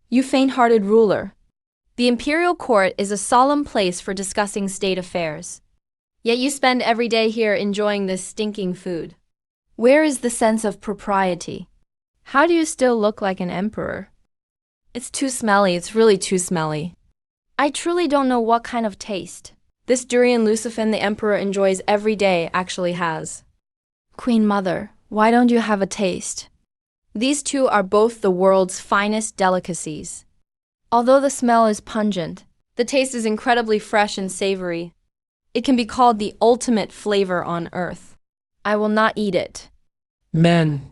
You faint-hearted ruler. The imperial court is a solemn place for discussing state affairs. Yet you spend every day here enjoying this stinking food. Where is the sense of propriety? How do you still look like an emperor? It's too smelly, it's really too smelly. I truly don't know what kind of taste this durian Lucifin the emperor enjoys every day actually has. Queen Mother, why don't you have a taste? These two are both the world's finest delicacies. Although the smell is pungent, the taste is incredibly fresh and savory. It can be called the ultimate flavor on earth. I will not eat it. Men.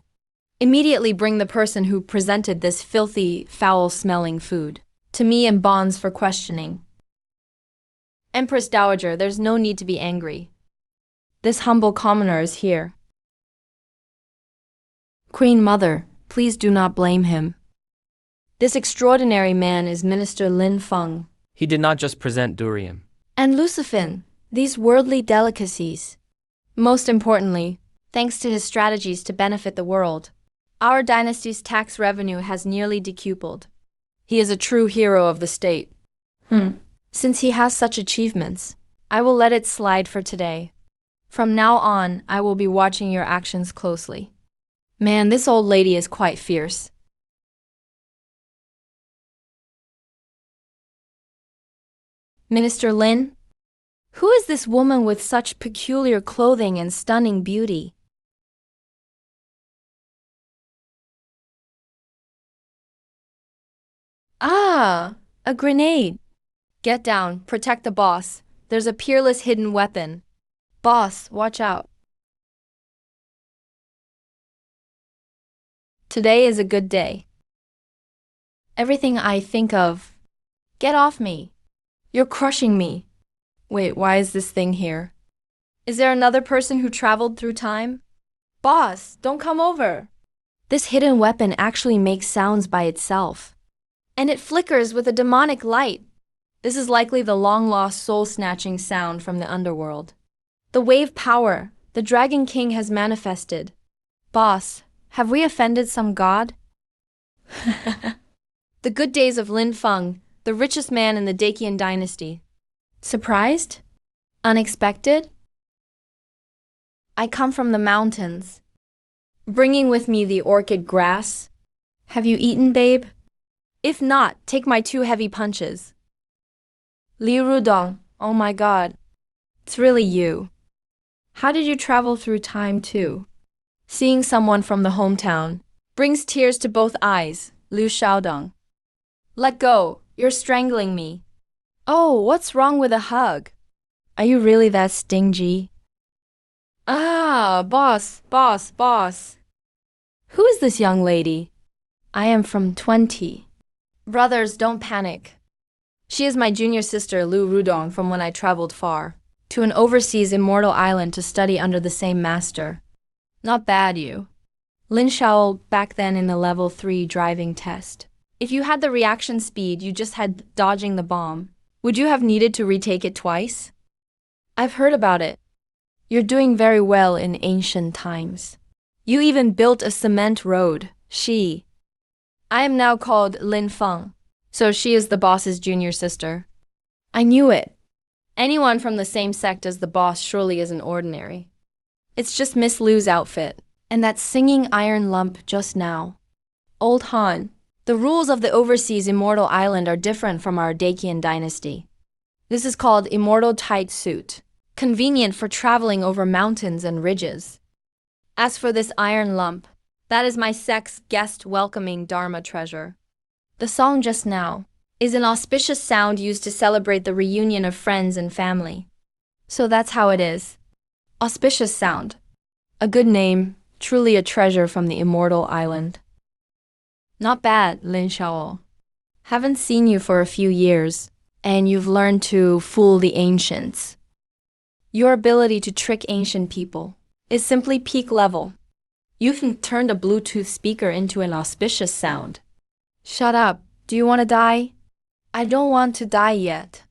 Immediately bring the person who presented this filthy, foul-smelling food to me in bonds for questioning. Empress Dowager, there's no need to be angry. This humble commoner is here. Queen Mother, please do not blame him. This extraordinary man is Minister Lin Feng. He did not just present durian. And Lucifin, these worldly delicacies. Most importantly, thanks to his strategies to benefit the world, our dynasty's tax revenue has nearly decupled. He is a true hero of the state. Since he has such achievements, I will let it slide for today. From now on, I will be watching your actions closely. Man, this old lady is quite fierce. Minister Lin? Who is this woman with such peculiar clothing and stunning beauty? Ah, a grenade. Get down, protect the boss. There's a peerless hidden weapon. Boss, watch out. Today is a good day. Everything I think of. Get off me. You're crushing me. Wait, why is this thing here? Is there another person who traveled through time? Boss, don't come over. This hidden weapon actually makes sounds by itself. And it flickers with a demonic light. This is likely the long-lost soul-snatching sound from the underworld. The wave power the Dragon King has manifested. Boss, have we offended some god? The good days of Lin Feng, the richest man in the Dacian dynasty. Surprised? Unexpected? I come from the mountains, bringing with me the orchid grass. Have you eaten, babe? If not, take my 2 heavy punches. Li Rudong, oh my god. It's really you. How did you travel through time too? Seeing someone from the hometown brings tears to both eyes, Liu Xiaodong. Let go, you're strangling me. Oh, what's wrong with a hug? Are you really that stingy? Ah, boss. Who is this young lady? I am from 20. Brothers, don't panic. She is my junior sister, Liu Rudong, from when I traveled far to an overseas immortal island to study under the same master. Not bad, you. Lin Xiao back then in the level 3 driving test. If you had the reaction speed you just had dodging the bomb, would you have needed to retake it twice? I've heard about it. You're doing very well in ancient times. You even built a cement road, I am now called Lin Feng, so she is the boss's junior sister. I knew it. Anyone from the same sect as the boss surely isn't ordinary. It's just Miss Liu's outfit, and that singing iron lump just now. Old Han, the rules of the overseas immortal island are different from our Dacian dynasty. This is called immortal tight suit, convenient for traveling over mountains and ridges. As for this iron lump, that is my sect's guest-welcoming Dharma treasure. The song just now is an auspicious sound used to celebrate the reunion of friends and family. So that's how it is. Auspicious sound. A good name, truly a treasure from the immortal island. Not bad, Lin Xiao. Haven't seen you for a few years, and you've learned to fool the ancients. Your ability to trick ancient people is simply peak level. You've turned a Bluetooth speaker into an auspicious sound. Shut up. Do you want to die? I don't want to die yet.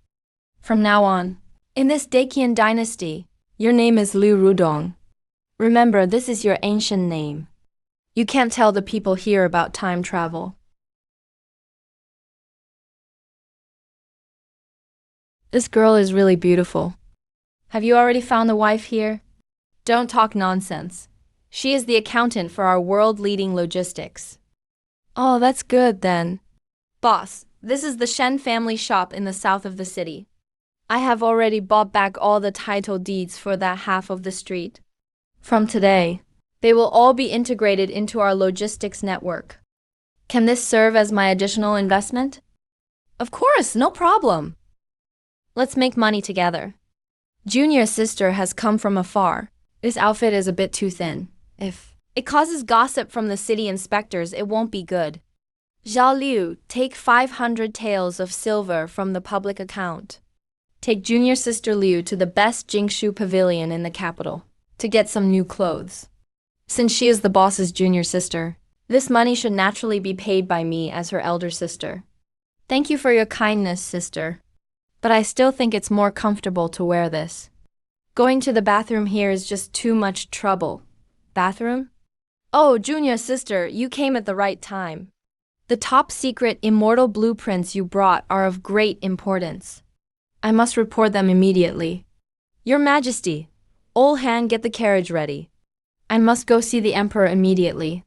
From now on, in this Dacian dynasty, your name is Liu Rudong. Remember, this is your ancient name. You can't tell the people here about time travel. This girl is really beautiful. Have you already found a wife here? Don't talk nonsense. She is the accountant for our world-leading logistics. Oh, that's good then. Boss, this is the Shen family shop in the south of the city. I have already bought back all the title deeds for that half of the street. From today, they will all be integrated into our logistics network. Can this serve as my additional investment? Of course, no problem. Let's make money together. Junior sister has come from afar. This outfit is a bit too thin. If it causes gossip from the city inspectors, it won't be good. Zhao Liu, take 500 taels of silver from the public account. Take junior sister Liu to the best Jingshu pavilion in the capital to get some new clothes. Since she is the boss's junior sister, this money should naturally be paid by me as her elder sister. Thank you for your kindness, sister. But I still think it's more comfortable to wear this. Going to the bathroom here is just too much trouble. Bathroom? Oh, junior sister, you came at the right time. The top secret immortal blueprints you brought are of great importance. I must report them immediately. Your Majesty, old hand, get the carriage ready. I must go see the Emperor immediately.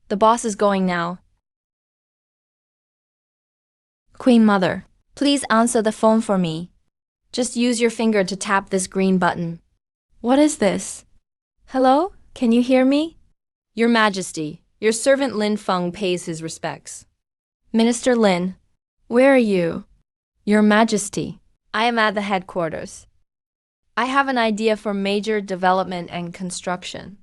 The boss is going now. Queen Mother, please answer the phone for me. Just use your finger to tap this green button. What is this? Hello? Can you hear me? Your Majesty, your servant Lin Feng pays his respects. Minister Lin, where are you? Your Majesty, I am at the headquarters. I have an idea for major development and construction.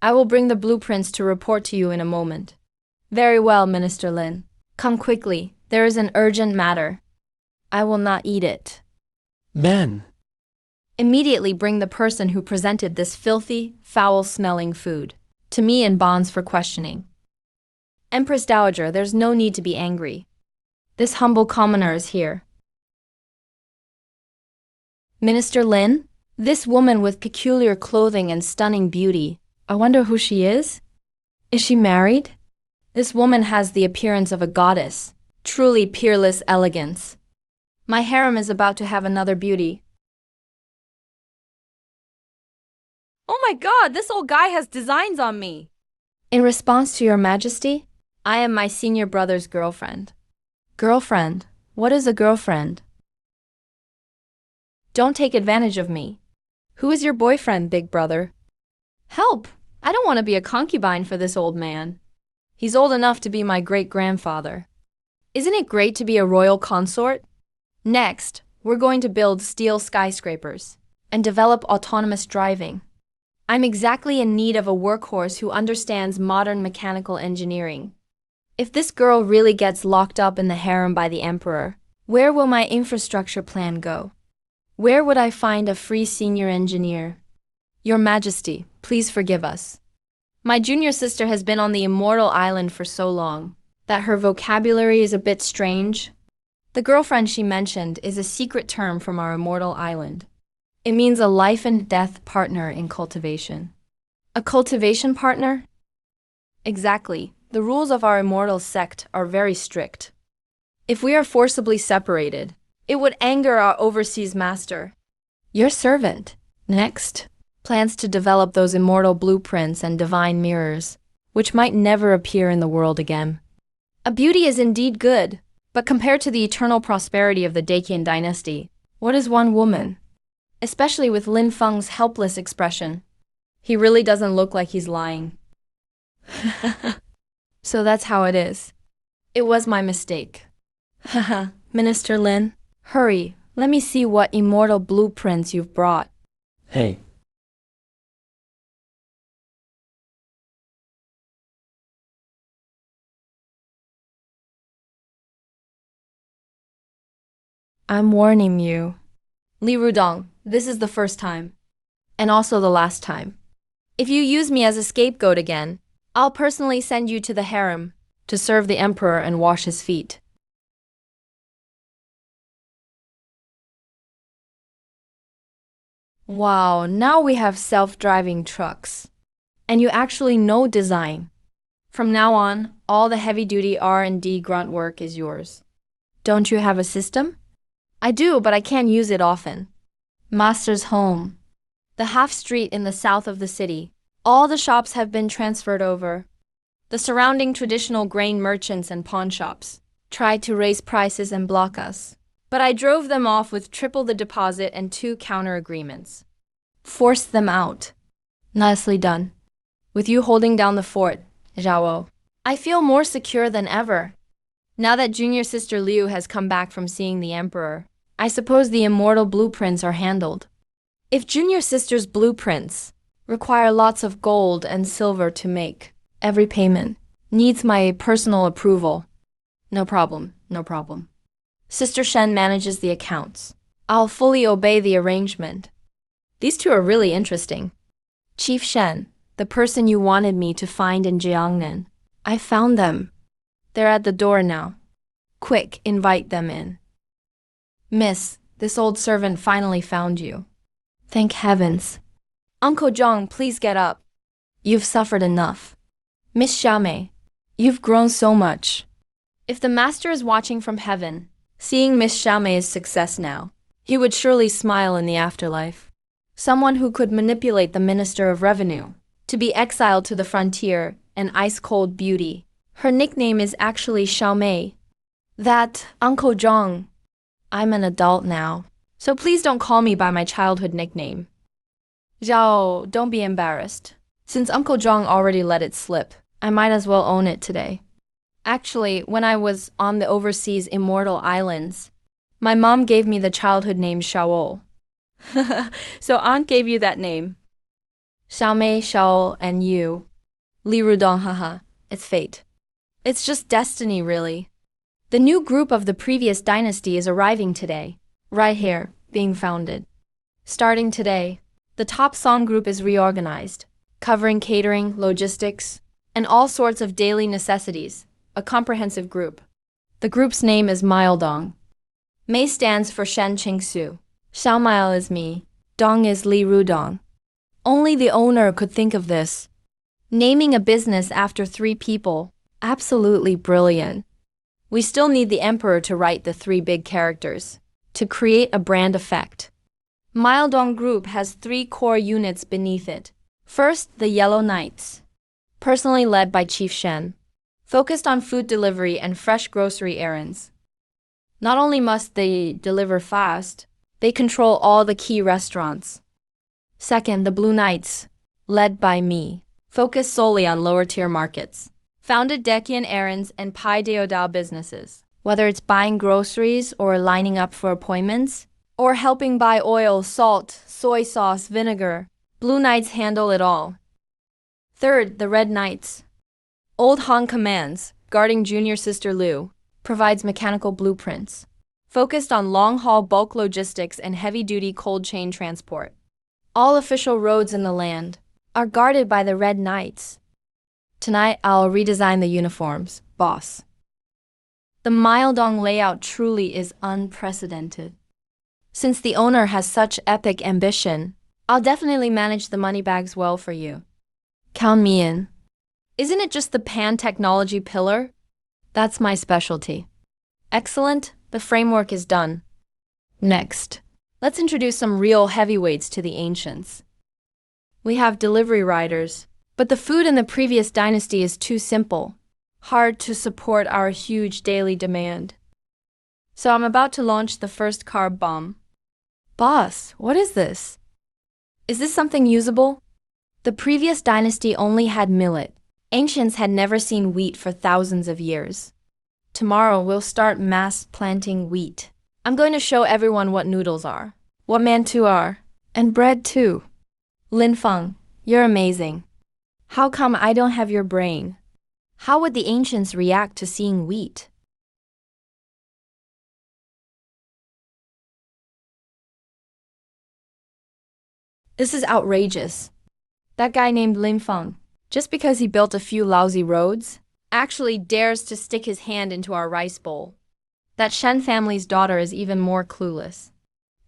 I will bring the blueprints to report to you in a moment. Very well, Minister Lin. Come quickly, there is an urgent matter. I will not eat it. Men. Immediately bring the person who presented this filthy, foul-smelling food to me in bonds for questioning. Empress Dowager, there's no need to be angry. This humble commoner is here. Minister Lin, this woman with peculiar clothing and stunning beauty, I wonder who she is? Is she married? This woman has the appearance of a goddess, truly peerless elegance. My harem is about to have another beauty. Oh my God, this old guy has designs on me. In response to your Majesty, I am my senior brother's girlfriend. Girlfriend? What is a girlfriend? Don't take advantage of me. Who is your boyfriend, big brother? Help! I don't want to be a concubine for this old man. He's old enough to be my great-grandfather. Isn't it great to be a royal consort? Next, we're going to build steel skyscrapers and develop autonomous driving. I'm exactly in need of a workhorse who understands modern mechanical engineering. If this girl really gets locked up in the harem by the emperor, where will my infrastructure plan go? Where would I find a free senior engineer? Your Majesty, please forgive us. My junior sister has been on the immortal island for so long that her vocabulary is a bit strange. The girlfriend she mentioned is a secret term from our immortal island. It means a life and death partner in cultivation. A cultivation partner? Exactly. The rules of our immortal sect are very strict. If we are forcibly separated, it would anger our overseas master. Your servant, next, plans to develop those immortal blueprints and divine mirrors, which might never appear in the world again. A beauty is indeed good, but compared to the eternal prosperity of the Dacian dynasty, what is one woman? Especially with Lin Feng's helpless expression. He really doesn't look like he's lying. So that's how it is. It was my mistake. Haha, Minister Lin, hurry, let me see what immortal blueprints you've brought. Hey. I'm warning you. Li Rudong, this is the first time. And also the last time. If you use me as a scapegoat again, I'll personally send you to the harem to serve the emperor and wash his feet. Wow, now we have self-driving trucks. And you actually know design. From now on, all the heavy-duty R&D grunt work is yours. Don't you have a system? I do, but I can't use it often. Master's home. The half street in the south of the city. All the shops have been transferred over. The surrounding traditional grain merchants and pawn shops tried to raise prices and block us. But I drove them off with triple the deposit and 2 counter agreements. Forced them out. Nicely done. With you holding down the fort, Zhao. I feel more secure than ever. Now that junior sister Liu has come back from seeing the emperor, I suppose the immortal blueprints are handled. If junior sister's blueprints require lots of gold and silver to make, every payment needs my personal approval. No problem, no problem. Sister Shen manages the accounts. I'll fully obey the arrangement. These two are really interesting. Chief Shen, the person you wanted me to find in Jiangnan. I found them. They're at the door now. Quick, invite them in. Miss, this old servant finally found you. Thank heavens. Uncle Zhang, please get up. You've suffered enough. Miss Xiaomei, you've grown so much. If the master is watching from heaven, seeing Miss Xiaomei's success now, he would surely smile in the afterlife. Someone who could manipulate the Minister of Revenue to be exiled to the frontier, an ice-cold beauty. Her nickname is actually Xiaomei. That, Uncle Zhang. I'm an adult now, so please don't call me by my childhood nickname. Zhao, don't be embarrassed. Since Uncle Zhang already let it slip, I might as well own it today. Actually, when I was on the overseas immortal islands, my mom gave me the childhood name Xiaol. So aunt gave you that name. Xiaomei, Xiaol, and you. Li Rudong, haha, it's fate. It's just destiny, really. The new group of the previous dynasty is arriving today, right here, being founded. Starting today, the top song group is reorganized, covering catering, logistics, and all sorts of daily necessities, a comprehensive group. The group's name is Miledong. Mei stands for Shen Qingsu. Xiaomile is me. Dong is Li Rudong. Only the owner could think of this. Naming a business after 3 people, absolutely brilliant. We still need the emperor to write the 3 big characters, to create a brand effect. Miledong Group has 3 core units beneath it. First, the Yellow Knights, personally led by Chief Shen, focused on food delivery and fresh grocery errands. Not only must they deliver fast, they control all the key restaurants. Second, the Blue Knights, led by me, focused solely on lower-tier markets. Founded Dekian errands and Pai Deodao businesses. Whether it's buying groceries or lining up for appointments, or helping buy oil, salt, soy sauce, vinegar, Blue Knights handle it all. Third, the Red Knights. Old Han commands, guarding junior sister Liu, provides mechanical blueprints. Focused on long-haul bulk logistics and heavy-duty cold chain transport. All official roads in the land are guarded by the Red Knights. Tonight, I'll redesign the uniforms, boss. The Miledong layout truly is unprecedented. Since the owner has such epic ambition, I'll definitely manage the money bags well for you. Count me in. Isn't it just the pan-technology pillar? That's my specialty. Excellent, the framework is done. Next, let's introduce some real heavyweights to the ancients. We have delivery riders, but the food in the previous dynasty is too simple, hard to support our huge daily demand. So I'm about to launch the first carb bomb. Boss, what is this? Is this something usable? The previous dynasty only had millet. Ancients had never seen wheat for thousands of years. Tomorrow we'll start mass planting wheat. I'm going to show everyone what noodles are, what mantou are, and bread too. Lin Feng, you're amazing. How come I don't have your brain? How would the ancients react to seeing wheat? This is outrageous. That guy named Lin Feng, just because he built a few lousy roads, actually dares to stick his hand into our rice bowl. That Shen family's daughter is even more clueless.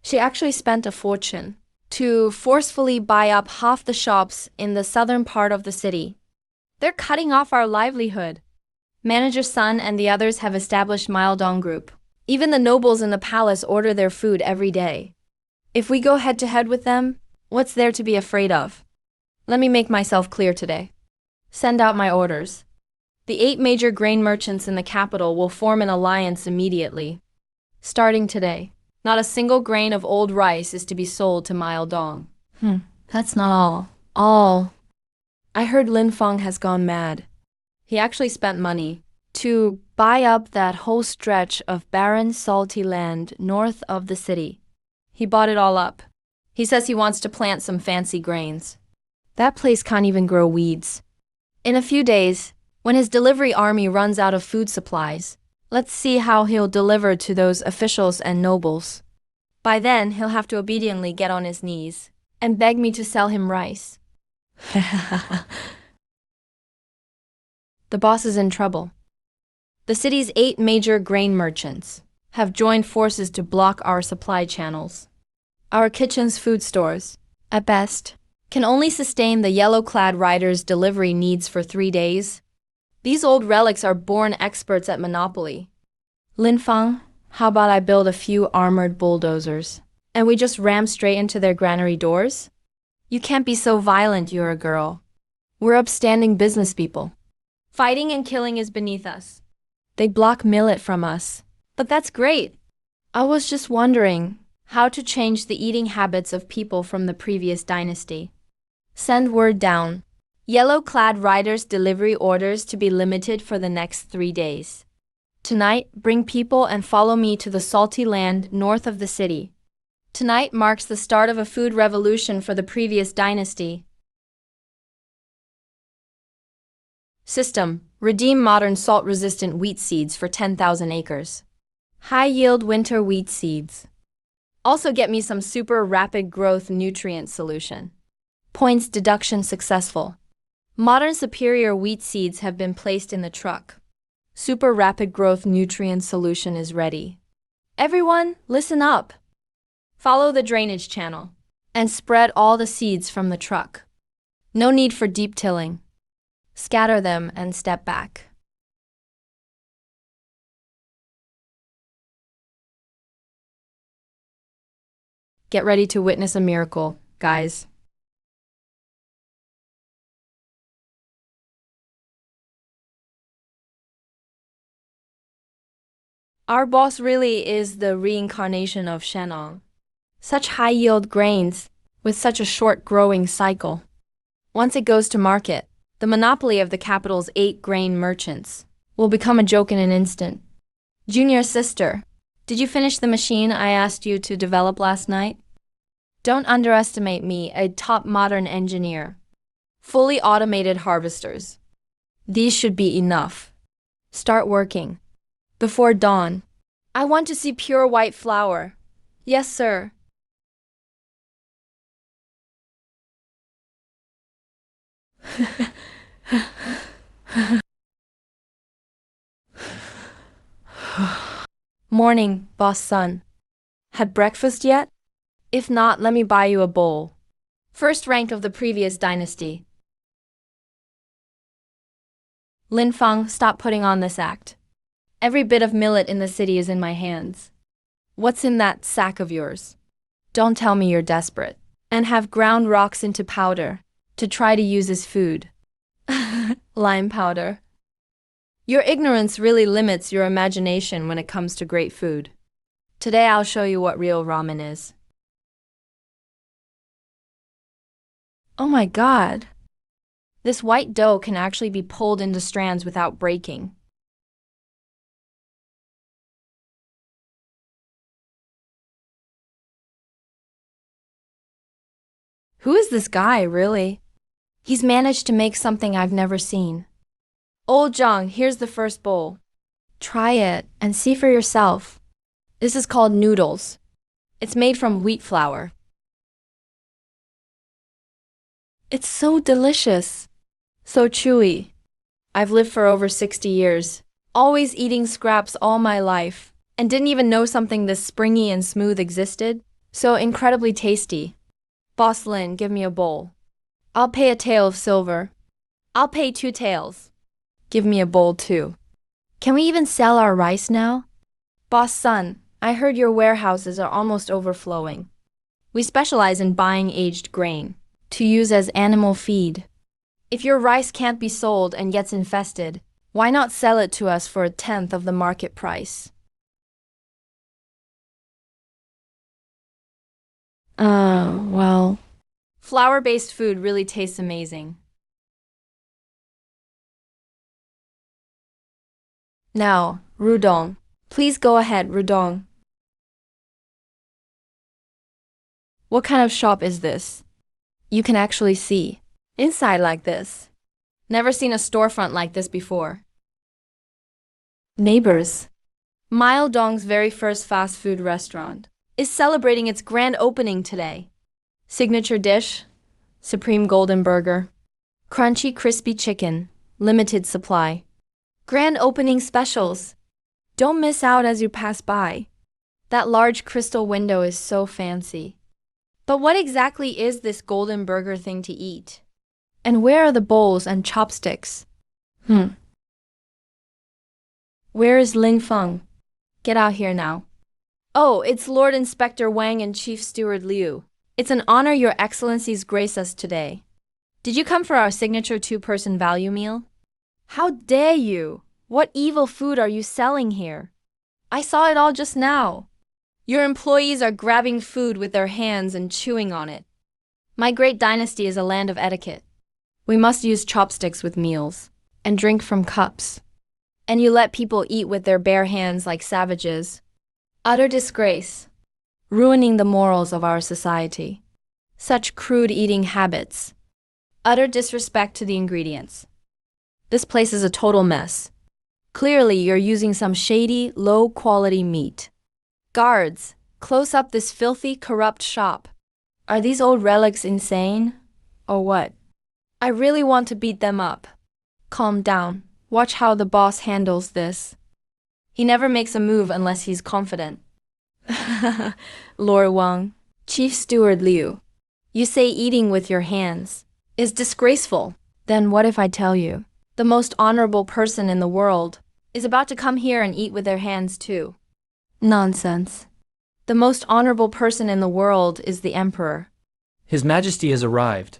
She actually spent a fortune to forcefully buy up half the shops in the southern part of the city. They're cutting off our livelihood. Manager Sun and the others have established Miledong Group Even the nobles in the palace order their food every day. If we go head to head with them, what's there to be afraid of? Let me make myself clear today. Send out my orders. The 8 major grain merchants in the capital will form an alliance immediately. Starting today, not a single grain of old rice is to be sold to Dong. That's not all. I heard Lin Feng has gone mad. He actually spent money to buy up that whole stretch of barren, salty land north of the city. He bought it all up. He says he wants to plant some fancy grains. That place can't even grow weeds. In a few days, when his delivery army runs out of food supplies, let's see how he'll deliver to those officials and nobles. By then, he'll have to obediently get on his knees and beg me to sell him rice. The boss is in trouble. The city's 8 major grain merchants have joined forces to block our supply channels. Our kitchen's food stores, at best, can only sustain the yellow-clad riders' delivery needs for 3 days. These old relics are born experts at monopoly. Lin Feng, how about I build a few armored bulldozers, and we just ram straight into their granary doors? You can't be so violent, you're a girl. We're upstanding business people. Fighting and killing is beneath us. They block millet from us. But that's great. I was just wondering how to change the eating habits of people from the previous dynasty. Send word down. Yellow-clad riders' delivery orders to be limited for the next 3 days. Tonight, bring people and follow me to the salty land north of the city. Tonight marks the start of a food revolution for the previous dynasty. System: redeem modern salt-resistant wheat seeds for 10,000 acres. High-yield winter wheat seeds. Also get me some super rapid growth nutrient solution. Points deduction successful. Modern superior wheat seeds have been placed in the truck. Super rapid growth nutrient solution is ready. Everyone, listen up. Follow the drainage channel and spread all the seeds from the truck. No need for deep tilling. Scatter them and step back. Get ready to witness a miracle, guys. Our boss really is the reincarnation of Shenong. Such high-yield grains with such a short growing cycle. Once it goes to market, the monopoly of the capital's 8 grain merchants will become a joke in an instant. Junior sister, did you finish the machine I asked you to develop last night? Don't underestimate me, a top modern engineer. Fully automated harvesters. These should be enough. Start working. Before dawn. I want to see pure white flour. Yes, sir. Morning, boss son. Had breakfast yet? If not, let me buy you a bowl. First rank of the previous dynasty. Lin Feng, stop putting on this act. Every bit of millet in the city is in my hands. What's in that sack of yours? Don't tell me you're desperate and have ground rocks into powder to try to use as food. Lime powder. Your ignorance really limits your imagination when it comes to great food. Today I'll show you what real ramen is. Oh my God! This white dough can actually be pulled into strands without breaking. Who is this guy, really? He's managed to make something I've never seen. Old Zhang, here's the first bowl. Try it and see for yourself. This is called noodles. It's made from wheat flour. It's so delicious. So chewy. I've lived for over 60 years, always eating scraps all my life, and didn't even know something this springy and smooth existed. So incredibly tasty. Boss Lin, give me a bowl. I'll pay a tael of silver. I'll pay 2 taels. Give me a bowl too. Can we even sell our rice now? Boss son, I heard your warehouses are almost overflowing. We specialize in buying aged grain to use as animal feed. If your rice can't be sold and gets infested, why not sell it to us for a tenth of the market price? Well. Flour-based food really tastes amazing. Now, Rudong. Please go ahead, Rudong. What kind of shop is this? You can actually see inside like this. Never seen a storefront like this before. Neighbors. Myeongdong's very first fast food restaurant is celebrating its grand opening today. Signature dish, Supreme Golden Burger. Crunchy crispy chicken, limited supply. Grand opening specials. Don't miss out as you pass by. That large crystal window is so fancy. But what exactly is this golden burger thing to eat? And where are the bowls and chopsticks? Where is Ling Feng? Get out here now. Oh, it's Lord Inspector Wang and Chief Steward Liu. It's an honor your excellencies grace us today. Did you come for our signature two-person value meal? How dare you! What evil food are you selling here? I saw it all just now. Your employees are grabbing food with their hands and chewing on it. My great dynasty is a land of etiquette. We must use chopsticks with meals and drink from cups. And you let people eat with their bare hands like savages. Utter disgrace. Ruining the morals of our society. Such crude eating habits. Utter disrespect to the ingredients. This place is a total mess. Clearly, you're using some shady, low-quality meat. Guards, close up this filthy, corrupt shop. Are these old relics insane? Or what? I really want to beat them up. Calm down. Watch how the boss handles this. He never makes a move unless he's confident. Lord Wang, Chief Steward Liu, you say eating with your hands is disgraceful. Then what if I tell you, the most honorable person in the world is about to come here and eat with their hands too? Nonsense. The most honorable person in the world is the emperor. His Majesty has arrived.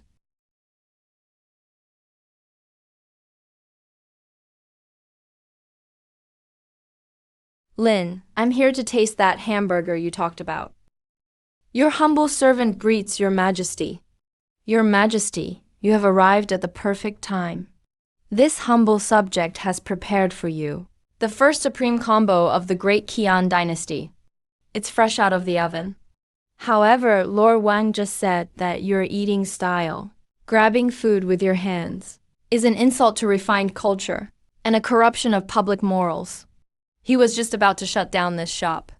Lin, I'm here to taste that hamburger you talked about. Your humble servant greets your Majesty. Your Majesty, you have arrived at the perfect time. This humble subject has prepared for you the first supreme combo of the great Qian dynasty. It's fresh out of the oven. However, Lord Wang just said that your eating style, grabbing food with your hands, is an insult to refined culture and a corruption of public morals. He was just about to shut down this shop.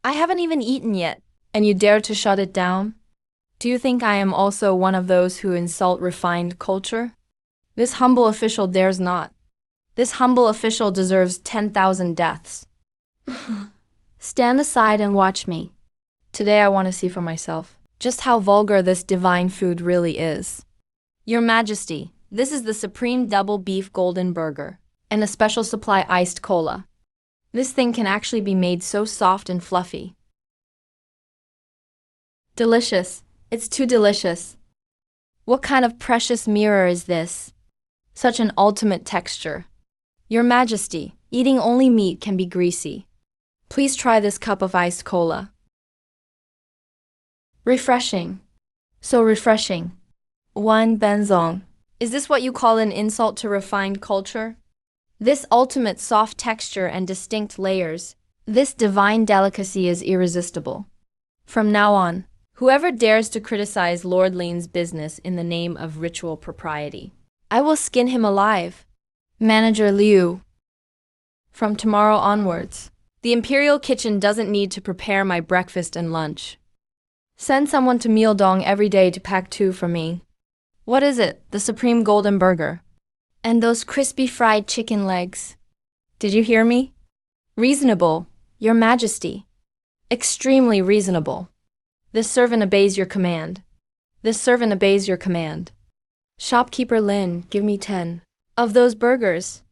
I haven't even eaten yet, and you dare to shut it down? Do you think I am also one of those who insult refined culture? This humble official dares not. This humble official deserves 10,000 deaths. Stand aside and watch me. Today I want to see for myself just how vulgar this divine food really is. Your Majesty, this is the supreme double beef golden burger and a special supply iced cola. This thing can actually be made so soft and fluffy. Delicious. It's too delicious. What kind of precious mirror is this? Such an ultimate texture. Your Majesty, eating only meat can be greasy. Please try this cup of iced cola. Refreshing. So refreshing. Wan Benzong. Is this what you call an insult to refined culture? This ultimate soft texture and distinct layers, this divine delicacy is irresistible. From now on, whoever dares to criticize Lord Lin's business in the name of ritual propriety, I will skin him alive. Manager Liu. From tomorrow onwards, the Imperial Kitchen doesn't need to prepare my breakfast and lunch. Send someone to Myeongdong every day to pack 2 for me. What is it? The Supreme Golden Burger. And those crispy fried chicken legs. Did you hear me? Reasonable, Your Majesty. Extremely reasonable. This servant obeys your command. This servant obeys your command. Shopkeeper Lin, give me 10 of those burgers.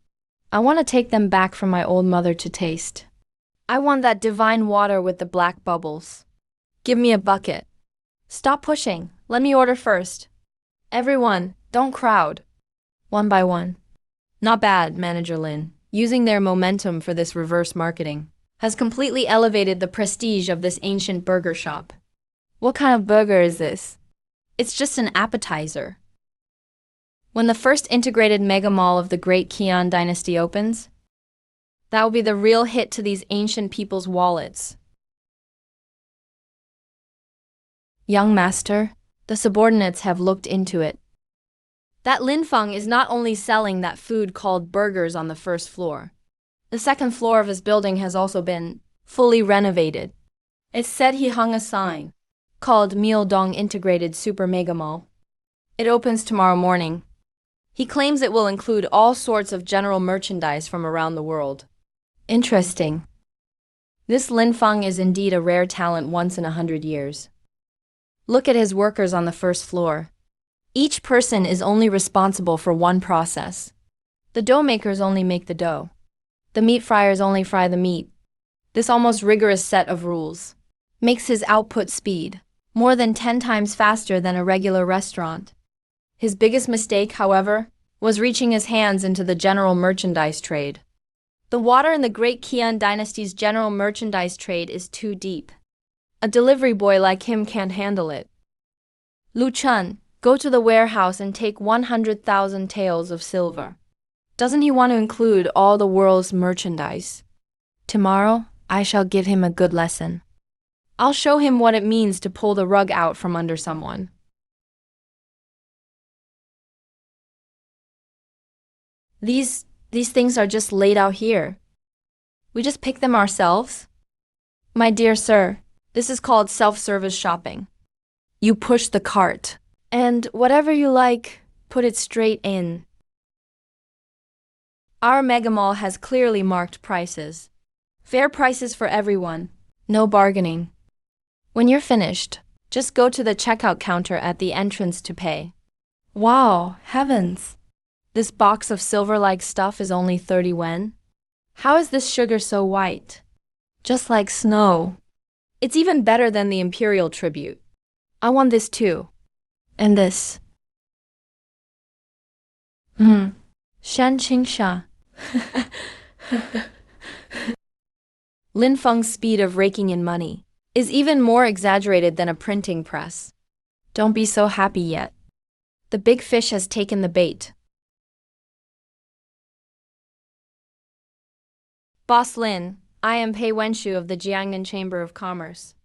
I want to take them back for my old mother to taste. I want that divine water with the black bubbles. Give me a bucket. Stop pushing. Let me order first. Everyone, don't crowd. One by one. Not bad, Manager Lin. Using their momentum for this reverse marketing has completely elevated the prestige of this ancient burger shop. What kind of burger is this? It's just an appetizer. When the first integrated mega mall of the Great Qian Dynasty opens, that will be the real hit to these ancient people's wallets. Young master, the subordinates have looked into it. That Lin Feng is not only selling that food called burgers on the first floor. The second floor of his building has also been fully renovated. It's said he hung a sign called Myeongdong Integrated Super Mega Mall. It opens tomorrow morning. He claims it will include all sorts of general merchandise from around the world. Interesting. This Lin Feng is indeed a rare talent once in 100 years. Look at his workers on the first floor. Each person is only responsible for one process. The dough makers only make the dough. The meat fryers only fry the meat. This almost rigorous set of rules makes his output speed more than 10 times faster than a regular restaurant. His biggest mistake, however, was reaching his hands into the general merchandise trade. The water in the Great Qian Dynasty's general merchandise trade is too deep. A delivery boy like him can't handle it. Lu Chun, go to the warehouse and take 100,000 taels of silver. Doesn't he want to include all the world's merchandise? Tomorrow, I shall give him a good lesson. I'll show him what it means to pull the rug out from under someone. These things are just laid out here. We just pick them ourselves? My dear sir, this is called self-service shopping. You push the cart, and whatever you like, put it straight in. Our mega mall has clearly marked prices. Fair prices for everyone, no bargaining. When you're finished, just go to the checkout counter at the entrance to pay. Wow, heavens! This box of silver-like stuff is only 30 yuan. How is this sugar so white? Just like snow. It's even better than the imperial tribute. I want this too. And this. Shan Qingsha. Lin Feng's speed of raking in money is even more exaggerated than a printing press. Don't be so happy yet. The big fish has taken the bait. Boss Lin, I am Pei Wenshu of the Jiangnan Chamber of Commerce.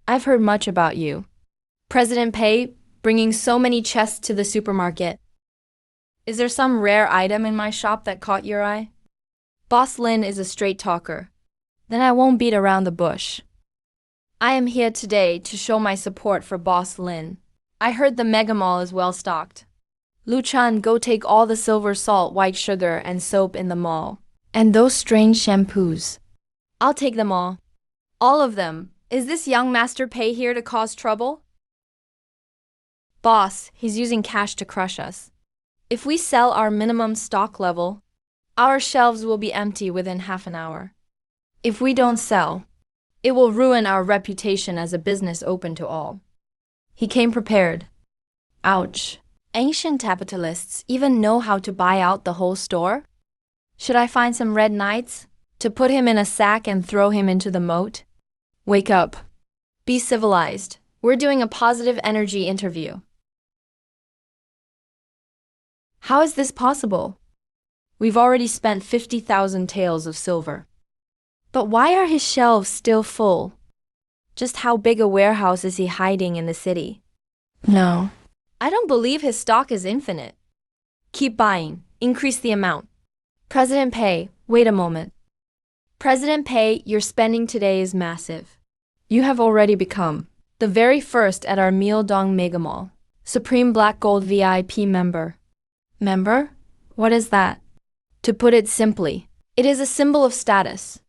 I've heard much about you. President Pei, bringing so many chests to the supermarket. Is there some rare item in my shop that caught your eye? Boss Lin is a straight talker. Then I won't beat around the bush. I am here today to show my support for Boss Lin. I heard the mega mall is well stocked. Lu Chan, go take all the silver salt, white sugar, and soap in the mall. And those strange shampoos. I'll take them all. All of them. Is this young Master Pei here to cause trouble? Boss, he's using cash to crush us. If we sell our minimum stock level, our shelves will be empty within half an hour. If we don't sell, it will ruin our reputation as a business open to all. He came prepared. Ouch. Ancient capitalists even know how to buy out the whole store? Should I find some red knights to put him in a sack and throw him into the moat? Wake up. Be civilized. We're doing a positive energy interview. How is this possible? We've already spent 50,000 taels of silver. But why are his shelves still full? Just how big a warehouse is he hiding in the city? No. I don't believe his stock is infinite. Keep buying. Increase the amount. President Pei, wait a moment. President Pei, your spending today is massive. You have already become the very first at our Myeongdong Mega Mall. Supreme Black Gold VIP member. Member? What is that? To put it simply, it is a symbol of status.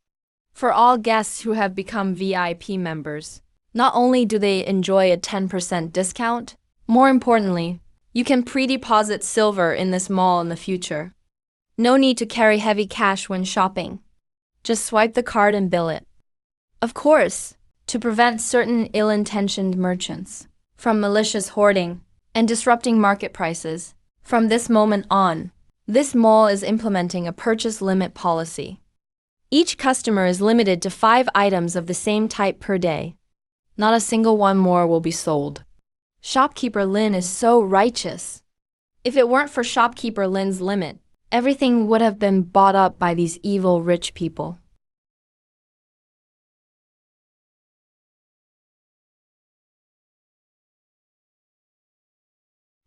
For all guests who have become VIP members, not only do they enjoy a 10% discount, more importantly, you can pre-deposit silver in this mall in the future. No need to carry heavy cash when shopping. Just swipe the card and bill it. Of course, to prevent certain ill-intentioned merchants from malicious hoarding and disrupting market prices. From this moment on, this mall is implementing a purchase limit policy. Each customer is limited to 5 items of the same type per day. Not a single one more will be sold. Shopkeeper Lin is so righteous. If it weren't for shopkeeper Lin's limit, everything would have been bought up by these evil rich people.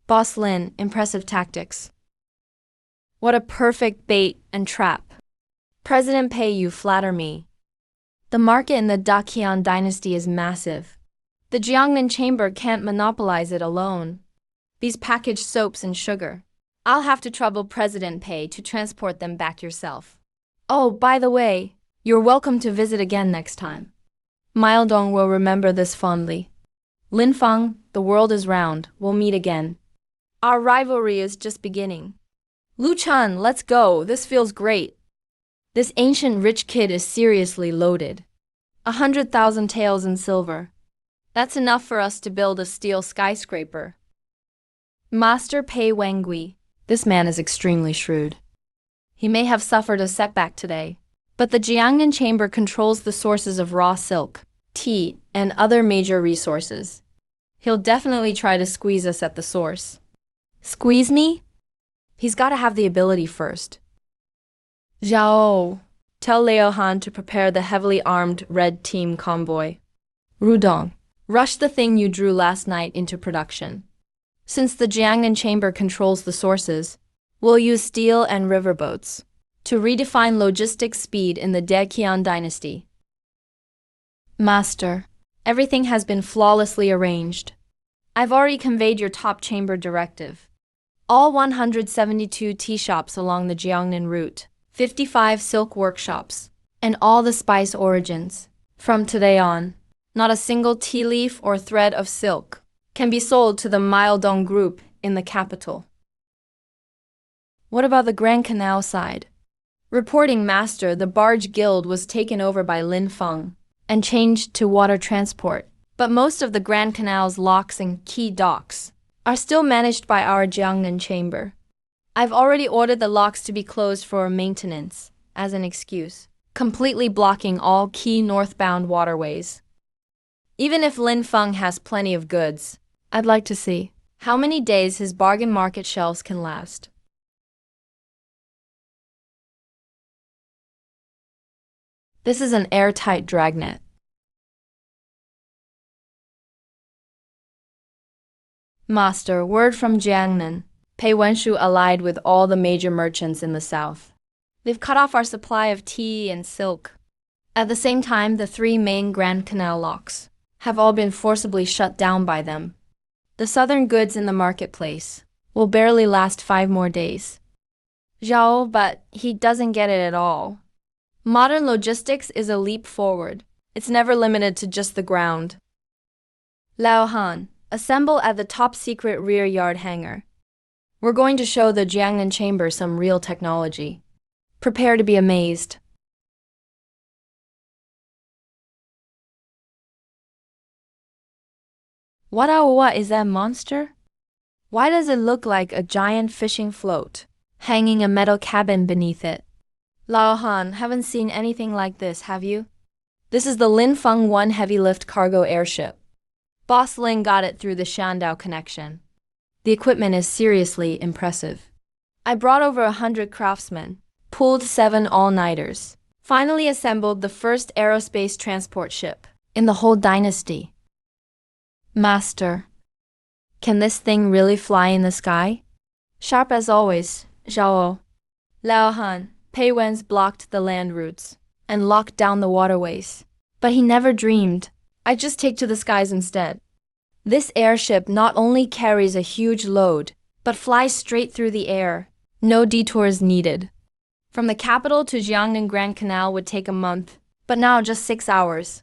Boss Lin, impressive tactics. What a perfect bait and trap. President Pei, you flatter me. The market in the Daqian dynasty is massive. The Jiangnan chamber can't monopolize it alone. These packaged soaps and sugar. I'll have to trouble President Pei to transport them back yourself. Oh, by the way, you're welcome to visit again next time. Maildong will remember this fondly. Lin Feng, the world is round, we'll meet again. Our rivalry is just beginning. Lu Chan, let's go, this feels great. This ancient rich kid is seriously loaded. 100,000 taels in silver. That's enough for us to build a steel skyscraper. Master Pei Wangui, this man is extremely shrewd. He may have suffered a setback today, but the Jiangnan chamber controls the sources of raw silk, tea, and other major resources. He'll definitely try to squeeze us at the source. Squeeze me? He's got to have the ability first. Zhao, tell Liao Han to prepare the heavily armed red team convoy. Rudong, rush the thing you drew last night into production. Since the Jiangnan chamber controls the sources, we'll use steel and riverboats to redefine logistics speed in the Daqian dynasty. Master, everything has been flawlessly arranged. I've already conveyed your top chamber directive. All 172 tea shops along the Jiangnan route, 55 silk workshops, and all the spice origins. From today on, not a single tea leaf or thread of silk can be sold to the Maildong group in the capital. What about the Grand Canal side? Reporting master, the barge guild was taken over by Lin Feng and changed to water transport, but most of the Grand Canal's locks and key docks are still managed by our Jiangnan chamber. I've already ordered the locks to be closed for maintenance, as an excuse, completely blocking all key northbound waterways. Even if Lin Feng has plenty of goods, I'd like to see how many days his bargain market shelves can last. This is an airtight dragnet. Master, word from Jiangnan. Pei Wenshu allied with all the major merchants in the south. They've cut off our supply of tea and silk. At the same time, the 3 main Grand Canal locks have all been forcibly shut down by them. The southern goods in the marketplace will barely last 5 more days. Zhao, but he doesn't get it at all. Modern logistics is a leap forward. It's never limited to just the ground. Liao Han, assemble at the top secret rear yard hangar. We're going to show the Jiangnan chamber some real technology. Prepare to be amazed. What is that monster? Why does it look like a giant fishing float, hanging a metal cabin beneath it? Lao Han, haven't seen anything like this, have you? This is the Lin Feng 1 heavy lift cargo airship. Boss Lin got it through the Shandao connection. The equipment is seriously impressive. I brought over 100 craftsmen, pulled 7 all-nighters, finally assembled the first aerospace transport ship in the whole dynasty. Master, can this thing really fly in the sky? Sharp as always, Zhao. Liao Han, Pei Wen's blocked the land routes and locked down the waterways. But he never dreamed I'd just take to the skies instead. This airship not only carries a huge load, but flies straight through the air. No detours needed. From the capital to Jiangnan Grand Canal would take a month, but now just 6 hours.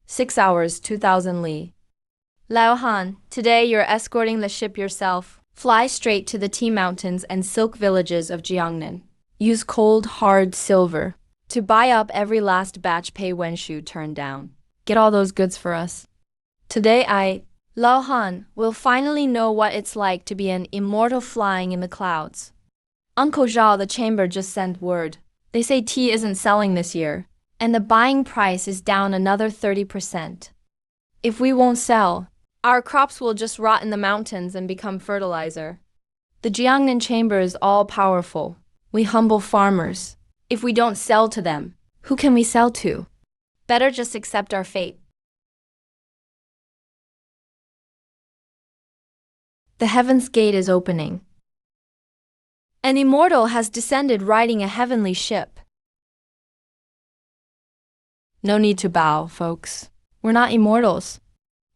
6 hours, 2,000 li. Liao Han, today you're escorting the ship yourself. Fly straight to the tea mountains and silk villages of Jiangnan. Use cold, hard silver To buy up every last batch Pei Wenshu turned down. Get all those goods for us. Today Lao Han, will finally know what it's like to be an immortal flying in the clouds. Uncle Zhao the chamber just sent word. They say tea isn't selling this year, and the buying price is down another 30%. If we won't sell, our crops will just rot in the mountains and become fertilizer. The Jiangnan chamber is all-powerful. We humble farmers. If we don't sell to them, who can we sell to? Better just accept our fate. The heaven's gate is opening. An immortal has descended riding a heavenly ship. No need to bow, folks. We're not immortals.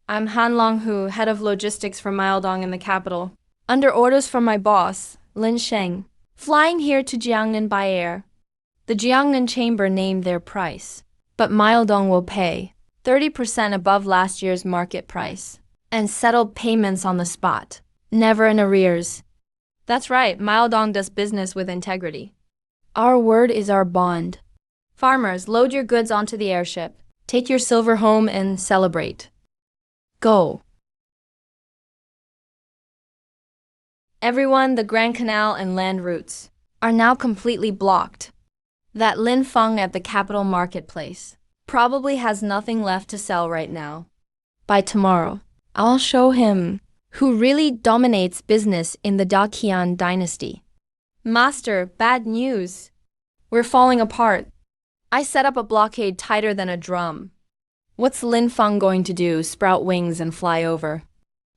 I'm Han Longhu, head of logistics for Maodong in the capital, under orders from my boss, Lin Sheng, flying here to Jiangnan by air. The Jiangnan chamber named their price, but Maodong will pay 30% above last year's market price and settled payments on the spot, never in arrears. That's right, Maodong does business with integrity. Our word is our bond. Farmers, load your goods onto the airship. Take your silver home and celebrate. Go. Everyone, the Grand Canal and land routes are now completely blocked. That Lin Feng at the capital marketplace probably has nothing left to sell right now. By tomorrow, I'll show him who really dominates business in the Daqian dynasty. Master, bad news. We're falling apart. I set up a blockade tighter than a drum. What's Lin Feng going to do, sprout wings and fly over?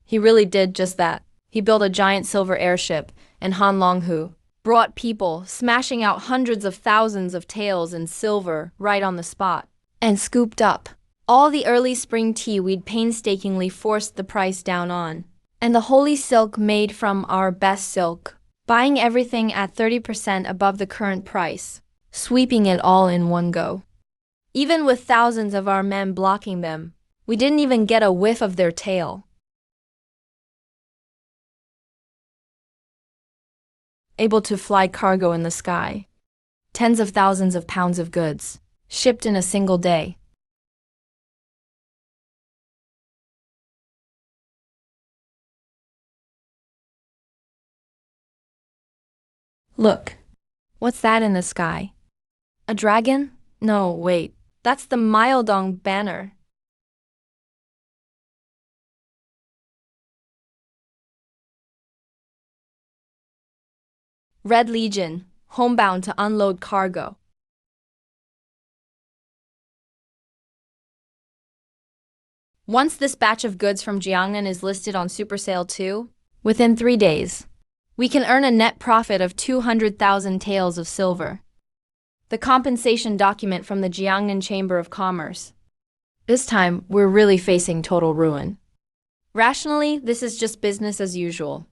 He really did just that. He built a giant silver airship, and Han Longhu brought people, smashing out hundreds of thousands of taels in silver right on the spot, and scooped up all the early spring tea we'd painstakingly forced the price down on, and the holy silk made from our best silk, buying everything at 30% above the current price, sweeping it all in one go. Even with thousands of our men blocking them, we didn't even get a whiff of their tail. Able to fly cargo in the sky. Tens of thousands of pounds of goods, shipped in a single day. Look, what's that in the sky? A dragon? No, wait, that's the Maodong banner. Red Legion, homebound to unload cargo. Once this batch of goods from Jiangnan is listed on Super Sale 2, within 3 days, we can earn a net profit of 200,000 taels of silver. The compensation document from the Jiangnan Chamber of Commerce. This time, we're really facing total ruin. Rationally, this is just business as usual.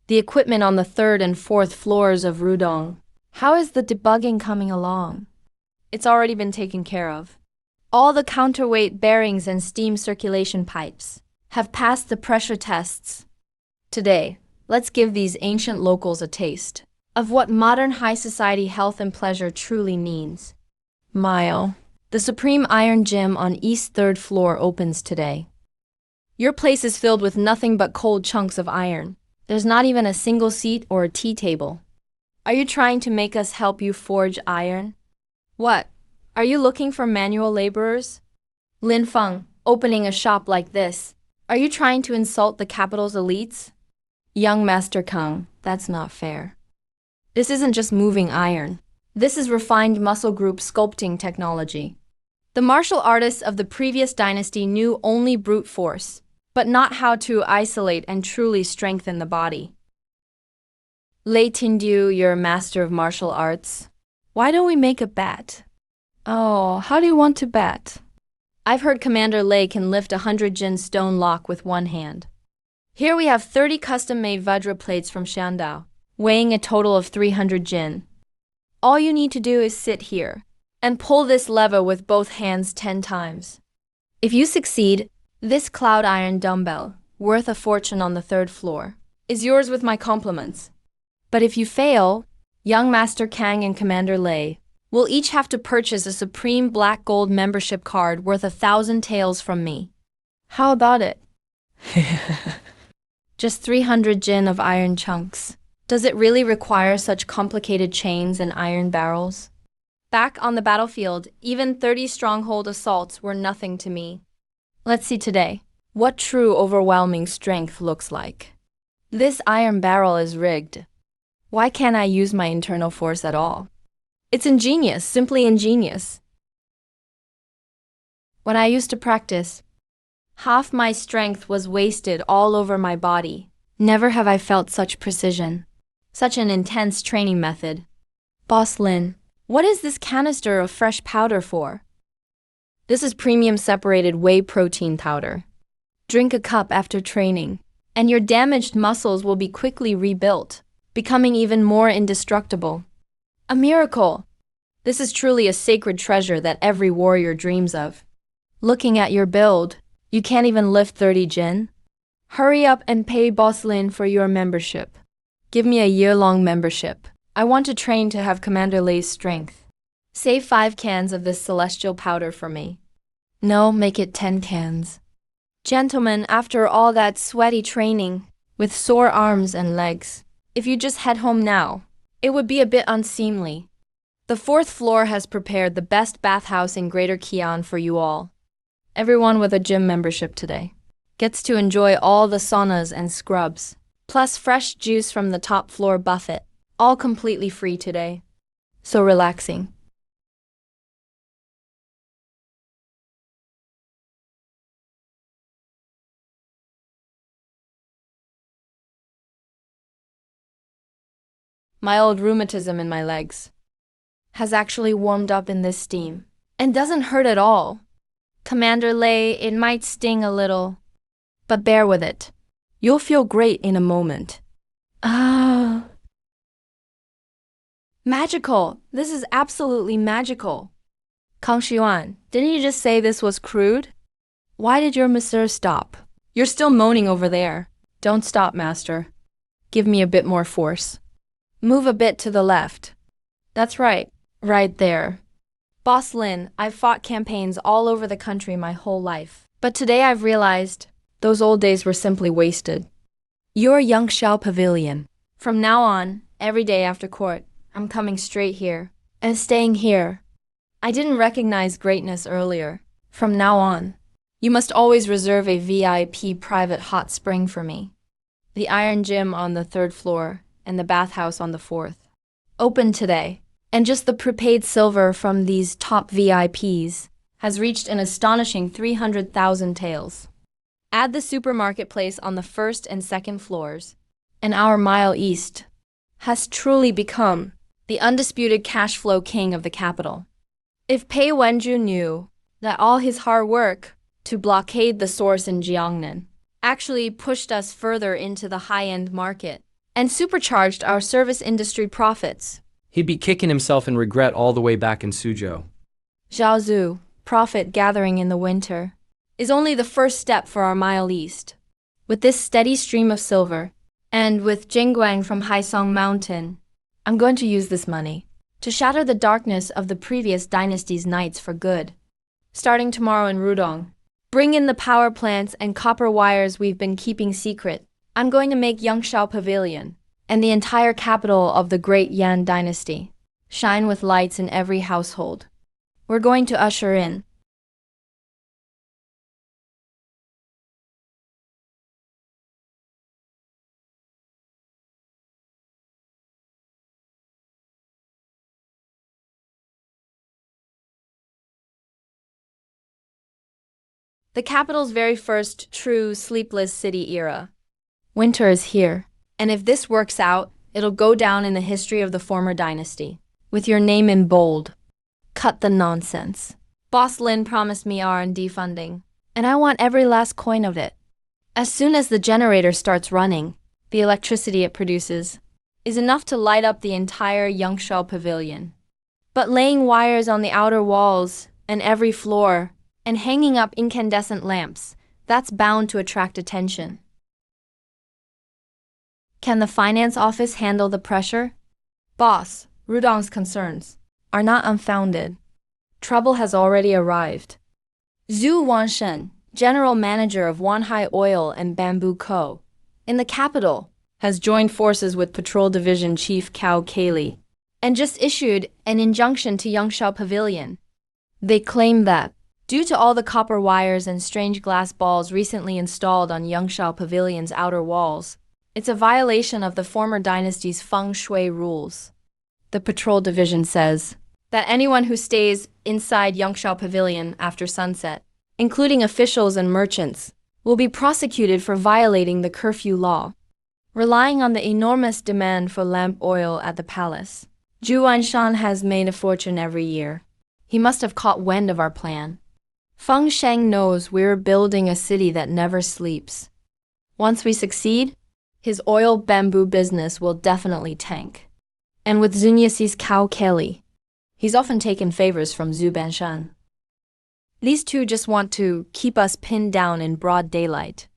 The equipment on the 3rd and 4th floors of Rudong. How is the debugging coming along? It's already been taken care of. All the counterweight bearings and steam circulation pipes have passed the pressure tests. Today, let's give these ancient locals a taste of what modern high society health and pleasure truly means. Mile. The Supreme Iron Gym on East 3rd floor opens today. Your place is filled with nothing but cold chunks of iron. There's not even a single seat or a tea table. Are you trying to make us help you forge iron? What? Are you looking for manual laborers? Lin Feng, opening a shop like this. Are you trying to insult the capital's elites? Young Master Kang, that's not fair. This isn't just moving iron. This is refined muscle group sculpting technology. The martial artists of the previous dynasty knew only brute force, but not how to isolate and truly strengthen the body. Lei Tindu, you're a master of martial arts. Why don't we make a bet? Oh, how do you want to bet? I've heard Commander Lei can lift 100 jin stone lock with one hand. Here we have 30 custom-made Vajra plates from Shandao, weighing a total of 300 jin. All you need to do is sit here and pull this lever with both hands 10 times. If you succeed, this cloud iron dumbbell, worth a fortune on the 3rd floor, is yours with my compliments. But if you fail, young Master Kang and Commander Lei We'll each have to purchase a Supreme Black Gold membership card worth 1,000 taels from me. How about it? Just 300 jin of iron chunks. Does it really require such complicated chains and iron barrels? Back on the battlefield, even 30 stronghold assaults were nothing to me. Let's see today what true overwhelming strength looks like. This iron barrel is rigged. Why can't I use my internal force at all? It's ingenious, simply ingenious. When I used to practice, half my strength was wasted all over my body. Never have I felt such precision. Such an intense training method. Boss Lin, what is this canister of fresh powder for? This is premium separated whey protein powder. Drink a cup after training, and your damaged muscles will be quickly rebuilt, becoming even more indestructible. A miracle! This is truly a sacred treasure that every warrior dreams of. Looking at your build, you can't even lift 30 jin? Hurry up and pay Boss Lin for your membership. Give me a year-long membership. I want to train to have Commander Lei's strength. Save 5 cans of this celestial powder for me. No, make it 10 cans. Gentlemen, after all that sweaty training, with sore arms and legs, if you just head home now, it would be a bit unseemly. The 4th floor has prepared the best bathhouse in Greater Qian for you all. Everyone with a gym membership today gets to enjoy all the saunas and scrubs, plus fresh juice from the top floor buffet, all completely free today. So relaxing. My old rheumatism in my legs has actually warmed up in this steam and doesn't hurt at all. Commander Lei, it might sting a little, but bear with it. You'll feel great in a moment. Ah. Magical! This is absolutely magical. Kang Xuan, didn't you just say this was crude? Why did your masseur stop? You're still moaning over there. Don't stop, master. Give me a bit more force. Move a bit to the left. That's right, right there. Boss Lin, I've fought campaigns all over the country my whole life. But today I've realized those old days were simply wasted. You're Yangshao Pavilion. From now on, every day after court, I'm coming straight here and staying here. I didn't recognize greatness earlier. From now on, you must always reserve a VIP private hot spring for me. The iron gym on the 3rd floor and the bathhouse on the 4th. Open today. And just the prepaid silver from these top VIPs has reached an astonishing 300,000 taels. Add the supermarket place on the 1st and 2nd floors, and our Mile East has truly become the undisputed cash flow king of the capital. If Pei Wenju knew that all his hard work to blockade the source in Jiangnan actually pushed us further into the high-end market and supercharged our service industry profits, He'd be kicking himself in regret all the way back in Suzhou. Zhaozu, profit gathering in the winter, is only the first step for our Mile East. With this steady stream of silver, and with Jingguang from Haisong Mountain, I'm going to use this money to shatter the darkness of the previous dynasty's nights for good. Starting tomorrow in Rudong, bring in the power plants and copper wires we've been keeping secret. I'm going to make Yangshao Pavilion and the entire capital of the great Yan dynasty shine with lights in every household. We're going to usher in the capital's very first true sleepless city era. Winter is here, and if this works out, it'll go down in the history of the former dynasty, with your name in bold. Cut the nonsense. Boss Lin promised me R&D funding, and I want every last coin of it. As soon as the generator starts running, the electricity it produces is enough to light up the entire Yangshao Pavilion. But laying wires on the outer walls and every floor and hanging up incandescent lamps, that's bound to attract attention. Can the finance office handle the pressure? Boss, Rudong's concerns are not unfounded. Trouble has already arrived. Zhu Wanshen, general manager of Wanhai Oil and Bamboo Co., in the capital, has joined forces with Patrol Division Chief Cao Cailey and just issued an injunction to Yangshao Pavilion. They claim that, due to all the copper wires and strange glass balls recently installed on Yangshao Pavilion's outer walls, it's a violation of the former dynasty's feng shui rules. The Patrol Division says that anyone who stays inside Yangshao Pavilion after sunset, including officials and merchants, will be prosecuted for violating the curfew law. Relying on the enormous demand for lamp oil at the palace, Zhu Wanshan has made a fortune every year. He must have caught wind of our plan. Feng Sheng knows we're building a city that never sleeps. Once we succeed, his oil bamboo business will definitely tank. And with Zuniasi's Cao Cailey, he's often taken favors from Zhu Banshan. These two just want to keep us pinned down in broad daylight.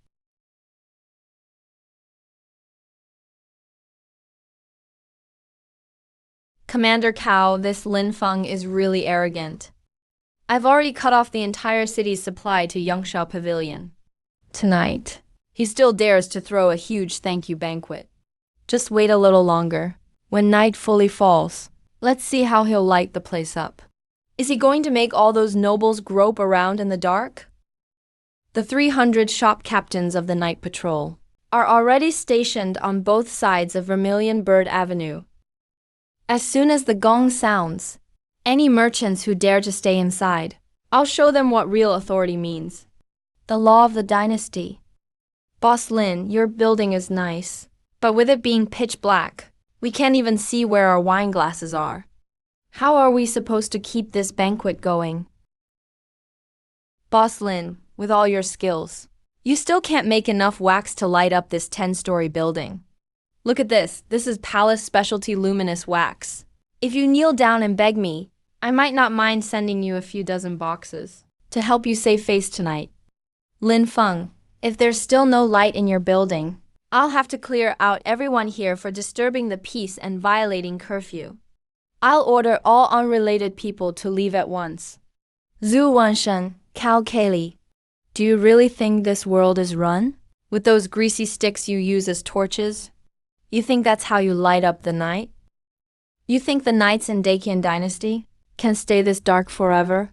Commander Cao, this Lin Feng is really arrogant. I've already cut off the entire city's supply to Yangshao Pavilion. Tonight, he still dares to throw a huge thank you banquet. Just wait a little longer. When night fully falls, let's see how he'll light the place up. Is he going to make all those nobles grope around in the dark? The 300 shop captains of the night patrol are already stationed on both sides of Vermilion Bird Avenue. As soon as the gong sounds, any merchants who dare to stay inside, I'll show them what real authority means. The law of the dynasty. Boss Lin, your building is nice, but with it being pitch black, we can't even see where our wine glasses are. How are we supposed to keep this banquet going? Boss Lin, with all your skills, you still can't make enough wax to light up this 10-story building. Look at this. This is Palace Specialty Luminous Wax. If you kneel down and beg me, I might not mind sending you a few dozen boxes to help you save face tonight. Lin Feng, if there's still no light in your building, I'll have to clear out everyone here for disturbing the peace and violating curfew. I'll order all unrelated people to leave at once. Zhu Wanshen, Cao Cailey, do you really think this world is run? With those greasy sticks you use as torches? You think that's how you light up the night? You think the nights in Dacian dynasty can stay this dark forever?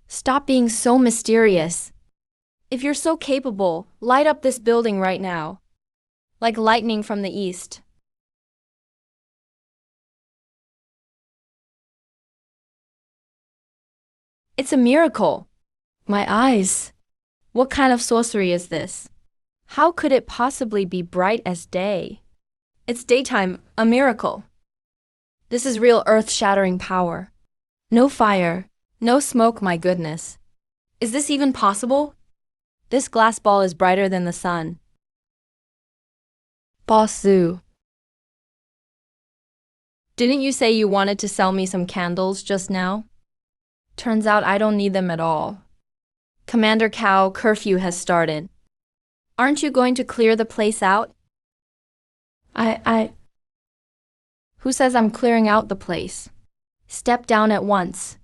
Stop being so mysterious. If you're so capable, light up this building right now. Like lightning from the east. It's a miracle. My eyes. What kind of sorcery is this? How could it possibly be bright as day? It's daytime, a miracle. This is real earth-shattering power. No fire, no smoke, my goodness. Is this even possible? This glass ball is brighter than the sun. Boss Zhu. Didn't you say you wanted to sell me some candles just now? Turns out I don't need them at all. Commander Cao, curfew has started. Aren't you going to clear the place out? Who says I'm clearing out the place? Step down at once.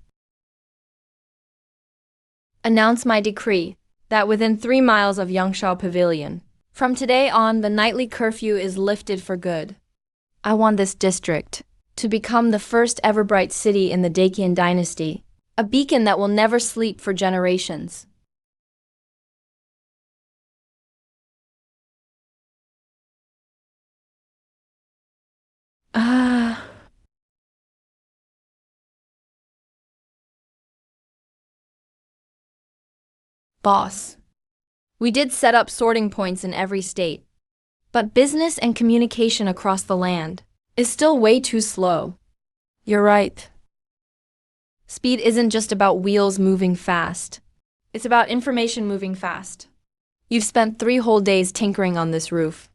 Announce my decree that within 3 miles of Yangshao Pavilion, from today on, the nightly curfew is lifted for good. I want this district to become the first ever bright city in the Dacian dynasty, a beacon that will never sleep for generations. Boss. We did set up sorting points in every state, but business and communication across the land is still way too slow. You're right. Speed isn't just about wheels moving fast. It's about information moving fast. You've spent 3 whole days tinkering on this roof.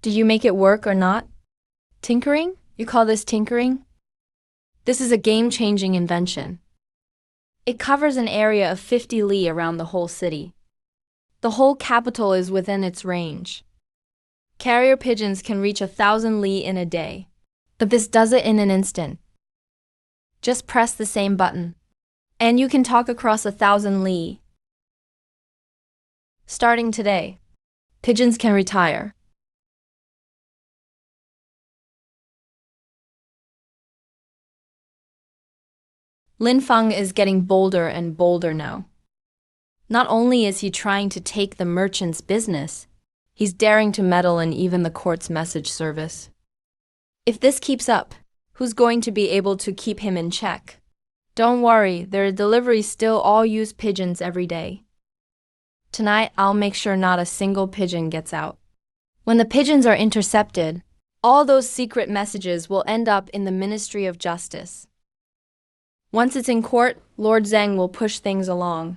Did you make it work or not? Tinkering? You call this tinkering? This is a game-changing invention. It covers an area of 50 li around the whole city. The whole capital is within its range. Carrier pigeons can reach 1,000 li in a day, but this does it in an instant. Just press the same button. And you can talk across 1,000 li. Starting today, pigeons can retire. Lin Feng is getting bolder and bolder now. Not only is he trying to take the merchant's business, he's daring to meddle in even the court's message service. If this keeps up, who's going to be able to keep him in check? Don't worry, their deliveries still all use pigeons every day. Tonight, I'll make sure not a single pigeon gets out. When the pigeons are intercepted, all those secret messages will end up in the Ministry of Justice. Once it's in court, Lord Zhang will push things along.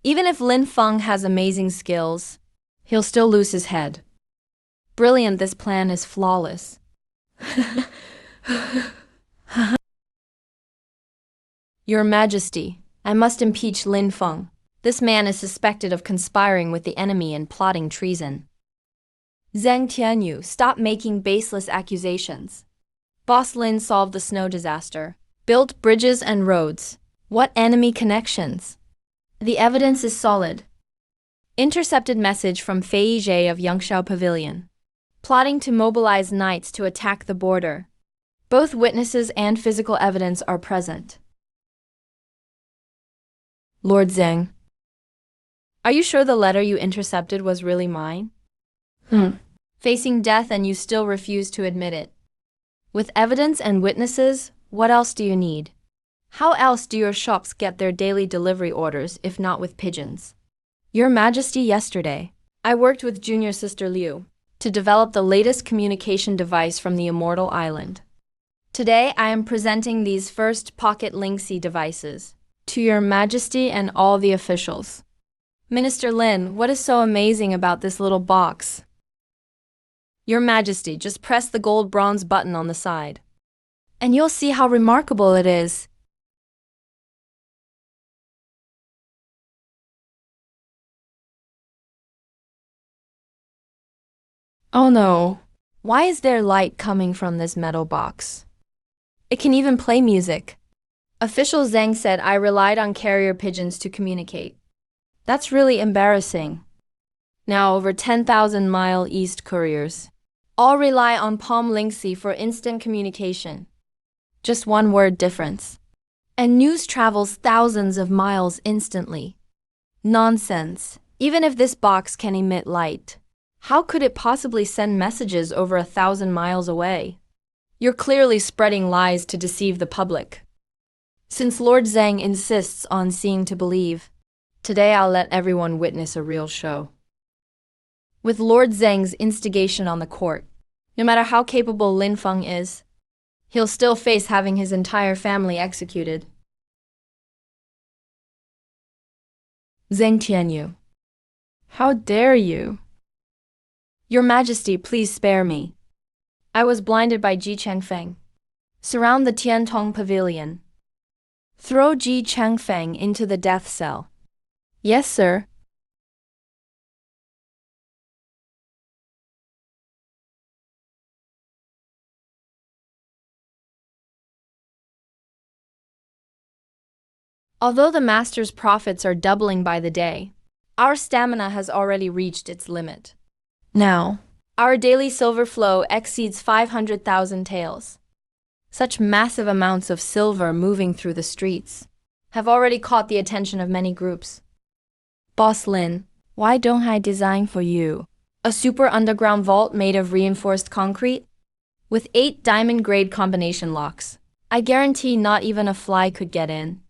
Even if Lin Feng has amazing skills, he'll still lose his head. Brilliant, this plan is flawless. Your Majesty, I must impeach Lin Feng. This man is suspected of conspiring with the enemy and plotting treason. Zhang Tianyu, stop making baseless accusations. Boss Lin solved the snow disaster, built bridges and roads. What enemy connections? The evidence is solid. Intercepted message from Fei Yizhe of Yangshao Pavilion. Plotting to mobilize knights to attack the border. Both witnesses and physical evidence are present. Lord Zhang, are you sure the letter you intercepted was really mine? Facing death and you still refuse to admit it. With evidence and witnesses, what else do you need? How else do your shops get their daily delivery orders if not with pigeons? Your Majesty, yesterday, I worked with Junior Sister Liu to develop the latest communication device from the Immortal Island. Today, I am presenting these first pocket Lingxi devices to Your Majesty and all the officials. Minister Lin, what is so amazing about this little box? Your Majesty, just press the gold bronze button on the side, and you'll see how remarkable it is. Oh no, why is there light coming from this metal box? It can even play music. Official Zhang said I relied on carrier pigeons to communicate. That's really embarrassing. Now over 10,000 mile east couriers all rely on Palm Lingxi for instant communication. Just one word difference. And news travels thousands of miles instantly. Nonsense. Even if this box can emit light, how could it possibly send messages over 1,000 miles away? You're clearly spreading lies to deceive the public. Since Lord Zhang insists on seeing to believe, today I'll let everyone witness a real show. With Lord Zhang's instigation on the court, no matter how capable Lin Feng is, he'll still face having his entire family executed. Zhang Tianyu, how dare you? Your Majesty, please spare me. I was blinded by Ji Changfeng. Surround the Tiantong Pavilion. Throw Ji Changfeng into the death cell. Yes, sir. Although the master's profits are doubling by the day, our stamina has already reached its limit. Now, our daily silver flow exceeds 500,000 taels. Such massive amounts of silver moving through the streets have already caught the attention of many groups. Boss Lin, why don't I design for you a super underground vault made of reinforced concrete? With 8 diamond-grade combination locks, I guarantee not even a fly could get in.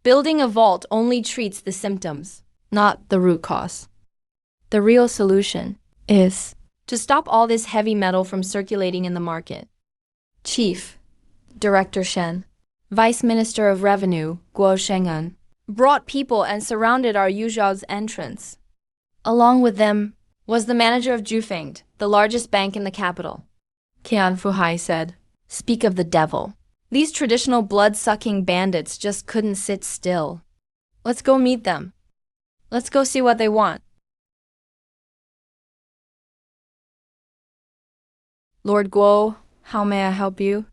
Building a vault only treats the symptoms, not the root cause. The real solution is to stop all this heavy metal from circulating in the market. Chief, Director Shen, Vice Minister of Revenue, Guo Sheng'en, brought people and surrounded our Yuzhao's entrance. Along with them was the manager of Jufeng, the largest bank in the capital. Qian Fuhai said, "Speak of the devil. These traditional blood-sucking bandits just couldn't sit still. Let's go meet them. Let's go see what they want." Lord Guo, how may I help you?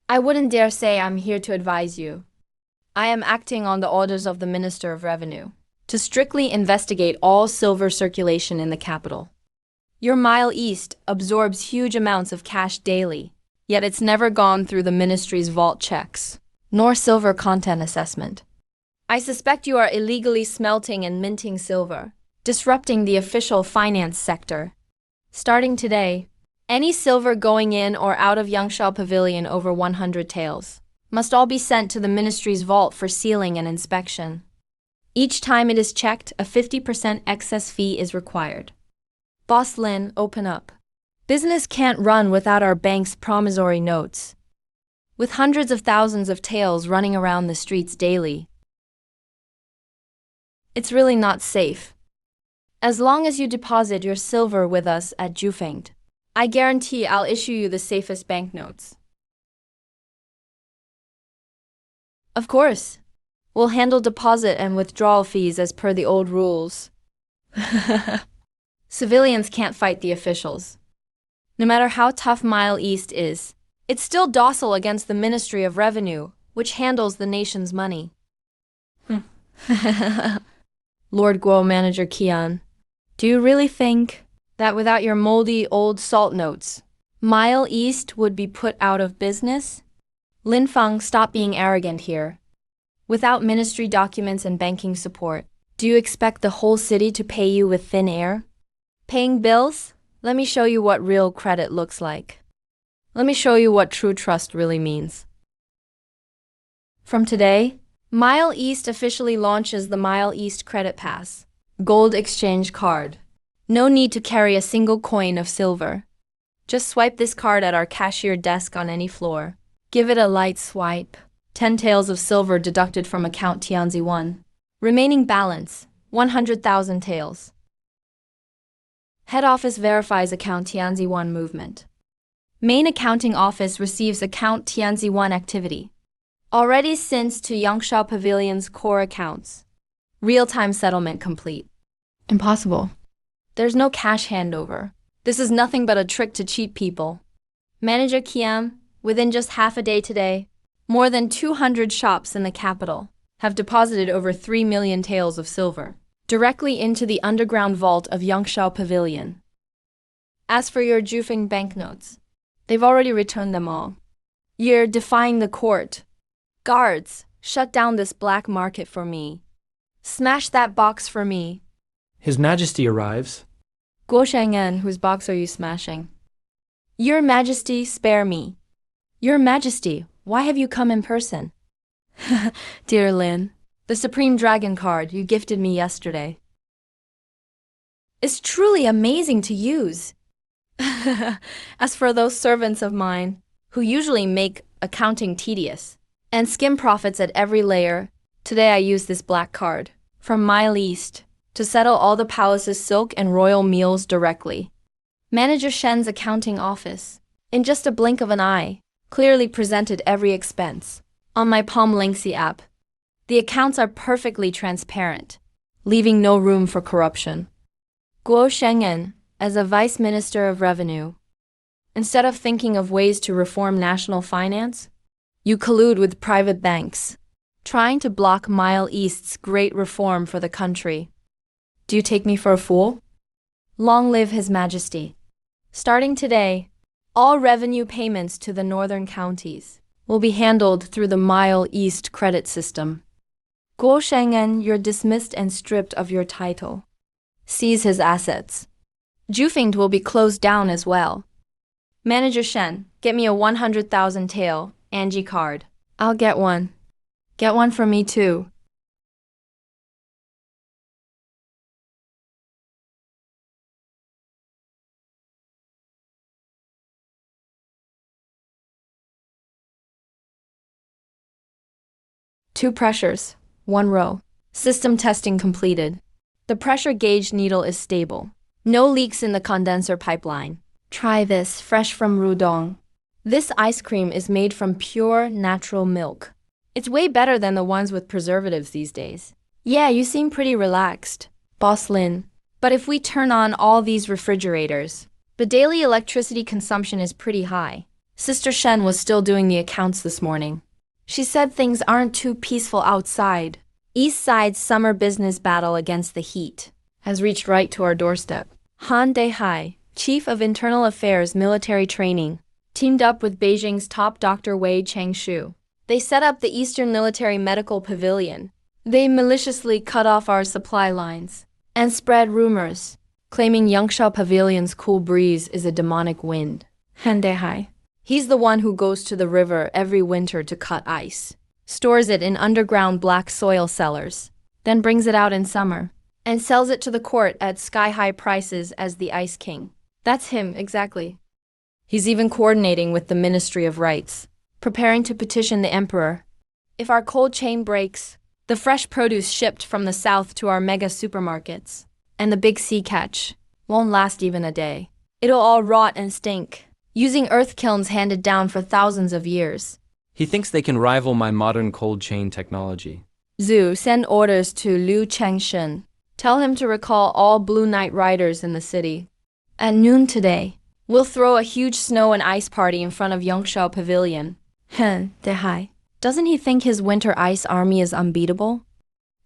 I wouldn't dare say I'm here to advise you. I am acting on the orders of the Minister of Revenue to strictly investigate all silver circulation in the capital. Your Mile East absorbs huge amounts of cash daily, yet it's never gone through the ministry's vault checks, nor silver content assessment. I suspect you are illegally smelting and minting silver, disrupting the official finance sector. Starting today, any silver going in or out of Yangsha Pavilion over 100 taels must all be sent to the ministry's vault for sealing and inspection. Each time it is checked, a 50% excess fee is required. Boss Lin, open up. Business can't run without our bank's promissory notes. With hundreds of thousands of taels running around the streets daily, it's really not safe. As long as you deposit your silver with us at Jufengd, I guarantee I'll issue you the safest banknotes. Of course, we'll handle deposit and withdrawal fees as per the old rules. Civilians can't fight the officials. No matter how tough Mile East is, it's still docile against the Ministry of Revenue, which handles the nation's money. Lord Guo Manager Qian, do you really think that without your moldy old salt notes, Mile East would be put out of business? Lin Feng, stop being arrogant here. Without ministry documents and banking support, do you expect the whole city to pay you with thin air? Paying bills? Let me show you what real credit looks like. Let me show you what true trust really means. From today, Mile East officially launches the Mile East Credit Pass, Gold Exchange Card. No need to carry a single coin of silver. Just swipe this card at our cashier desk on any floor. Give it a light swipe. 10 taels of silver deducted from account Tianzi 1. Remaining balance, 100,000 taels. Head office verifies account Tianzi 1 movement. Main accounting office receives account Tianzi 1 activity. Already since to Yangsha Pavilion's core accounts. Real-time settlement complete. Impossible. There's no cash handover. This is nothing but a trick to cheat people. Manager Kiam, within just half a day today, more than 200 shops in the capital have deposited over 3 million taels of silver directly into the underground vault of Yangsha Pavilion. As for your Jufeng banknotes, they've already returned them all. You're defying the court. Guards, shut down this black market for me. Smash that box for me. His Majesty arrives. Guo Shang'en, whose box are you smashing? Your Majesty, spare me. Your Majesty, why have you come in person? Dear Lin, the Supreme Dragon card you gifted me yesterday is truly amazing to use. As for those servants of mine, who usually make accounting tedious and skim profits at every layer, today I use this black card from Mile East to settle all the palace's silk and royal meals directly. Manager Shen's accounting office, in just a blink of an eye, clearly presented every expense on my Palm Linksy app. The accounts are perfectly transparent, leaving no room for corruption. Guo Sheng'en, as a Vice Minister of Revenue, instead of thinking of ways to reform national finance, you collude with private banks, trying to block Mile East's great reform for the country. Do you take me for a fool? Long live His Majesty. Starting today, all revenue payments to the northern counties will be handled through the Mile East credit system. Guo Sheng'en, you're dismissed and stripped of your title. Seize his assets. Jufengd will be closed down as well. Manager Shen, get me a 100,000 tael Angie card. I'll get one. Get one for me too. Two pressures, one row. System testing completed. The pressure gauge needle is stable. No leaks in the condenser pipeline. Try this, fresh from Rudong. This ice cream is made from pure, natural milk. It's way better than the ones with preservatives these days. Yeah, you seem pretty relaxed, Boss Lin. But if we turn on all these refrigerators, the daily electricity consumption is pretty high. Sister Shen was still doing the accounts this morning. She said things aren't too peaceful outside. East Side's summer business battle against the heat has reached right to our doorstep. Han Dehai, Chief of Internal Affairs Military Training, teamed up with Beijing's top Dr. Wei Changshu. They set up the Eastern Military Medical Pavilion. They maliciously cut off our supply lines and spread rumors, claiming Yangshan Pavilion's cool breeze is a demonic wind. Han Dehai. He's the one who goes to the river every winter to cut ice, stores it in underground black soil cellars, then brings it out in summer, and sells it to the court at sky-high prices as the Ice King. That's him, exactly. He's even coordinating with the Ministry of Rights, preparing to petition the emperor. If our cold chain breaks, the fresh produce shipped from the south to our mega supermarkets, and the big sea catch, won't last even a day. It'll all rot and stink, using earth kilns handed down for thousands of years. He thinks they can rival my modern cold chain technology. Zhu, send orders to Liu Changshen. Tell him to recall all Blue Knight riders in the city. At noon today, we'll throw a huge snow and ice party in front of Yangshan Pavilion. Dehai. Doesn't he think his winter ice army is unbeatable?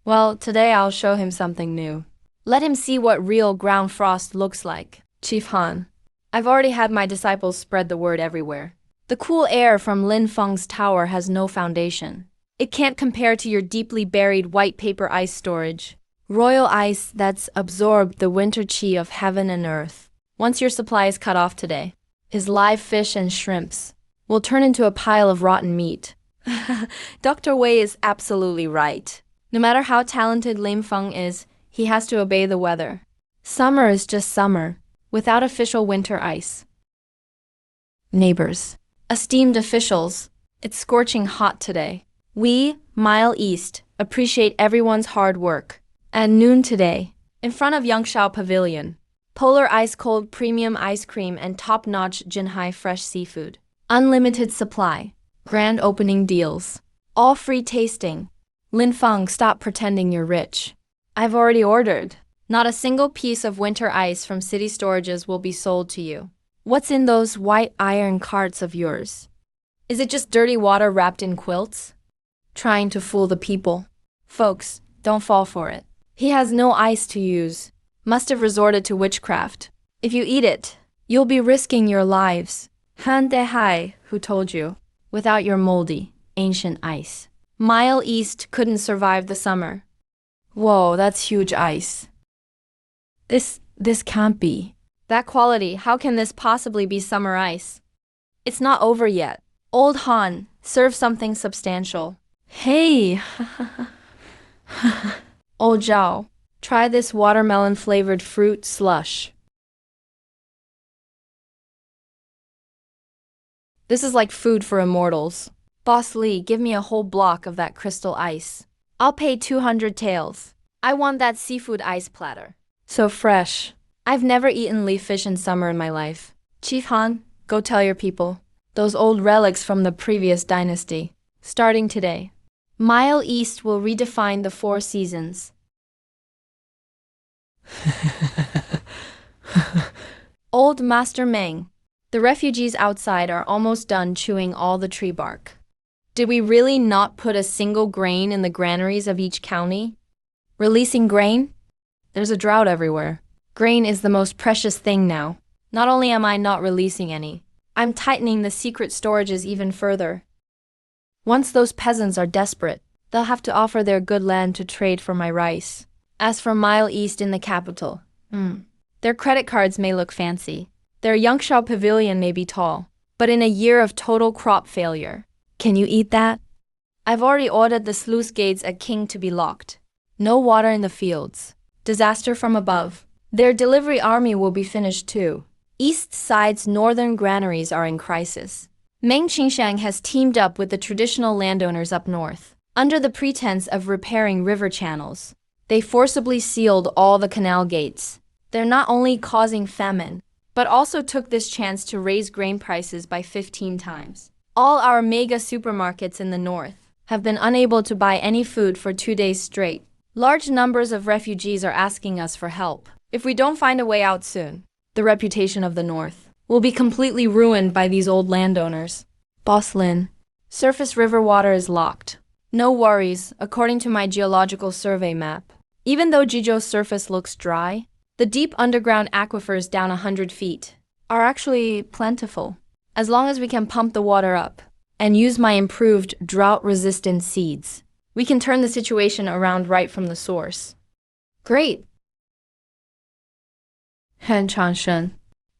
Well, today I'll show him something new. Let him see what real ground frost looks like. Chief Han. I've already had my disciples spread the word everywhere. The cool air from Lin Feng's tower has no foundation. It can't compare to your deeply buried white paper ice storage. Royal ice that's absorbed the winter chi of heaven and earth. Once your supply is cut off today, his live fish and shrimps will turn into a pile of rotten meat. Dr. Wei is absolutely right. No matter how talented Lin Feng is, he has to obey the weather. Summer is just summer, without official winter ice. Neighbors, esteemed officials, it's scorching hot today. We, Mile East, appreciate everyone's hard work. At noon today, in front of Yangshan Pavilion, polar ice-cold premium ice cream and top-notch Jinhai fresh seafood. Unlimited supply. Grand opening deals. All free tasting. Lin Feng, stop pretending you're rich. I've already ordered. Not a single piece of winter ice from city storages will be sold to you. What's in those white iron carts of yours? Is it just dirty water wrapped in quilts? Trying to fool the people. Folks, don't fall for it. He has no ice to use. Must have resorted to witchcraft. If you eat it, you'll be risking your lives. Han Dehai, who told you? Without your moldy, ancient ice, Mile East couldn't survive the summer. Whoa, that's huge ice. This can't be. That quality, how can this possibly be summer ice? It's not over yet. Old Han, serve something substantial. Hey! Old Zhao, try this watermelon-flavored fruit slush. This is like food for immortals. Boss Li, give me a whole block of that crystal ice. I'll pay 200 taels. I want that seafood ice platter. So fresh. I've never eaten leaf fish in summer in my life. Chief Han, go tell your people. Those old relics from the previous dynasty. Starting today, Mile East will redefine the 4 seasons. Old Master Meng. The refugees outside are almost done chewing all the tree bark. Did we really not put a single grain in the granaries of each county? Releasing grain? There's a drought everywhere. Grain is the most precious thing now. Not only am I not releasing any, I'm tightening the secret storages even further. Once those peasants are desperate, they'll have to offer their good land to trade for my rice. As for Mile East in the capital, their credit cards may look fancy. Their Yangshan Pavilion may be tall, but in a year of total crop failure, can you eat that? I've already ordered the sluice gates at King to be locked. No water in the fields. Disaster from above. Their delivery army will be finished too. East Side's northern granaries are in crisis. Meng Qingshang has teamed up with the traditional landowners up north. Under the pretense of repairing river channels, they forcibly sealed all the canal gates. They're not only causing famine, but also took this chance to raise grain prices by 15 times. All our mega supermarkets in the north have been unable to buy any food for 2 days straight. Large numbers of refugees are asking us for help. If we don't find a way out soon, the reputation of the north will be completely ruined by these old landowners. Boss Lin, surface river water is locked. No worries, according to my geological survey map. Even though Jizhou's surface looks dry, the deep underground aquifers down 100 feet are actually plentiful. As long as we can pump the water up and use my improved drought-resistant seeds, we can turn the situation around right from the source. Great! Han Changshen,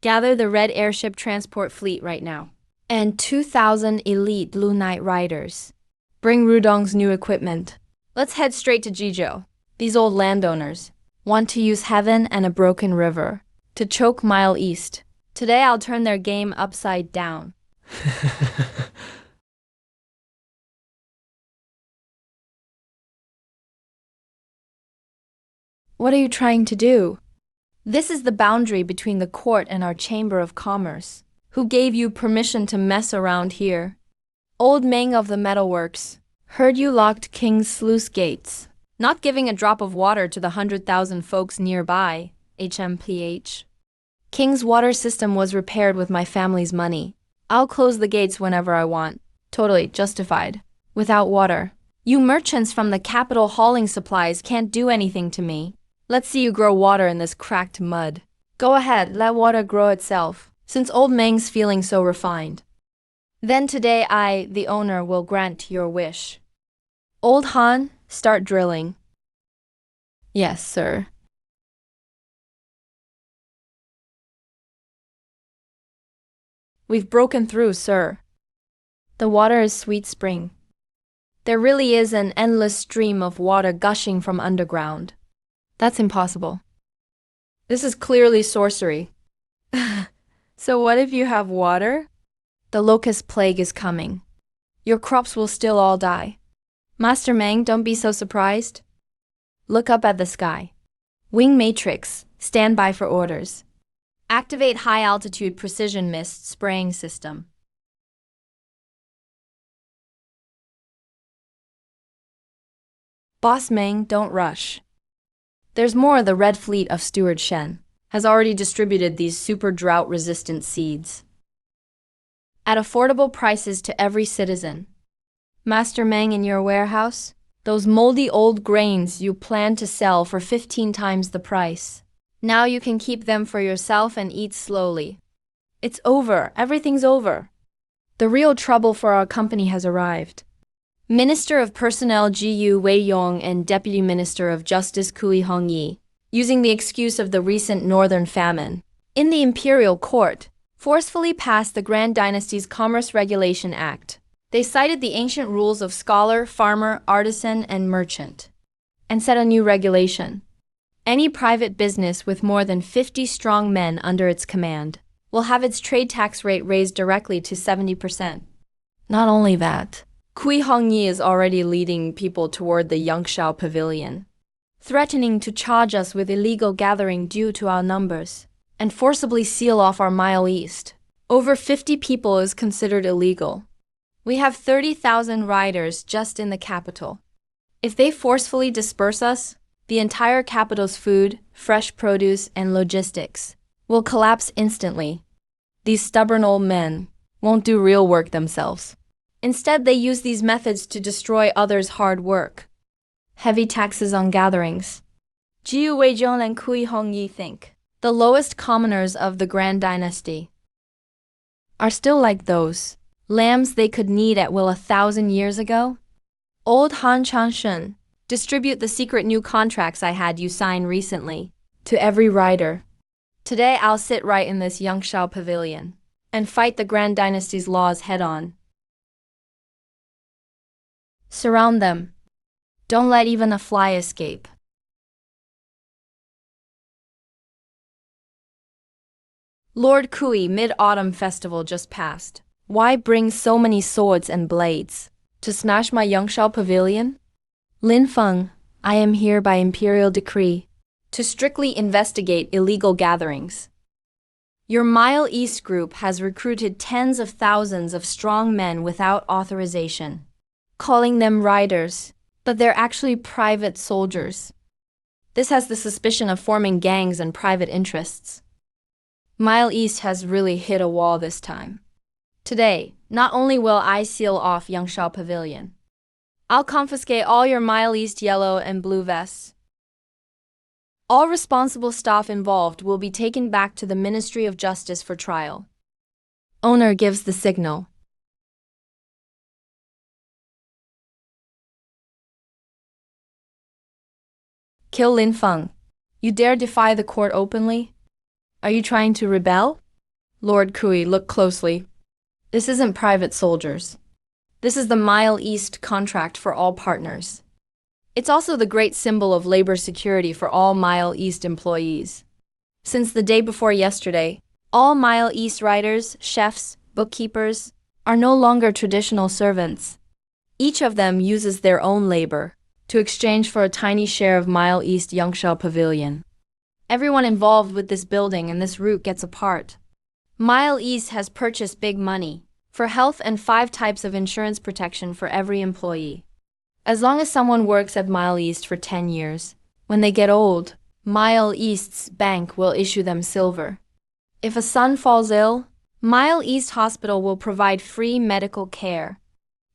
gather the red airship transport fleet right now. And 2,000 elite Blue Knight riders. Bring Rudong's new equipment. Let's head straight to Jizhou. These old landowners want to use heaven and a broken river to choke Mile East. Today I'll turn their game upside down. What are you trying to do? This is the boundary between the court and our Chamber of Commerce. Who gave you permission to mess around here? Old Meng of the Metalworks. Heard you locked King's sluice gates, not giving a drop of water to the 100,000 folks nearby, HMPH. King's water system was repaired with my family's money. I'll close the gates whenever I want. Totally justified. Without water, you merchants from the capital hauling supplies can't do anything to me. Let's see you grow water in this cracked mud. Go ahead, let water grow itself, since old Meng's feeling so refined. Then today I, the owner, will grant your wish. Old Han, start drilling. Yes, sir. We've broken through, sir. The water is sweet spring. There really is an endless stream of water gushing from underground. That's impossible. This is clearly sorcery. So what if you have water? The locust plague is coming. Your crops will still all die. Master Meng, don't be so surprised. Look up at the sky. Wing matrix, stand by for orders. Activate high-altitude precision mist spraying system. Boss Meng, don't rush. There's more. The Red Fleet of Steward Shen has already distributed these super drought-resistant seeds at affordable prices to every citizen. Master Meng, in your warehouse, those moldy old grains you plan to sell for 15 times the price. Now you can keep them for yourself and eat slowly. It's over. Everything's over. The real trouble for our company has arrived. Minister of Personnel Jiyu Weiyong and Deputy Minister of Justice Kui Hongyi, using the excuse of the recent northern famine, in the imperial court, forcefully passed the Grand Dynasty's Commerce Regulation Act. They cited the ancient rules of scholar, farmer, artisan, and merchant, and set a new regulation. Any private business with more than 50 strong men under its command will have its trade tax rate raised directly to 70%. Not only that, Kui Hongyi is already leading people toward the Yangshao Pavilion, threatening to charge us with illegal gathering due to our numbers, and forcibly seal off our Mile East. Over 50 people is considered illegal. We have 30,000 riders just in the capital. If they forcefully disperse us, the entire capital's food, fresh produce, and logistics will collapse instantly. These stubborn old men won't do real work themselves. Instead, they use these methods to destroy others' hard work. Heavy taxes on gatherings. Jiu Weizhong and Kui Hongyi think the lowest commoners of the Grand Dynasty are still like those lambs they could knead at will 1,000 years ago. Old Han Changshen, distribute the secret new contracts I had you sign recently to every rider. Today I'll sit right in this Yangshao Pavilion and fight the Grand Dynasty's laws head-on. Surround them. Don't let even a fly escape. Lord Kui, Mid-Autumn Festival just passed. Why bring so many swords and blades? To smash my Yangshao Pavilion? Lin Feng, I am here by imperial decree to strictly investigate illegal gatherings. Your Mile East group has recruited tens of thousands of strong men without authorization, calling them riders, but they're actually private soldiers. This has the suspicion of forming gangs and private interests. Mile East has really hit a wall this time. Today, not only will I seal off Yangshan Pavilion, I'll confiscate all your Mile East yellow and blue vests. All responsible staff involved will be taken back to the Ministry of Justice for trial. Owner gives the signal. Kill Lin Feng. You dare defy the court openly? Are you trying to rebel? Lord Kui, look closely. This isn't private soldiers. This is the Mile East contract for all partners. It's also the great symbol of labor security for all Mile East employees. Since the day before yesterday, all Mile East riders, chefs, bookkeepers are no longer traditional servants. Each of them uses their own labor to exchange for a tiny share of Mile East Yangshan Pavilion. Everyone involved with this building and this route gets a part. Mile East has purchased big money for health and 5 types of insurance protection for every employee. As long as someone works at Mile East for 10 years, when they get old, Mile East's bank will issue them silver. If a son falls ill, Mile East Hospital will provide free medical care.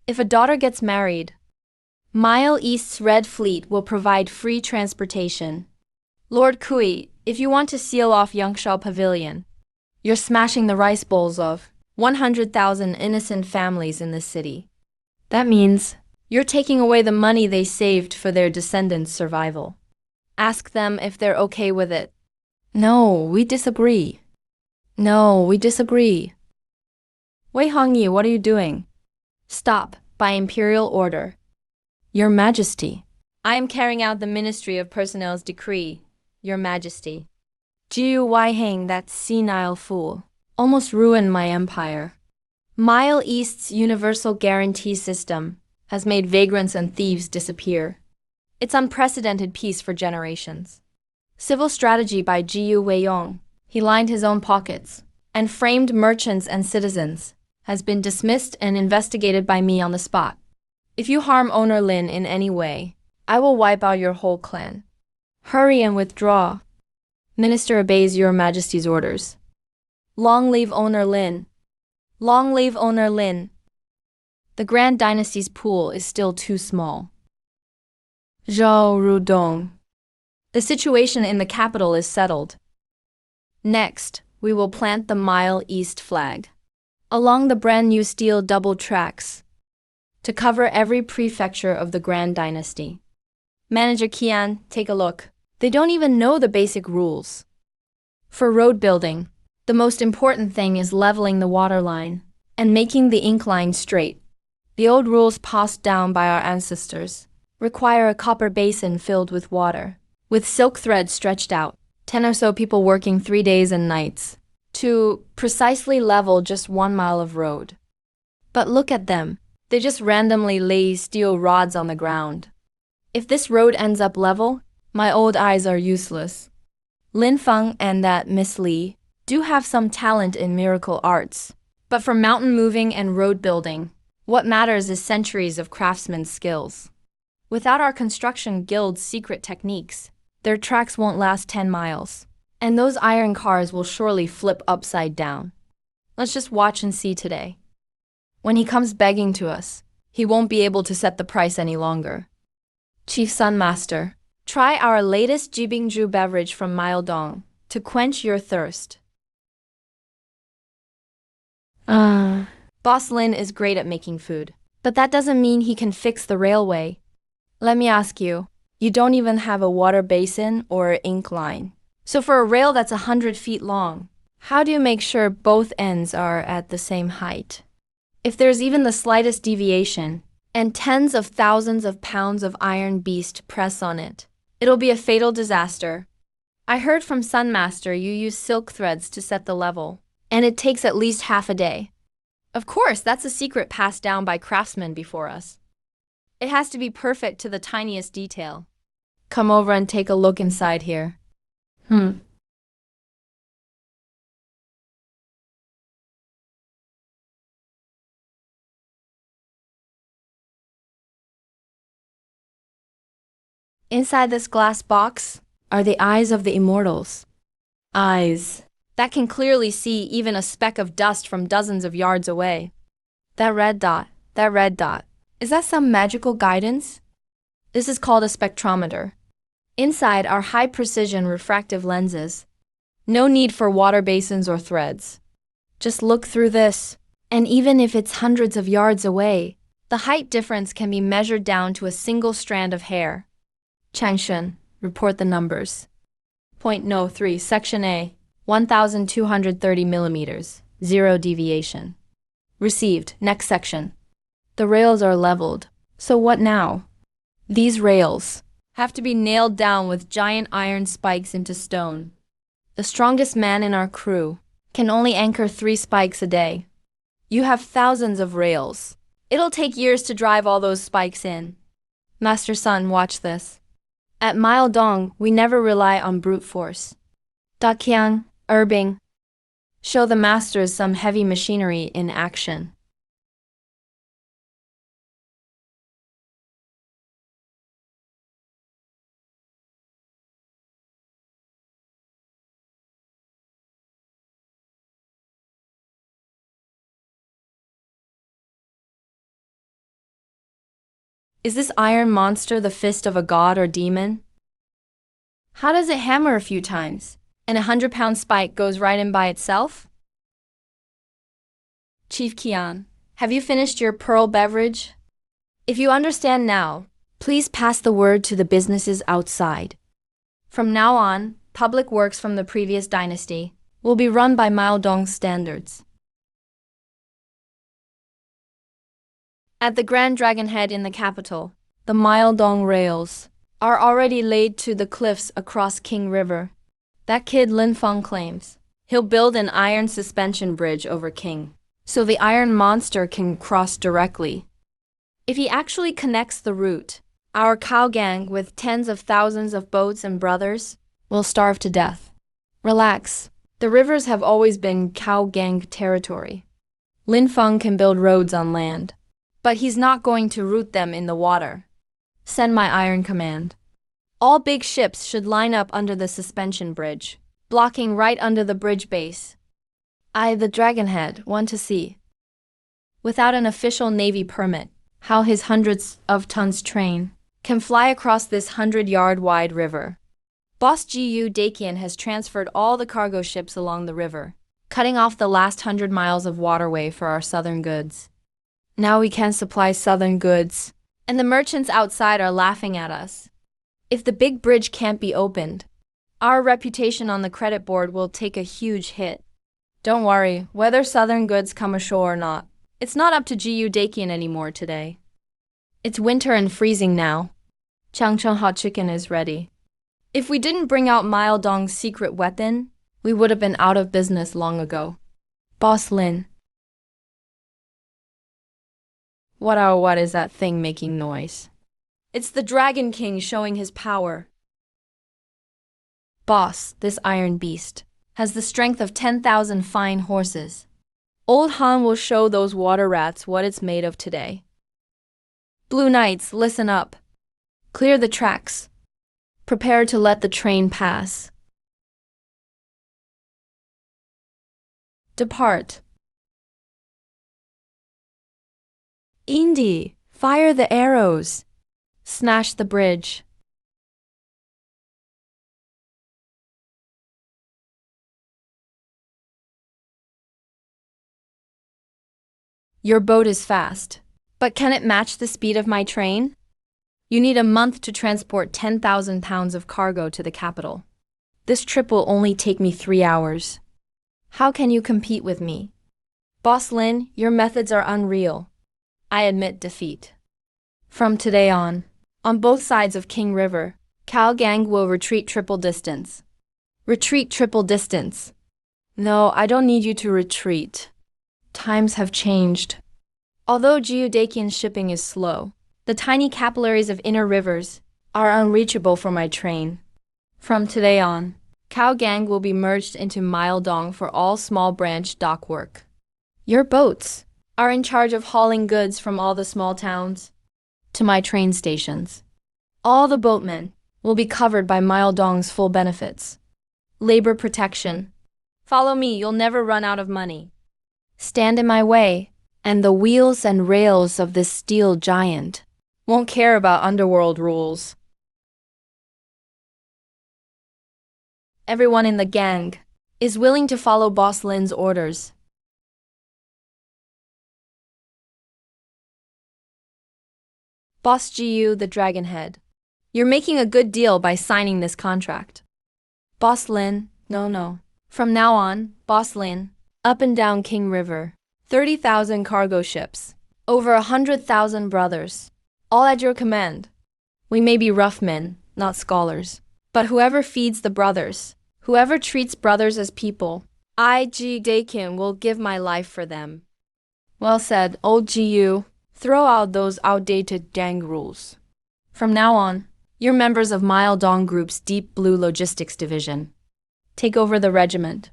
If a daughter gets married, Mile East's Red Fleet will provide free transportation. Lord Kui, if you want to seal off Yangshan Pavilion, you're smashing the rice bowls of 100,000 innocent families in this city. That means you're taking away the money they saved for their descendants' survival. Ask them if they're okay with it. No, we disagree. No, we disagree. Wei Hongyi, what are you doing? Stop, by imperial order. Your Majesty. I am carrying out the Ministry of Personnel's decree, Your Majesty. Jiu Weiheng, that senile fool, almost ruined my empire. Mile East's universal guarantee system has made vagrants and thieves disappear. It's unprecedented peace for generations. Civil strategy by Jiu Weiyong, he lined his own pockets, and framed merchants and citizens, has been dismissed and investigated by me on the spot. If you harm owner Lin in any way, I will wipe out your whole clan. Hurry and withdraw. Minister obeys Your Majesty's orders. Long live owner Lin. Long live owner Lin. The Grand Dynasty's pool is still too small. Zhao Rudong. The situation in the capital is settled. Next, we will plant the Mile East flag along the brand new steel double tracks to cover every prefecture of the Grand Dynasty. Manager Qian, take a look. They don't even know the basic rules. For road building, the most important thing is leveling the water line and making the incline straight. The old rules passed down by our ancestors require a copper basin filled with water, with silk thread stretched out, 10 or so people working 3 days and nights, to precisely level just 1 mile of road. But look at them. They just randomly lay steel rods on the ground. If this road ends up level, my old eyes are useless. Lin Feng and that Miss Li do have some talent in miracle arts, but for mountain moving and road building, what matters is centuries of craftsmen's skills. Without our construction guild's secret techniques, their tracks won't last 10 miles, and those iron cars will surely flip upside down. Let's just watch and see today. When he comes begging to us, he won't be able to set the price any longer. Chief Sun Master, try our latest Jibingzhu beverage from Myeodong to quench your thirst. Boss Lin is great at making food, but that doesn't mean he can fix the railway. Let me ask you, you don't even have a water basin or ink line. So for a rail that's 100 feet long, how do you make sure both ends are at the same height? If there's even the slightest deviation, and tens of thousands of pounds of iron beast press on it, it'll be a fatal disaster. I heard from Sun Master you use silk threads to set the level, and it takes at least half a day. Of course, that's a secret passed down by craftsmen before us. It has to be perfect to the tiniest detail. Come over and take a look inside here. Inside this glass box are the eyes of the immortals. Eyes. that can clearly see even a speck of dust from dozens of yards away. That red dot, is that some magical guidance? This is called a spectrometer. Inside are high-precision refractive lenses. No need for water basins or threads. Just look through this, and even if it's hundreds of yards away, the height difference can be measured down to a single strand of hair. Changshen, report the numbers. Point no 3, Section A, 1,230 millimeters, 0 deviation. Received, next section. The rails are leveled, so what now? These rails have to be nailed down with giant iron spikes into stone. The strongest man in our crew can only anchor 3 spikes a day. You have thousands of rails. It'll take years to drive all those spikes in. Master Sun, watch this. At Miledong, we never rely on brute force. Daqiang, Erbing, show the masters some heavy machinery in action. Is this iron monster the fist of a god or demon? How does it hammer a few times, and 100-pound spike goes right in by itself? Chief Qian, have you finished your pearl beverage? If you understand now, please pass the word to the businesses outside. From now on, public works from the previous dynasty will be run by Miledong's standards. At the Grand Dragon Head in the capital, the Miledong rails are already laid to the cliffs across King River. That kid Lin Feng claims he'll build an iron suspension bridge over King, so the iron monster can cross directly. If he actually connects the route, our cow gang with tens of thousands of boats and brothers will starve to death. Relax, the rivers have always been cow gang territory. Lin Feng can build roads on land, but he's not going to route them in the water. Send my iron command. All big ships should line up under the suspension bridge, blocking right under the bridge base. I, the Dragonhead, want to see, without an official Navy permit, how his hundreds of tons train can fly across this 100-yard wide river. Boss Gu Dakian has transferred all the cargo ships along the river, cutting off the last 100 miles of waterway for our southern goods. Now we can supply southern goods, and the merchants outside are laughing at us. If the big bridge can't be opened, our reputation on the credit board will take a huge hit. Don't worry, whether southern goods come ashore or not, it's not up to Gu Dakian anymore today. It's winter and freezing now. Changcheng hot chicken is ready. If we didn't bring out Miledong's secret weapon, we would have been out of business long ago. Boss Lin. What is that thing making noise? It's the Dragon King showing his power. Boss, this iron beast has the strength of 10,000 fine horses. Old Han will show those water rats what it's made of today. Blue Knights, listen up. Clear the tracks. Prepare to let the train pass. Depart. Indy, fire the arrows. Smash the bridge. Your boat is fast, but can it match the speed of my train? You need a month to transport 10,000 pounds of cargo to the capital. This trip will only take me 3 hours. How can you compete with me? Boss Lin, your methods are unreal. I admit defeat. From today on both sides of King River, Cow Gang will retreat triple distance. Retreat triple distance. No, I don't need you to retreat. Times have changed. Although Geodakian shipping is slow, the tiny capillaries of inner rivers are unreachable for my train. From today on, Cow Gang will be merged into Miledong for all small branch dock work. Your boats are in charge of hauling goods from all the small towns to my train stations. All the boatmen will be covered by Miledong's full benefits. Labor protection, Follow me, you'll never run out of money. Stand in my way, and the wheels and rails of this steel giant won't care about underworld rules. Everyone in the gang is willing to follow Boss Lin's orders. Boss Gu, the Dragonhead. You're making a good deal by signing this contract. Boss Lin, no. From now on, Boss Lin, up and down King River. 30,000 cargo ships. Over 100,000 brothers. All at your command. We may be rough men, not scholars. But whoever feeds the brothers, whoever treats brothers as people, I, G. Dakin, will give my life for them. Well said, old Gu. Throw out those outdated gang rules. From now on, you're members of Mile Dong Group's Deep Blue Logistics Division. Take over the regiment.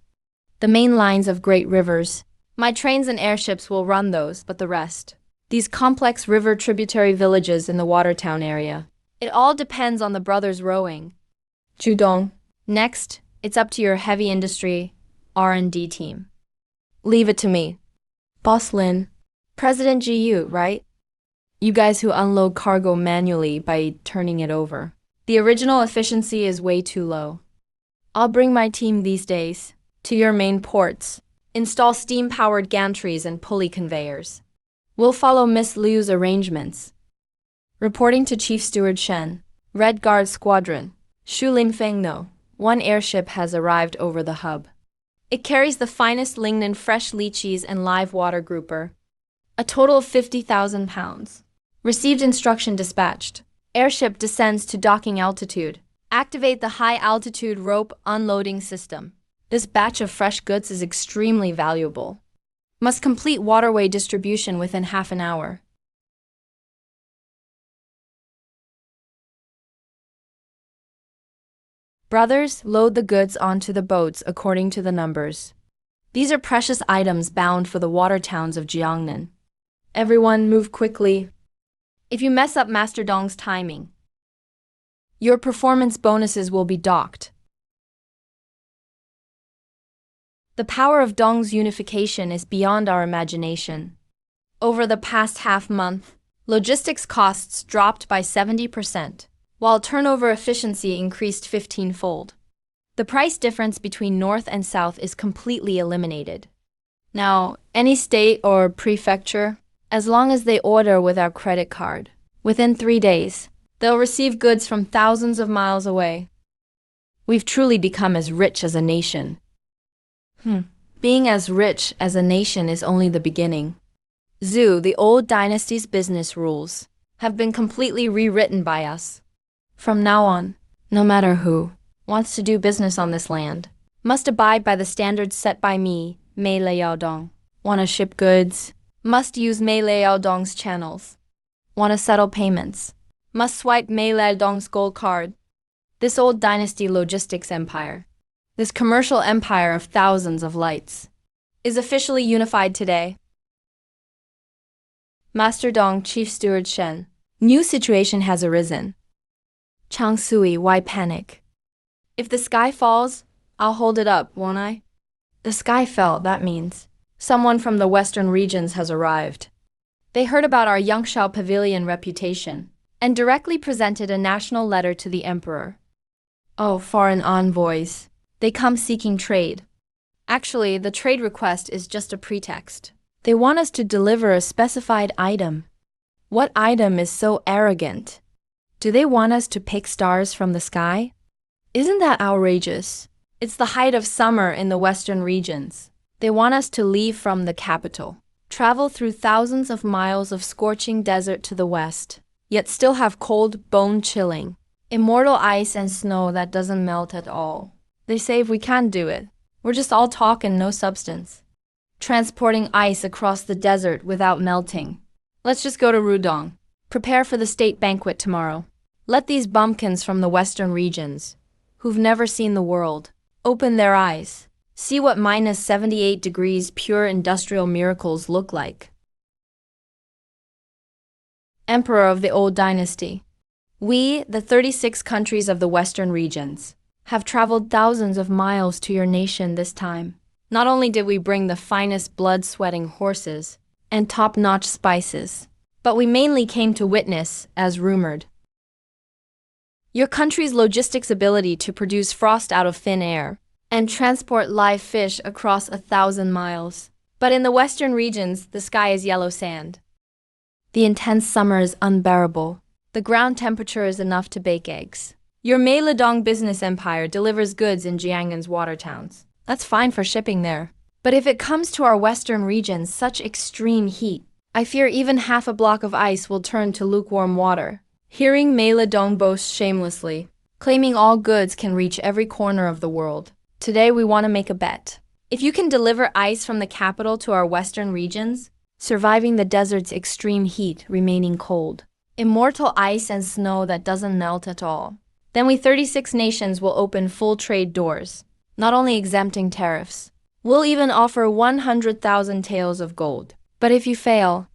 The main lines of great rivers. My trains and airships will run those, but the rest. These complex river tributary villages in the Watertown area. It all depends on the brothers rowing. Judong. Next, it's up to your heavy industry R&D team. Leave it to me. Boss Lin. President GU, right? You guys who unload cargo manually by turning it over. The original efficiency is way too low. I'll bring my team these days to your main ports. Install steam-powered gantries and pulley conveyors. We'll follow Miss Liu's arrangements. Reporting to Chief Steward Shen, Red Guard Squadron, Shu Linfeng no. One airship has arrived over the hub. It carries the finest Lingnan fresh lychees and live water grouper. A total of 50,000 pounds. Received instruction dispatched. Airship descends to docking altitude. Activate the high-altitude rope unloading system. This batch of fresh goods is extremely valuable. Must complete waterway distribution within half an hour. Brothers, load the goods onto the boats according to the numbers. These are precious items bound for the water towns of Jiangnan. Everyone move quickly. If you mess up Master Dong's timing, your performance bonuses will be docked. The power of Dong's unification is beyond our imagination. Over the past half-month, logistics costs dropped by 70%, while turnover efficiency increased 15-fold. The price difference between North and South is completely eliminated. Now, any state or prefecture, as long as they order with our credit card, within 3 days, they'll receive goods from thousands of miles away. We've truly become as rich as a nation. Being as rich as a nation is only the beginning. Zhu, the old dynasty's business rules, have been completely rewritten by us. From now on, no matter who wants to do business on this land, must abide by the standards set by me, Mei Liaodong. Want to ship goods? Must use Mei Liaodong's channels. Want to settle payments? Must swipe Mei Liaodong's gold card. This old dynasty logistics empire, this commercial empire of thousands of lights, is officially unified today. Master Dong, Chief Steward Shen. New situation has arisen. Chang Sui, why panic? If the sky falls, I'll hold it up, won't I? The sky fell, that means someone from the western regions has arrived. They heard about our Yangshao Pavilion reputation and directly presented a national letter to the emperor. Oh, foreign envoys. They come seeking trade. Actually, the trade request is just a pretext. They want us to deliver a specified item. What item is so arrogant? Do they want us to pick stars from the sky? Isn't that outrageous? It's the height of summer in the western regions. They want us to leave from the capital, travel through thousands of miles of scorching desert to the west, yet still have cold, bone-chilling, immortal ice and snow that doesn't melt at all. They say if we can't do it, we're just all talk and no substance. Transporting ice across the desert without melting. Let's just go to Rudong. Prepare for the state banquet tomorrow. Let these bumpkins from the western regions, who've never seen the world, open their eyes. See what minus 78 degrees pure industrial miracles look like. Emperor of the old dynasty. We, the 36 countries of the western regions, have traveled thousands of miles to your nation this time. Not only did we bring the finest blood-sweating horses and top-notch spices, but we mainly came to witness, as rumored, your country's logistics ability to produce frost out of thin air and transport live fish across 1,000 miles. But in the western regions, the sky is yellow sand. The intense summer is unbearable. The ground temperature is enough to bake eggs. Your Meiledong business empire delivers goods in Jiang'an's water towns. That's fine for shipping there. But if it comes to our western regions, such extreme heat, I fear even half a block of ice will turn to lukewarm water. Hearing Meiledong boast shamelessly, claiming all goods can reach every corner of the world. Today we want to make a bet. If you can deliver ice from the capital to our western regions, surviving the desert's extreme heat, remaining cold, immortal ice and snow that doesn't melt at all, then we 36 nations will open full trade doors, not only exempting tariffs. We'll even offer 100,000 taels of gold. But if you fail,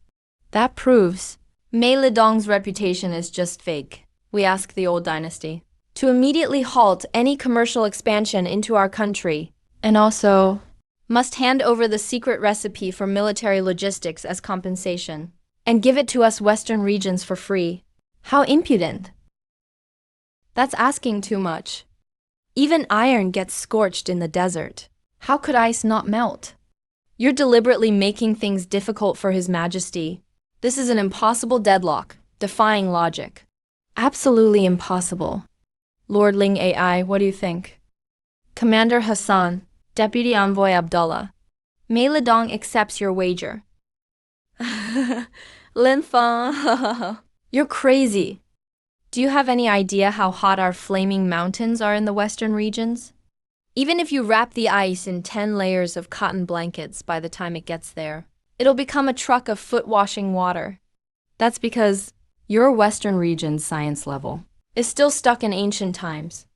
that proves Meiledong's reputation is just fake. We ask the old dynasty to immediately halt any commercial expansion into our country, and also must hand over the secret recipe for military logistics as compensation, and give it to us western regions for free. How impudent! That's asking too much. Even iron gets scorched in the desert. How could ice not melt? You're deliberately making things difficult for His Majesty. This is an impossible deadlock, defying logic. Absolutely impossible. Lord Ling AI, what do you think? Commander Hassan, Deputy Envoy Abdullah. Meiledong accepts your wager. Lin Feng, you're crazy. Do you have any idea how hot our flaming mountains are in the western regions? Even if you wrap the ice in 10 layers of cotton blankets by the time it gets there, it'll become a truck of foot-washing water. That's because your western region's science level is still stuck in ancient times.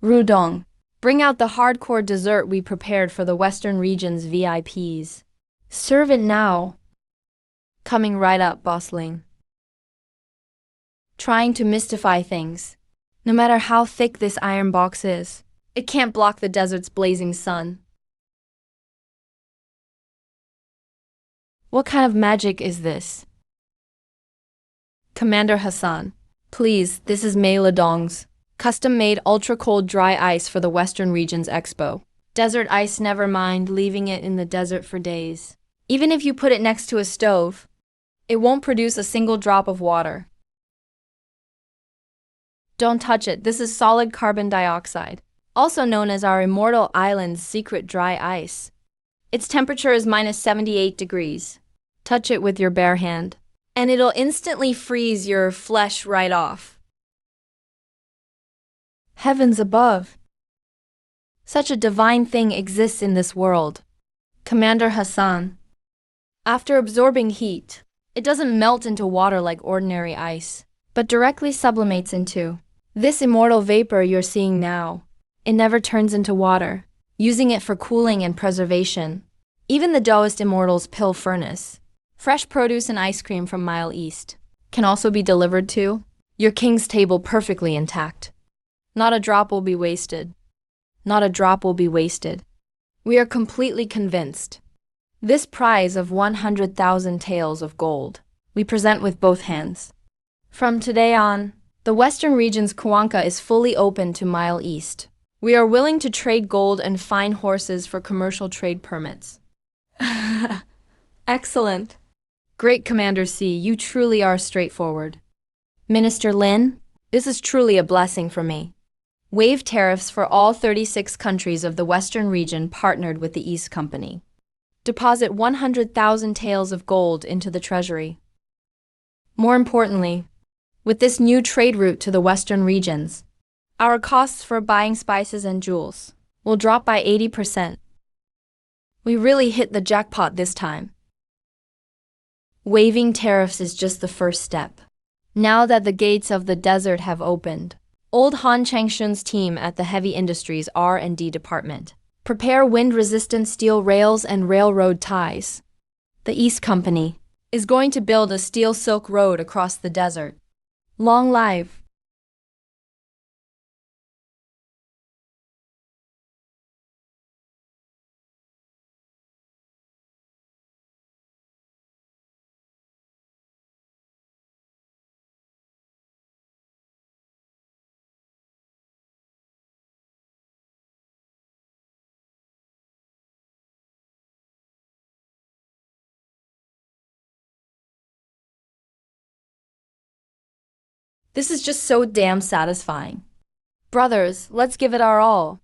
Rudong, bring out the hardcore dessert we prepared for the western region's VIPs. Serve it now. Coming right up, Boss Ling. Trying to mystify things. No matter how thick this iron box is, it can't block the desert's blazing sun. What kind of magic is this? Commander Hassan, please, this is Meiledong's custom-made ultra-cold dry ice for the Western Regions Expo. Desert ice, never mind leaving it in the desert for days. Even if you put it next to a stove, it won't produce a single drop of water. Don't touch it, this is solid carbon dioxide, also known as our immortal island's secret dry ice. Its temperature is -78 degrees. Touch it with your bare hand, and it'll instantly freeze your flesh right off. Heavens above! Such a divine thing exists in this world. Commander Hassan. After absorbing heat, it doesn't melt into water like ordinary ice, but directly sublimates into this immortal vapor you're seeing now. It never turns into water, using it for cooling and preservation. Even the Taoist immortal's pill furnace, fresh produce and ice cream from Mile East, can also be delivered to your king's table perfectly intact. Not a drop will be wasted. Not a drop will be wasted. We are completely convinced. This prize of 100,000 taels of gold, we present with both hands. From today on, the Western Region's Kuanka is fully open to Mile East. We are willing to trade gold and fine horses for commercial trade permits. Excellent. Great Commander C, you truly are straightforward. Minister Lin, this is truly a blessing for me. Waive tariffs for all 36 countries of the Western region partnered with the East Company. Deposit 100,000 taels of gold into the treasury. More importantly, with this new trade route to the Western regions, our costs for buying spices and jewels will drop by 80%. We really hit the jackpot this time. Waiving tariffs is just the first step. Now that the gates of the desert have opened, old Han Changshun's team at the Heavy Industries R&D department prepare wind-resistant steel rails and railroad ties. The East Company is going to build a steel silk road across the desert. Long live This is just so damn satisfying. Brothers, let's give it our all,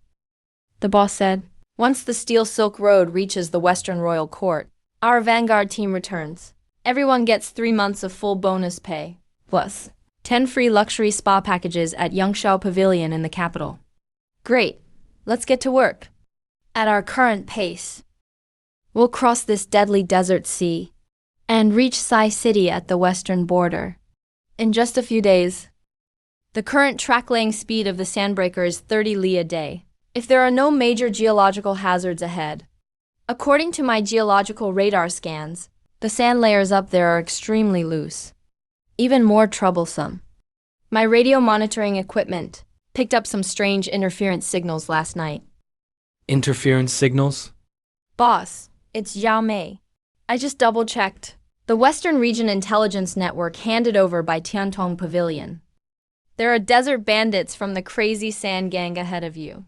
the boss said. Once the Steel Silk Road reaches the Western Royal Court, our Vanguard team returns. Everyone gets 3 months of full bonus pay, plus 10 free luxury spa packages at Yangshao Pavilion in the capital. Great, let's get to work. At our current pace, we'll cross this deadly desert sea and reach Sai City at the western border in just a few days. The current track-laying speed of the Sandbreaker is 30 li a day, if there are no major geological hazards ahead. According to my geological radar scans, the sand layers up there are extremely loose, even more troublesome. My radio monitoring equipment picked up some strange interference signals last night. Interference signals? Boss, it's Yao Mei. I just double-checked. The Western Region Intelligence Network handed over by Tiantong Pavilion. There are desert bandits from the crazy sand gang ahead of you.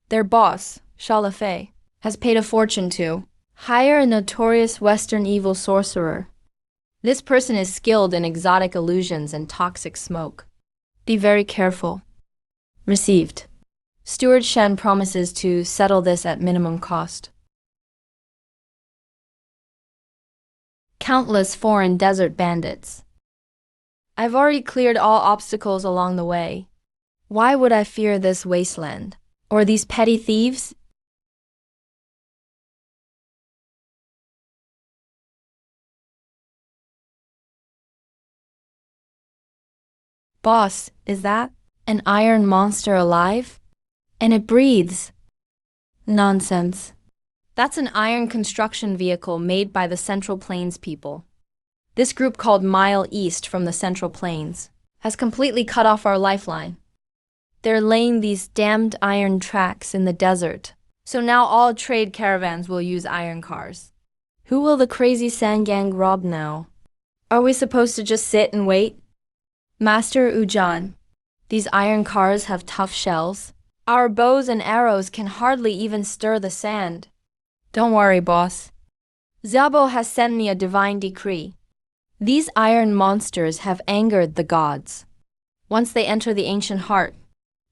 Their boss, Shalafei, has paid a fortune to hire a notorious Western evil sorcerer. This person is skilled in exotic illusions and toxic smoke. Be very careful. Received. Steward Shen promises to settle this at minimum cost. Countless foreign desert bandits. I've already cleared all obstacles along the way. Why would I fear this wasteland? Or these petty thieves? Boss, is that an iron monster alive? And it breathes. Nonsense. That's an iron construction vehicle made by the Central Plains people. This group called Mile East from the Central Plains has completely cut off our lifeline. They're laying these damned iron tracks in the desert, so now all trade caravans will use iron cars. Who will the crazy sand gang rob now? Are we supposed to just sit and wait? Master Ujan, these iron cars have tough shells. Our bows and arrows can hardly even stir the sand. Don't worry, boss. Xiaobo has sent me a divine decree. These iron monsters have angered the gods. Once they enter the ancient heart,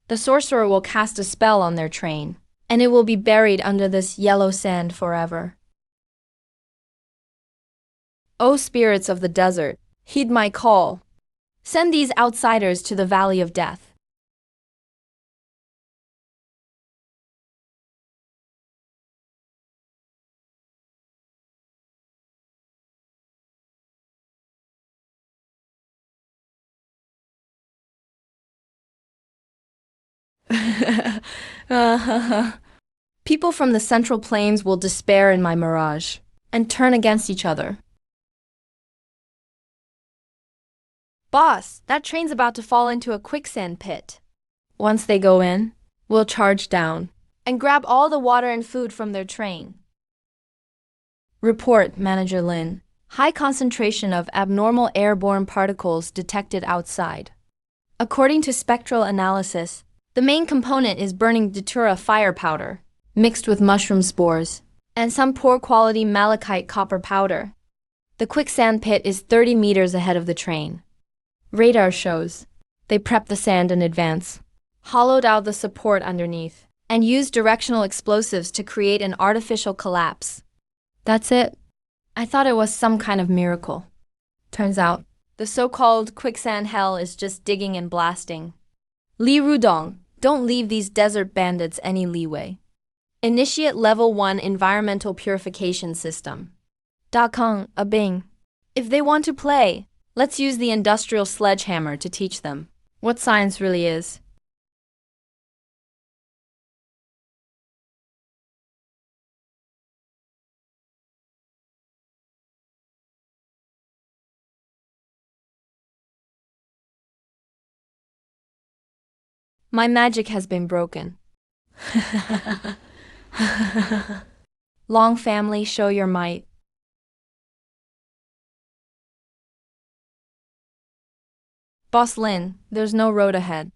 the sorcerer will cast a spell on their train, and it will be buried under this yellow sand forever. O spirits of the desert, heed my call. Send these outsiders to the valley of death. People from the Central Plains will despair in my mirage and turn against each other. Boss, that train's about to fall into a quicksand pit. Once they go in, we'll charge down and grab all the water and food from their train. Report, Manager Lin. High concentration of abnormal airborne particles detected outside. According to spectral analysis, the main component is burning datura fire powder, mixed with mushroom spores, and some poor quality malachite copper powder. The quicksand pit is 30 meters ahead of the train. Radar shows they prepped the sand in advance, hollowed out the support underneath, and used directional explosives to create an artificial collapse. That's it. I thought it was some kind of miracle. Turns out, the so-called quicksand hell is just digging and blasting. Li Rudong, don't leave these desert bandits any leeway. Initiate Level 1 Environmental Purification System. Da Kong, a Bing. If they want to play, let's use the industrial sledgehammer to teach them what science really is. My magic has been broken. Long family, show your might. Boss Lin, there's no road ahead.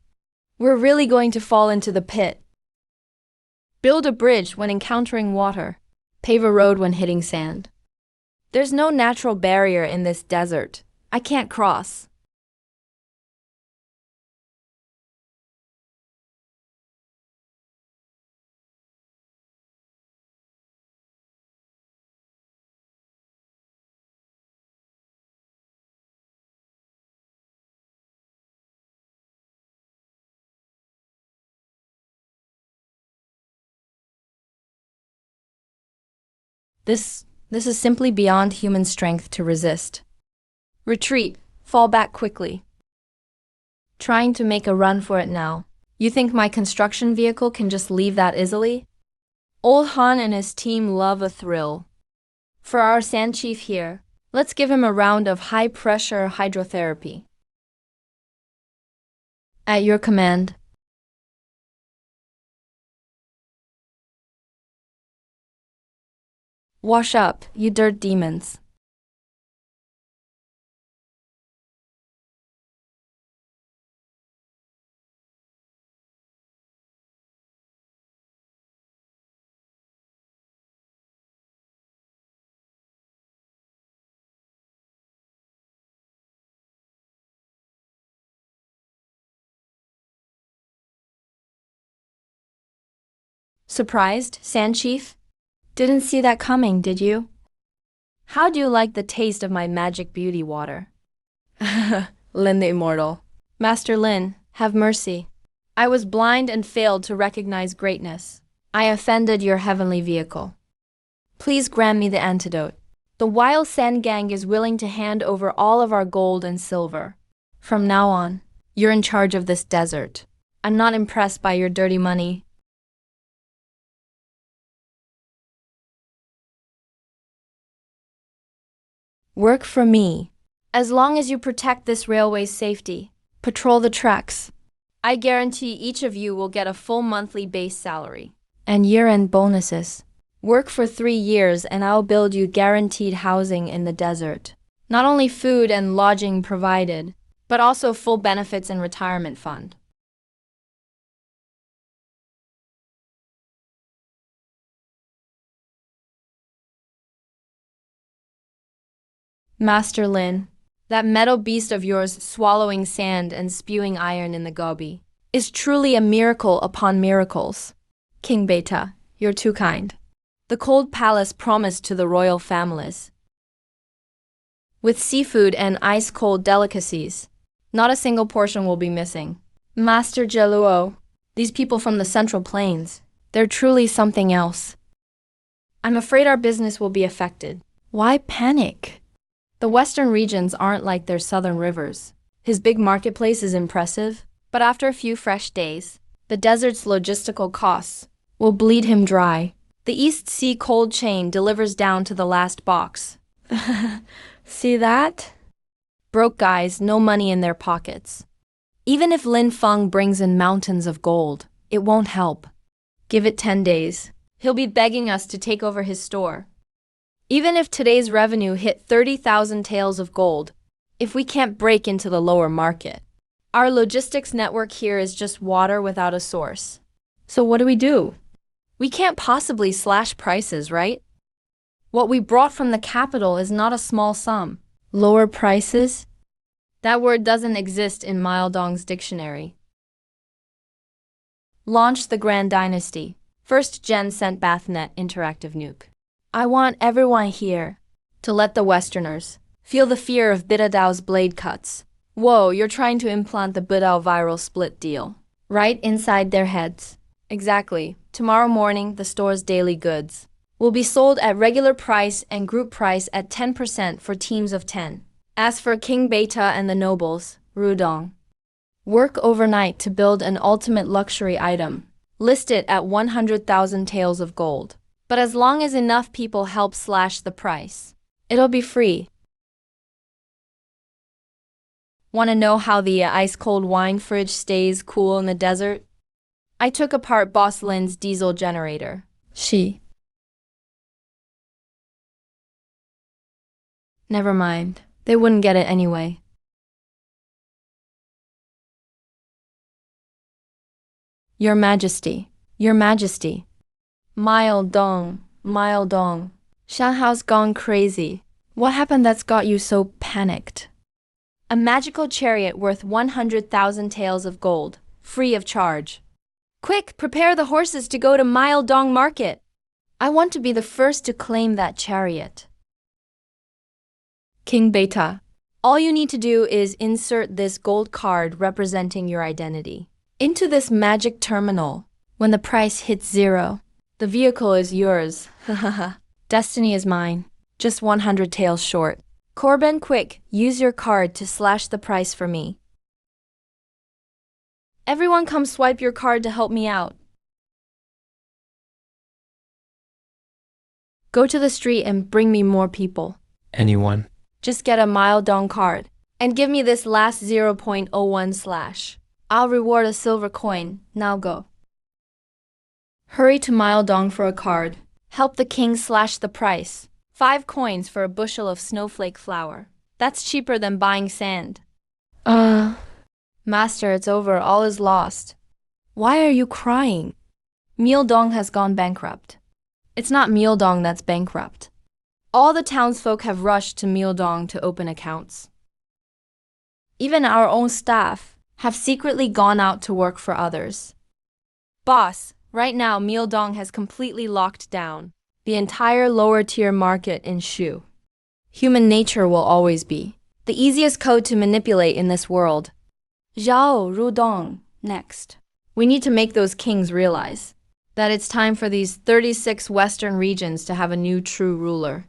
We're really going to fall into the pit. Build a bridge when encountering water. Pave a road when hitting sand. There's no natural barrier in this desert. I can't cross. This is simply beyond human strength to resist. Retreat. Fall back quickly. Trying to make a run for it now. You think my construction vehicle can just leave that easily? Old Han and his team love a thrill. For our sand chief here, let's give him a round of high-pressure hydrotherapy. At your command. Wash up, you dirt demons. Surprised, Sand Chief? Didn't see that coming, did you? How do you like the taste of my magic beauty water? Lin the Immortal. Master Lin, have mercy. I was blind and failed to recognize greatness. I offended your heavenly vehicle. Please grant me the antidote. The Wild Sand Gang is willing to hand over all of our gold and silver. From now on, you're in charge of this desert. I'm not impressed by your dirty money. Work for me. As long as you protect this railway's safety, patrol the tracks, I guarantee each of you will get a full monthly base salary and year-end bonuses. Work for 3 years and I'll build you guaranteed housing in the desert. Not only food and lodging provided, but also full benefits and retirement fund. Master Lin, that metal beast of yours swallowing sand and spewing iron in the gobi is truly a miracle upon miracles. King Beta, you're too kind. The cold palace promised to the royal families. With seafood and ice-cold delicacies, not a single portion will be missing. Master Jeluo, these people from the Central Plains, they're truly something else. I'm afraid our business will be affected. Why panic? The western regions aren't like their southern rivers. His big marketplace is impressive, but after a few fresh days, the desert's logistical costs will bleed him dry. The East Sea cold chain delivers down to the last box. See that? Broke guys, no money in their pockets. Even if Lin Feng brings in mountains of gold, it won't help. Give it 10 days. He'll be begging us to take over his store. Even if today's revenue hit 30,000 taels of gold, if we can't break into the lower market, our logistics network here is just water without a source. So what do? We can't possibly slash prices, right? What we brought from the capital is not a small sum. Lower prices? That word doesn't exist in Mildong's dictionary. Launch the Grand Dynasty. First gen sent Bathnet interactive nuke. I want everyone here to let the Westerners feel the fear of Bidao's blade cuts. Whoa, you're trying to implant the Bidao viral split deal right inside their heads. Exactly. Tomorrow morning, the store's daily goods will be sold at regular price and group price at 10% for teams of 10. As for King Beta and the nobles, Rudong, work overnight to build an ultimate luxury item. List it at 100,000 taels of gold. But as long as enough people help slash the price, it'll be free. Want to know how the ice-cold wine fridge stays cool in the desert? I took apart Boss Lin's diesel generator. Never mind. They wouldn't get it anyway. Your Majesty, Your Majesty. Mildong. Shanhao's gone crazy. What happened that's got you so panicked? A magical chariot worth 100,000 taels of gold, free of charge. Quick, prepare the horses to go to Mildong Market. I want to be the first to claim that chariot. King Beta, all you need to do is insert this gold card representing your identity into this magic terminal. When the price hits 0, the vehicle is yours. Destiny is mine. Just 100 taels short. Corbin, quick, use your card to slash the price for me. Everyone come swipe your card to help me out. Go to the street and bring me more people. Anyone? Just get a mile dong card. And give me this last 0.01 slash. I'll reward a silver coin. Now go. Hurry to Mile Dong for a card. Help the king slash the price. 5 coins for a bushel of snowflake flour. That's cheaper than buying sand. Master, it's over. All is lost. Why are you crying? Myeongdong has gone bankrupt. It's not Myeongdong that's bankrupt. All the townsfolk have rushed to Myeongdong to open accounts. Even our own staff have secretly gone out to work for others. Boss, right now Myeongdong has completely locked down the entire lower-tier market in Shu. Human nature will always be the easiest code to manipulate in this world. Zhao Rudong, next. We need to make those kings realize that it's time for these 36 Western regions to have a new true ruler.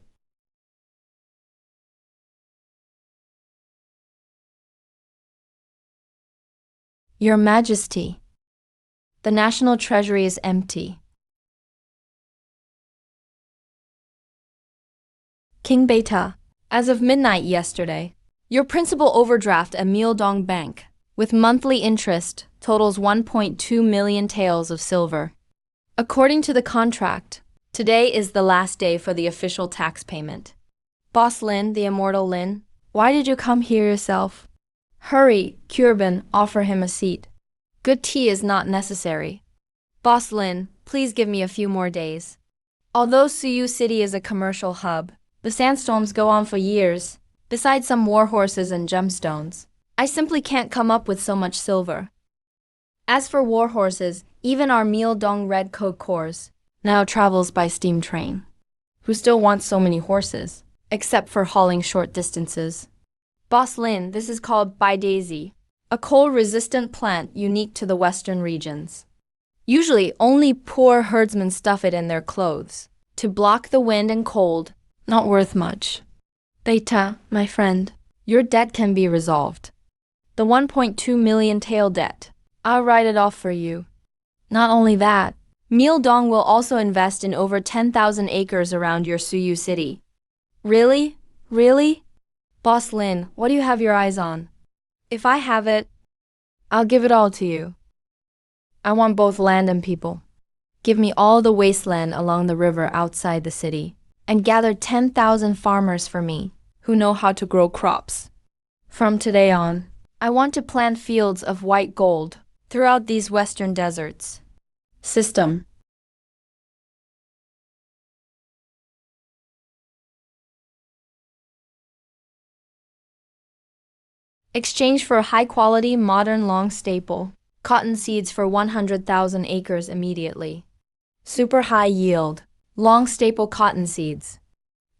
Your Majesty, the national treasury is empty. King Beta, as of midnight yesterday, your principal overdraft at Myeongdong Bank, with monthly interest, totals 1.2 million taels of silver. According to the contract, today is the last day for the official tax payment. Boss Lin, the immortal Lin, why did you come here yourself? Hurry, Kurban, offer him a seat. Good tea is not necessary. Boss Lin, please give me a few more days. Although Suyu City is a commercial hub, the sandstorms go on for years, besides some war horses and gemstones. I simply can't come up with so much silver. As for war horses, even our Myeongdong Red Coat Corps now travels by steam train. Who still wants so many horses, except for hauling short distances? Boss Lin, this is called Daisy, a cold-resistant plant unique to the western regions. Usually, only poor herdsmen stuff it in their clothes to block the wind and cold. Not worth much. Beta, my friend, your debt can be resolved. The 1.2 million tael debt, I'll write it off for you. Not only that, Myeongdong will also invest in over 10,000 acres around your Suyu city. Really? Really? Boss Lin, what do you have your eyes on? If I have it, I'll give it all to you. I want both land and people. Give me all the wasteland along the river outside the city, and gather 10,000 farmers for me, who know how to grow crops. From today on, I want to plant fields of white gold throughout these western deserts. System. Exchange for high-quality, modern long staple. Cotton seeds for 100,000 acres immediately. Super high yield. Long staple cotton seeds.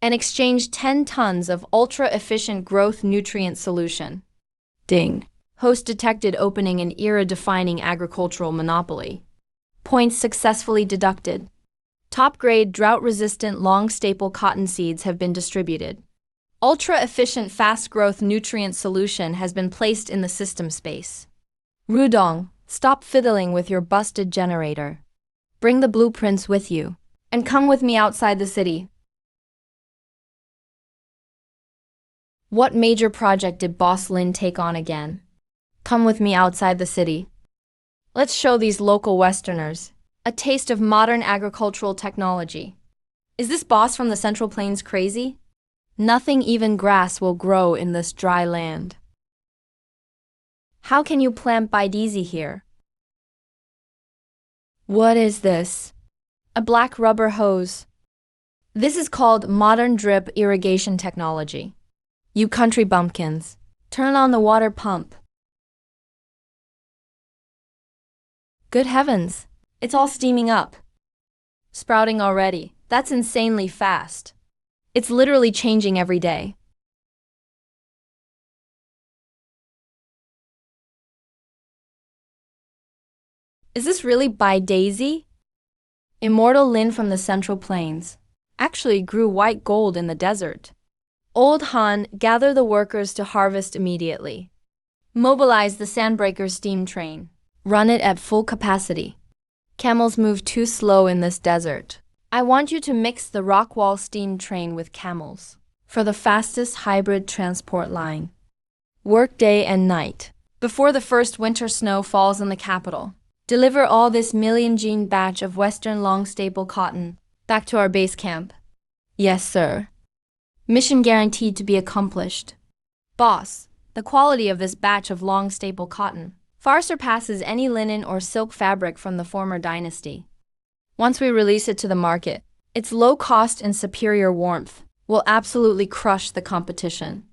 And exchange 10 tons of ultra-efficient growth nutrient solution. Ding. Host detected opening an era-defining agricultural monopoly. Points successfully deducted. Top-grade drought-resistant long staple cotton seeds have been distributed. Ultra-efficient fast-growth nutrient solution has been placed in the system space. Rudong, stop fiddling with your busted generator. Bring the blueprints with you, and come with me outside the city. What major project did Boss Lin take on again? Come with me outside the city. Let's show these local Westerners a taste of modern agricultural technology. Is this boss from the Central Plains crazy? Nothing, even grass, will grow in this dry land. How can you plant Baidizi here? What is this? A black rubber hose. This is called modern drip irrigation technology. You country bumpkins, turn on the water pump. Good heavens, it's all steaming up. Sprouting already. That's insanely fast. It's literally changing every day. Is this really by Daisy? Immortal Lin from the Central Plains. actually grew white gold in the desert. Old Han, gather the workers to harvest immediately. Mobilize the Sandbreaker steam train. Run it at full capacity. Camels move too slow in this desert. I want you to mix the Rockwall steam train with camels for the fastest hybrid transport line. Work day and night. Before the first winter snow falls in the capital, deliver all this million-gene batch of Western long staple cotton back to our base camp. Yes, sir. Mission guaranteed to be accomplished. Boss, the quality of this batch of long staple cotton far surpasses any linen or silk fabric from the former dynasty. Once we release it to the market, its low cost and superior warmth will absolutely crush the competition.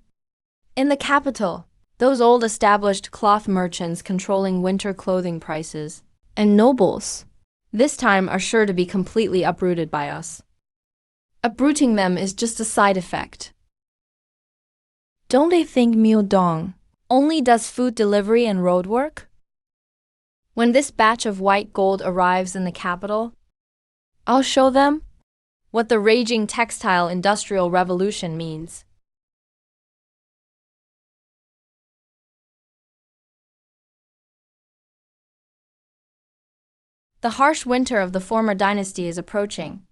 In the capital, those old established cloth merchants controlling winter clothing prices and nobles, this time are sure to be completely uprooted by us. Uprooting them is just a side effect. Don't they think Myeongdong only does food delivery and road work? When this batch of white gold arrives in the capital, I'll show them what the raging textile industrial revolution means. The harsh winter of the former dynasty is approaching,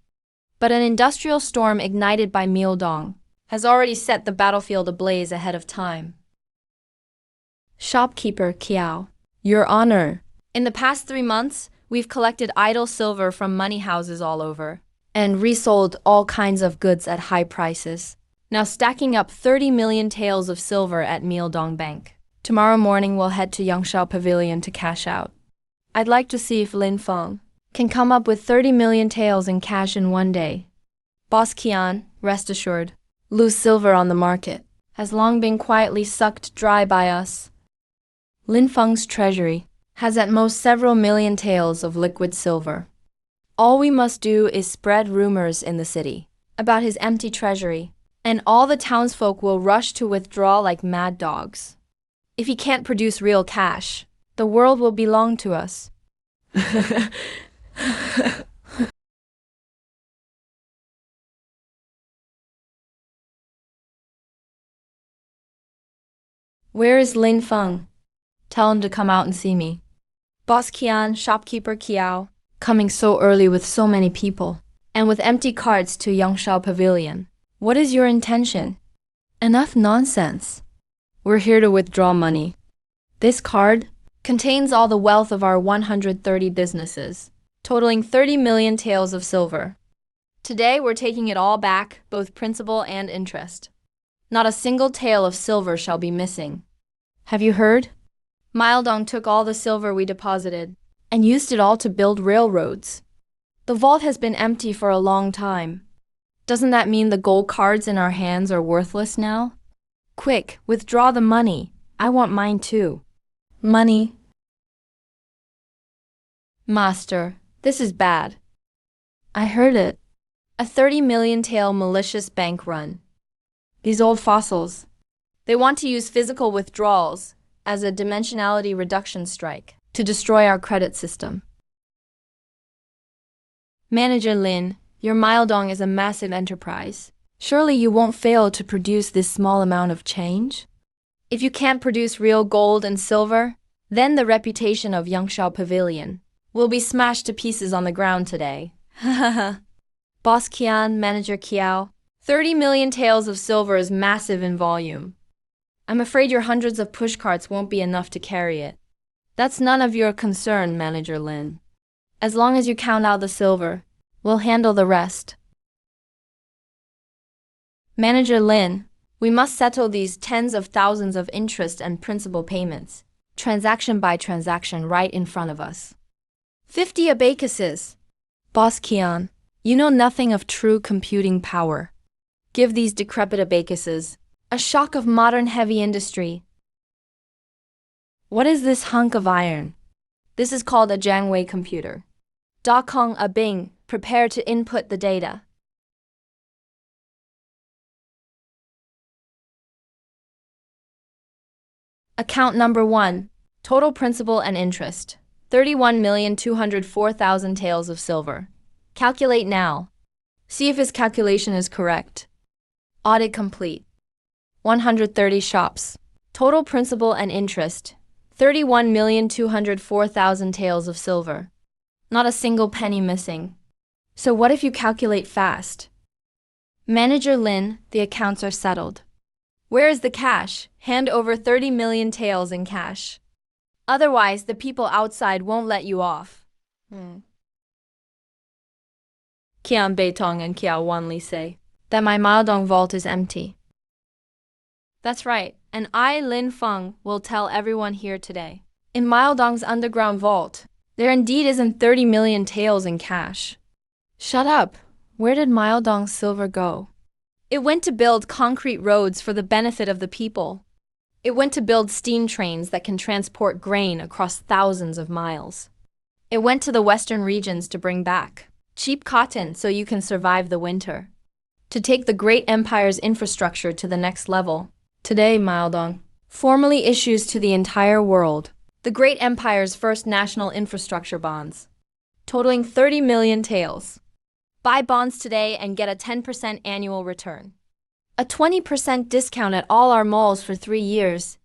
but an industrial storm ignited by Myeongdong has already set the battlefield ablaze ahead of time. Shopkeeper Kiao, Your Honor, in the past 3 months, we've collected idle silver from money houses all over and resold all kinds of goods at high prices, now stacking up 30 million taels of silver at Myeongdong Bank. Tomorrow morning we'll head to Yangshao Pavilion to cash out. I'd like to see if Lin Feng can come up with 30 million taels in cash in one day. Boss Qian, rest assured, loose silver on the market has long been quietly sucked dry by us. Lin Feng's treasury has at most several million taels of liquid silver. All we must do is spread rumors in the city about his empty treasury, and all the townsfolk will rush to withdraw like mad dogs. If he can't produce real cash, the world will belong to us. Where is Lin Feng? Tell him to come out and see me. Boss Qian, shopkeeper Kiao, coming so early with so many people, and with empty carts to Yangshao Pavilion. What is your intention? Enough nonsense. We're here to withdraw money. This card contains all the wealth of our 130 businesses, totaling 30 million taels of silver. Today we're taking it all back, both principal and interest. Not a single tael of silver shall be missing. Have you heard? Myeongdong took all the silver we deposited and used it all to build railroads. The vault has been empty for a long time. Doesn't that mean the gold cards in our hands are worthless now? Quick, withdraw the money. I want mine too. Money. Master, this is bad. I heard it. A 30 million tael malicious bank run. These old fossils. They want to use physical withdrawals as a dimensionality reduction strike to destroy our credit system. Manager Lin, your Myeongdong is a massive enterprise. Surely you won't fail to produce this small amount of change? If you can't produce real gold and silver, then the reputation of Yangshao Pavilion will be smashed to pieces on the ground today. Boss Qian, Manager Kiao, 30 million taels of silver is massive in volume. I'm afraid your hundreds of pushcarts won't be enough to carry it. That's none of your concern, Manager Lin. As long as you count out the silver, we'll handle the rest. Manager Lin, we must settle these tens of thousands of interest and principal payments, transaction by transaction right in front of us. 50 Abacuses. Boss Qian, you know nothing of true computing power. Give these decrepit Abacuses a shock of modern heavy industry. What is this hunk of iron? This is called a Jiangwei computer. Dakong a Bing, prepare to input the data. Account number 1. Total principal and interest. 31,204,000 taels of silver. Calculate now. See if his calculation is correct. Audit complete. 130 shops. Total principal and interest. 31,204,000 taels of silver. Not a single penny missing. So what if you calculate fast? Manager Lin, the accounts are settled. Where is the cash? Hand over 30 million taels in cash. Otherwise, the people outside won't let you off. Qian Beitong and Qiao Wanli say that my Maodong vault is empty. That's right, and I, Lin Feng, will tell everyone here today. In Maodong's underground vault, there indeed isn't 30 million taels in cash. Shut up! Where did Maodong's silver go? It went to build concrete roads for the benefit of the people. It went to build steam trains that can transport grain across thousands of miles. It went to the western regions to bring back cheap cotton so you can survive the winter. To take the great empire's infrastructure to the next level. Today, Maodong formally issues to the entire world the great empire's first national infrastructure bonds, totaling 30 million taels. Buy bonds today and get a 10% annual return. A 20% discount at all our malls for 3 years.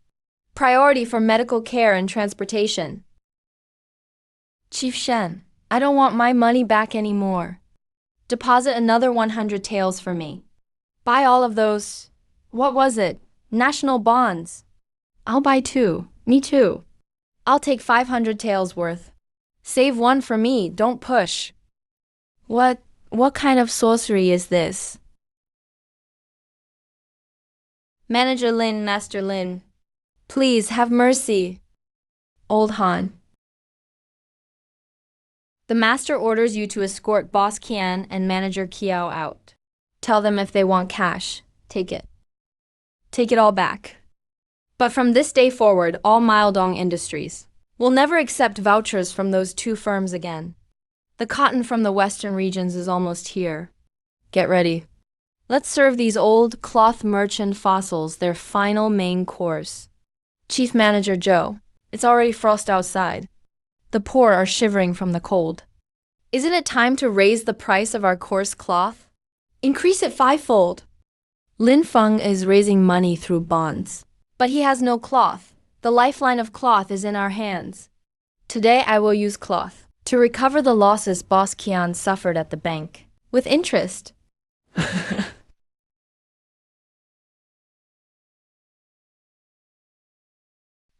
Priority for medical care and transportation. Chief Shen, I don't want my money back anymore. Deposit another 100 taels for me. Buy all of those, what was it? National bonds. I'll buy 2. Me too. I'll take 500 taels worth. Save 1 for me, don't push. What kind of sorcery is this? Manager Lin, Master Lin. Please have mercy. Old Han. The master orders you to escort Boss Qian and Manager Qiao out. Tell them if they want cash, take it. Take it all back. But from this day forward, all Maodong Industries will never accept vouchers from those 2 firms again. The cotton from the western regions is almost here. Get ready. Let's serve these old cloth merchant fossils their final main course. Chief Manager Zhou, it's already frost outside. The poor are shivering from the cold. Isn't it time to raise the price of our coarse cloth? Increase it 5-fold. Lin Feng is raising money through bonds. But he has no cloth. The lifeline of cloth is in our hands. Today I will use cloth to recover the losses Boss Qian suffered at the bank, with interest.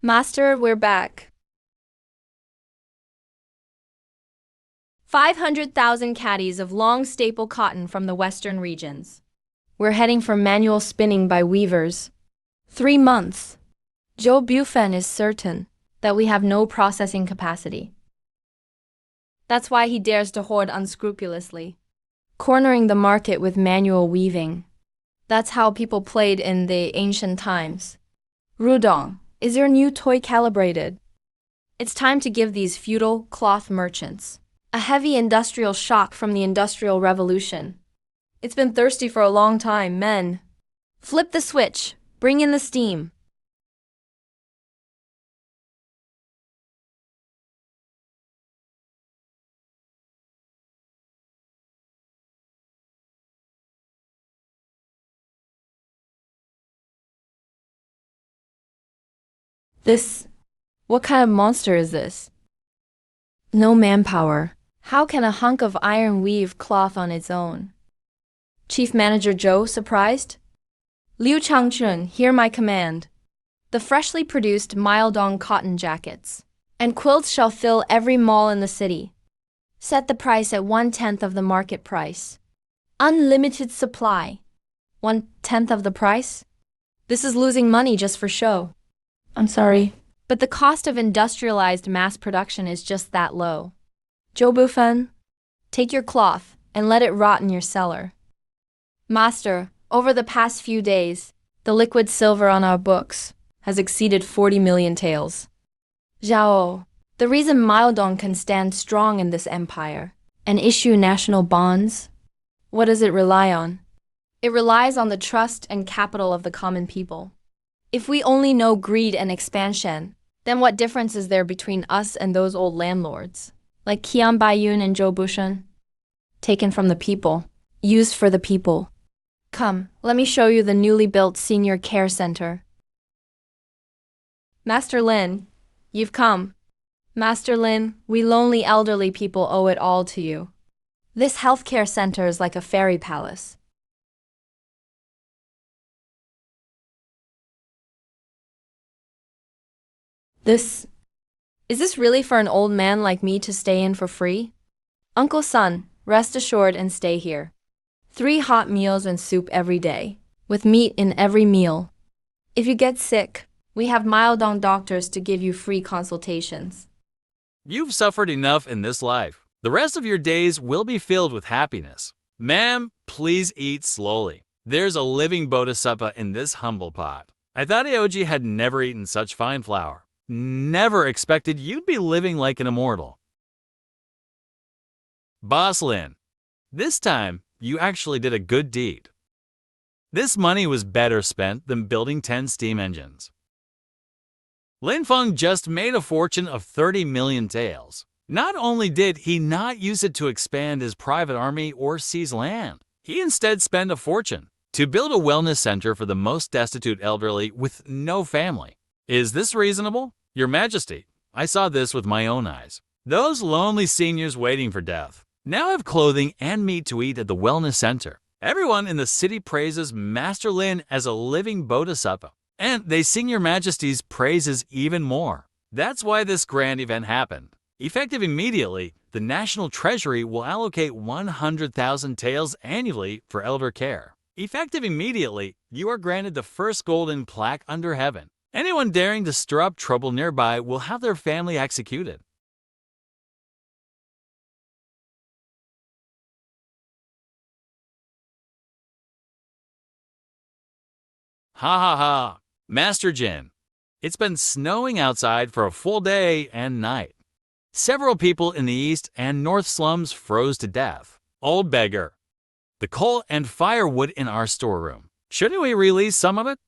Master, we're back. 500,000 caddies of long staple cotton from the western regions. We're heading for manual spinning by weavers. 3 months. Zhou Bufen is certain that we have no processing capacity. That's why he dares to hoard unscrupulously, cornering the market with manual weaving. That's how people played in the ancient times. Rudong, is your new toy calibrated? It's time to give these feudal cloth merchants a heavy industrial shock from the Industrial Revolution. It's been thirsty for a long time, men. Flip the switch. Bring in the steam. What kind of monster is this? No manpower. How can a hunk of iron weave cloth on its own? Chief Manager Zhou, surprised? Liu Changchun, hear my command. The freshly produced Maodong cotton jackets and quilts shall fill every mall in the city. Set the price at 1/10 of the market price. Unlimited supply. 1/10 of the price? This is losing money just for show. I'm sorry, but the cost of industrialized mass production is just that low. Zhou Bufen, take your cloth and let it rot in your cellar. Master, over the past few days, the liquid silver on our books has exceeded 40 million taels. Zhao, the reason Maodong can stand strong in this empire and issue national bonds, what does it rely on? It relies on the trust and capital of the common people. If we only know greed and expansion, then what difference is there between us and those old landlords, like Qian Baiyun and Zhou Bushen? Taken from the people, used for the people. Come, let me show you the newly built senior care center. Master Lin, you've come. Master Lin, we lonely elderly people owe it all to you. This healthcare center is like a fairy palace. Is this really for an old man like me to stay in for free? Uncle Sun, rest assured and stay here. 3 hot meals and soup every day, with meat in every meal. If you get sick, we have Myeodong doctors to give you free consultations. You've suffered enough in this life. The rest of your days will be filled with happiness. Ma'am, please eat slowly. There's a living bodhisattva in this humble pot. I thought Aoji had never eaten such fine flour. Never expected you'd be living like an immortal. Boss Lin, this time you actually did a good deed. This money was better spent than building 10 steam engines. Lin Feng just made a fortune of 30 million taels. Not only did he not use it to expand his private army or seize land, he instead spent a fortune to build a wellness center for the most destitute elderly with no family. Is this reasonable? Your Majesty, I saw this with my own eyes. Those lonely seniors waiting for death now have clothing and meat to eat at the wellness center. Everyone in the city praises Master Lin as a living bodhisattva, and they sing Your Majesty's praises even more. That's why this grand event happened. Effective immediately, the National Treasury will allocate 100,000 taels annually for elder care. Effective immediately, you are granted the first golden plaque under heaven. Anyone daring to stir up trouble nearby will have their family executed. Ha ha ha, Master Jin. It's been snowing outside for a full day and night. Several people in the east and north slums froze to death. Old beggar. The coal and firewood in our storeroom. Shouldn't we release some of it?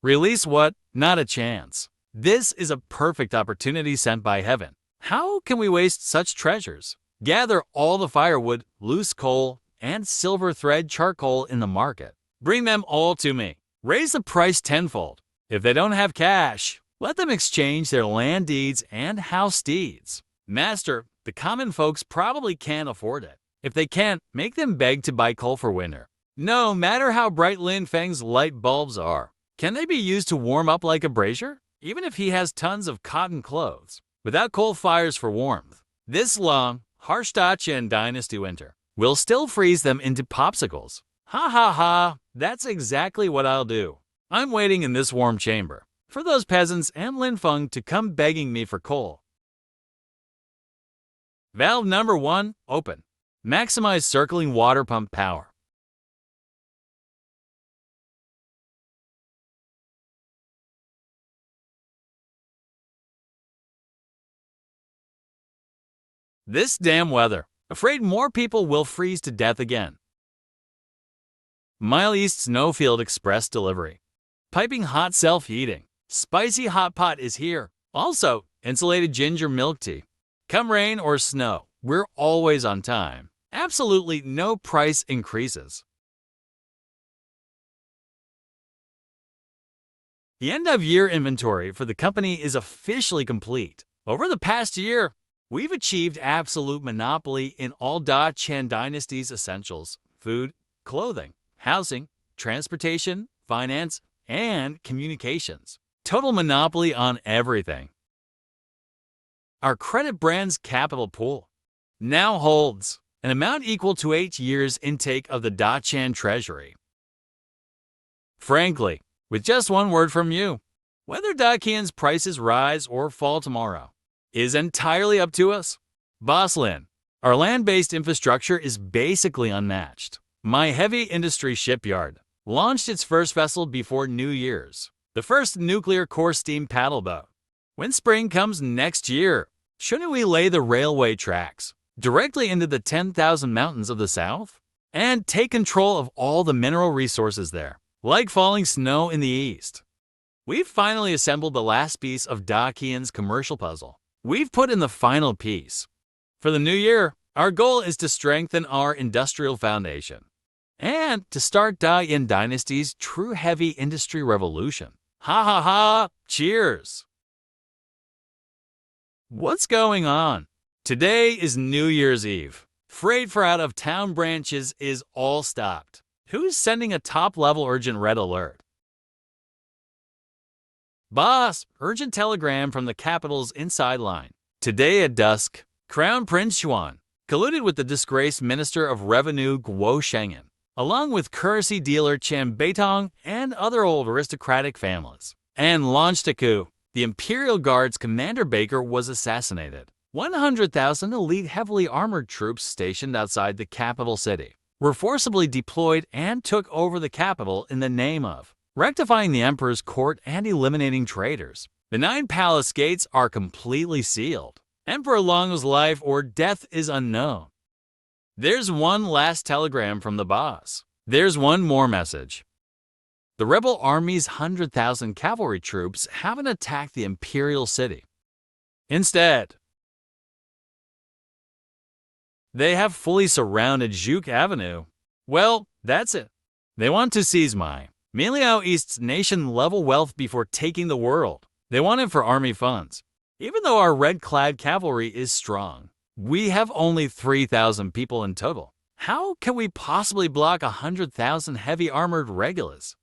Release what? Not a chance. This is a perfect opportunity sent by heaven. How can we waste such treasures? Gather all the firewood, loose coal, and silver thread charcoal in the market. Bring them all to me. Raise the price tenfold. If they don't have cash, let them exchange their land deeds and house deeds. Master, the common folks probably can't afford it. If they can't, make them beg to buy coal for winter. No matter how bright Lin Feng's light bulbs are, can they be used to warm up like a brazier? Even if he has tons of cotton clothes, without coal fires for warmth, this long, harsh Dacian dynasty winter will still freeze them into popsicles. Ha ha ha, that's exactly what I'll do. I'm waiting in this warm chamber for those peasants and Lin Feng to come begging me for coal. Valve number 1, open. Maximize circling water pump power. This damn weather. Afraid more people will freeze to death again. Mile East Snowfield Express Delivery. Piping hot self-heating. Spicy hot pot is here. Also, insulated ginger milk tea. Come rain or snow, we're always on time. Absolutely no price increases. The end-of-year inventory for the company is officially complete. Over the past year, we've achieved absolute monopoly in all Da Qian Dynasty's essentials: food, clothing, housing, transportation, finance, and communications. Total monopoly on everything. Our credit brand's capital pool now holds an amount equal to 8 years' intake of the Dachan treasury. Frankly, with just one word from you, whether Dacian's prices rise or fall tomorrow is entirely up to us. Boss Lin, our land-based infrastructure is basically unmatched. My heavy industry shipyard launched its first vessel before New Year's, the first nuclear core steam paddle boat. When spring comes next year, shouldn't we lay the railway tracks directly into the 10,000 mountains of the south and take control of all the mineral resources there, like falling snow in the east? We've finally assembled the last piece of Dacian's commercial puzzle. We've put in the final piece. For the new year, our goal is to strengthen our industrial foundation. and to start Dai Dynasty's true heavy industry revolution. Ha ha ha! Cheers! What's going on? Today is New Year's Eve. Freight for out-of-town branches is all stopped. Who's sending a top-level urgent red alert? Boss, urgent telegram from the capital's inside line. Today at dusk, Crown Prince Xuan colluded with the disgraced Minister of Revenue Guo Shengen, along with currency dealer Chen Beitong and other old aristocratic families, and launched a coup. The Imperial Guard's Commander Baker was assassinated. 100,000 elite heavily armored troops stationed outside the capital city were forcibly deployed and took over the capital in the name of rectifying the emperor's court and eliminating traitors. The 9 palace gates are completely sealed. Emperor Long's life or death is unknown. There's one last telegram from the boss. There's one more message. The rebel army's 100,000 cavalry troops haven't attacked the imperial city. Instead, they have fully surrounded Juke Avenue. Well, that's it. They want to seize my Miliao East's nation-level wealth before taking the world. They want it for army funds. Even though our red-clad cavalry is strong, we have only 3,000 people in total. How can we possibly block 100,000 heavy-armored regulars?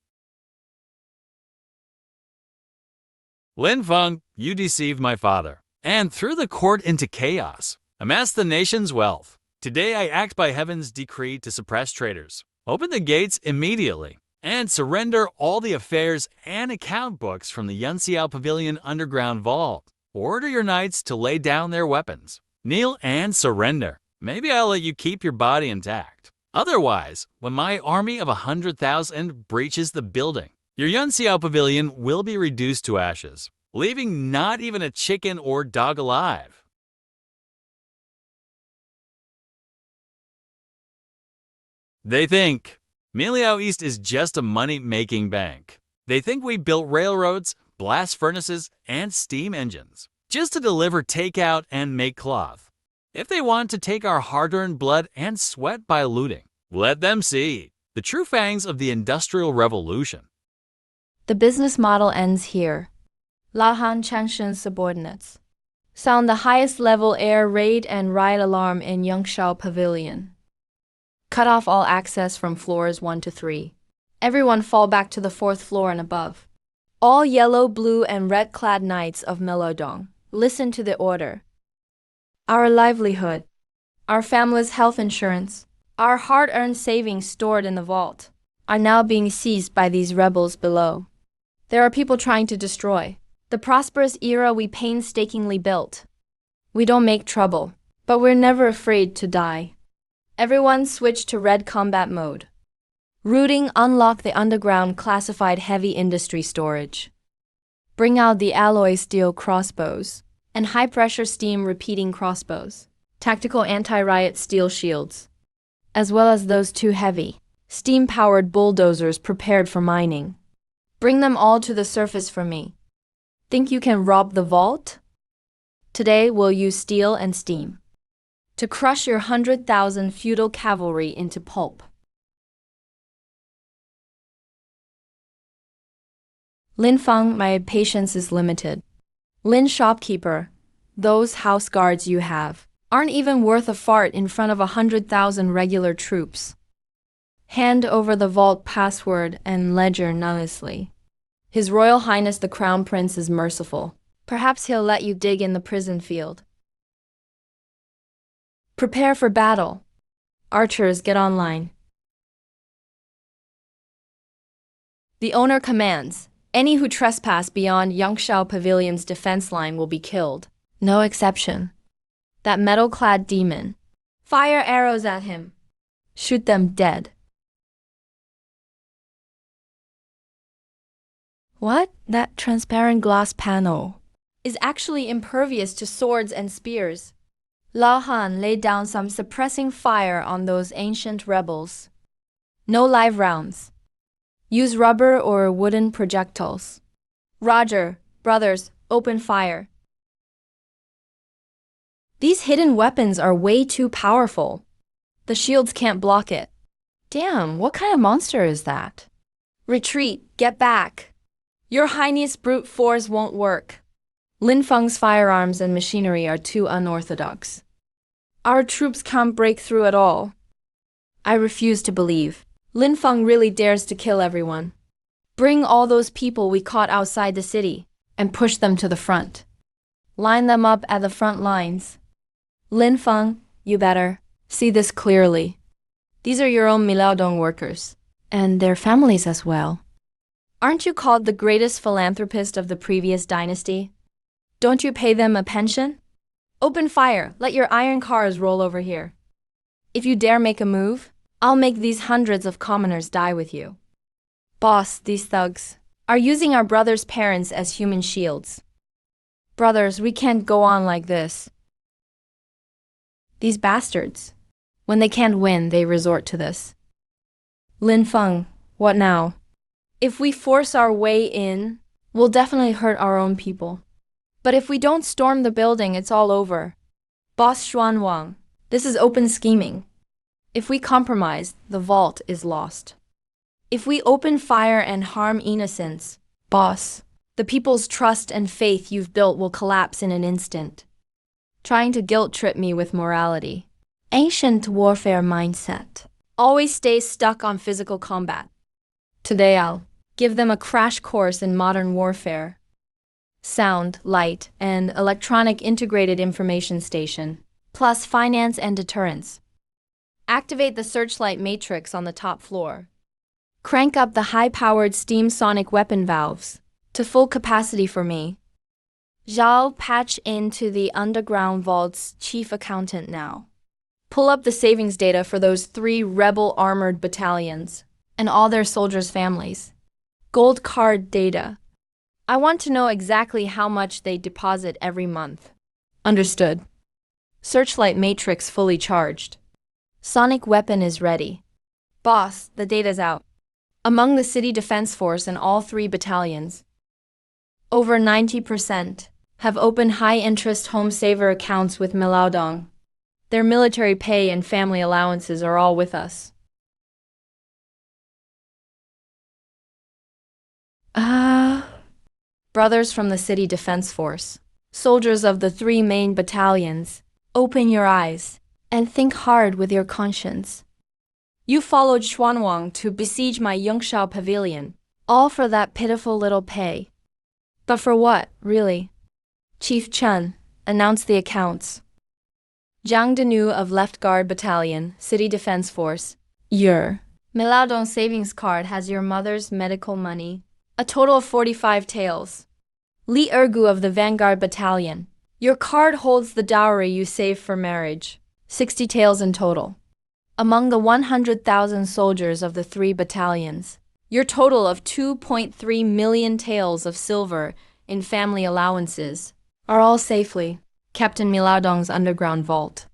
Lin Feng, you deceived my father, and threw the court into chaos. Amass the nation's wealth. Today I act by heaven's decree to suppress traitors. Open the gates immediately, and surrender all the affairs and account books from the Yunxiao Pavilion underground vault. Order your knights to lay down their weapons. Kneel and surrender. Maybe I'll let you keep your body intact. Otherwise, when my army of 100,000 breaches the building, your Yunxiao Pavilion will be reduced to ashes, leaving not even a chicken or dog alive. They think Miliao East is just a money-making bank. They think we built railroads, blast furnaces, and steam engines just to deliver takeout and make cloth. If they want to take our hard-earned blood and sweat by looting, let them see the true fangs of the Industrial Revolution. The business model ends here. Lahan Changshen's subordinates sound the highest level air raid and riot alarm in Yangshao Pavilion. Cut off all access from floors 1 to 3. Everyone fall back to the 4th floor and above. All yellow, blue, and red-clad knights of Melodong, listen to the order. Our livelihood, our family's health insurance, our hard-earned savings stored in the vault, are now being seized by these rebels below. There are people trying to destroy the prosperous era we painstakingly built. We don't make trouble, but we're never afraid to die. Everyone switch to red combat mode. Routing, unlock the underground classified heavy industry storage. Bring out the alloy steel crossbows and high-pressure steam repeating crossbows, tactical anti-riot steel shields, as well as those 2 heavy, steam-powered bulldozers prepared for mining. Bring them all to the surface for me. Think you can rob the vault? Today we'll use steel and steam to crush your 100,000 feudal cavalry into pulp. Lin Feng, my patience is limited. Lin Shopkeeper, those house guards you have aren't even worth a fart in front of 100,000 regular troops. Hand over the vault password and ledger anonymously. His Royal Highness the Crown Prince is merciful. Perhaps he'll let you dig in the prison field. Prepare for battle. Archers, get online. The owner commands, any who trespass beyond Yangshao Pavilion's defense line will be killed. No exception. That metal-clad demon. Fire arrows at him. Shoot them dead. What? That transparent glass panel is actually impervious to swords and spears. Lao Han laid down some suppressing fire on those ancient rebels. No live rounds. Use rubber or wooden projectiles. Roger, brothers, open fire. These hidden weapons are way too powerful. The shields can't block it. Damn, what kind of monster is that? Retreat, get back. Your Highness brute force won't work. Lin Feng's firearms and machinery are too unorthodox. Our troops can't break through at all. I refuse to believe. Lin Feng really dares to kill everyone. Bring all those people we caught outside the city and push them to the front. Line them up at the front lines. Lin Feng, you better see this clearly. These are your own Milaodong workers, and their families as well. Aren't you called the greatest philanthropist of the previous dynasty? Don't you pay them a pension? Open fire, let your iron cars roll over here. If you dare make a move, I'll make these hundreds of commoners die with you. Boss, these thugs are using our brothers' parents as human shields. Brothers, we can't go on like this. These bastards, when they can't win, they resort to this. Lin Feng, what now? If we force our way in, we'll definitely hurt our own people. But if we don't storm the building, it's all over. Boss Xuanwang, this is open scheming. If we compromise, the vault is lost. If we open fire and harm innocents, boss, the people's trust and faith you've built will collapse in an instant. Trying to guilt-trip me with morality. Ancient warfare mindset. Always stay stuck on physical combat. Today I'll give them a crash course in modern warfare. Sound, light, and electronic integrated information station, plus finance and deterrence. Activate the searchlight matrix on the top floor. Crank up the high-powered steam sonic weapon valves to full capacity for me. Zhao, patch into the underground vault's chief accountant now. Pull up the savings data for those 3 rebel armored battalions and all their soldiers' families. Gold card data. I want to know exactly how much they deposit every month. Understood. Searchlight matrix fully charged. Sonic weapon is ready. Boss, the data's out. Among the city defense force and all 3 battalions, over 90% have opened high-interest home saver accounts with Milaodong. Their military pay and family allowances are all with us. Brothers from the city defense force, soldiers of the 3 main battalions, open your eyes and think hard with your conscience. You followed Xuanwang to besiege my Yongshao pavilion, all for that pitiful little pay. But for what, really? Chief Chen, announce the accounts. Zhang Denu of Left Guard Battalion, City Defense Force, your Milaodong savings card has your mother's medical money, a total of 45 taels. Li Ergu of the Vanguard Battalion, your card holds the dowry you saved for marriage, 60 taels in total. Among the 100,000 soldiers of the 3 battalions, your total of 2.3 million taels of silver in family allowances are all safely kept in Milaodong's underground vault.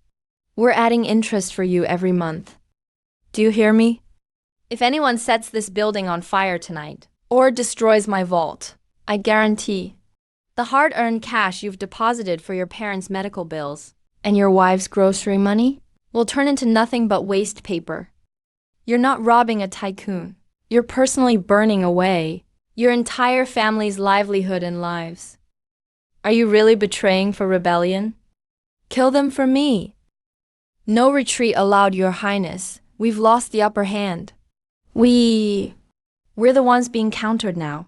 We're adding interest for you every month. Do you hear me? If anyone sets this building on fire tonight, or destroys my vault, I guarantee the hard-earned cash you've deposited for your parents' medical bills and your wife's grocery money will turn into nothing but waste paper. You're not robbing a tycoon. You're personally burning away your entire family's livelihood and lives. Are you really betraying for rebellion? Kill them for me. No retreat allowed, Your Highness. We've lost the upper hand. We're the ones being countered now.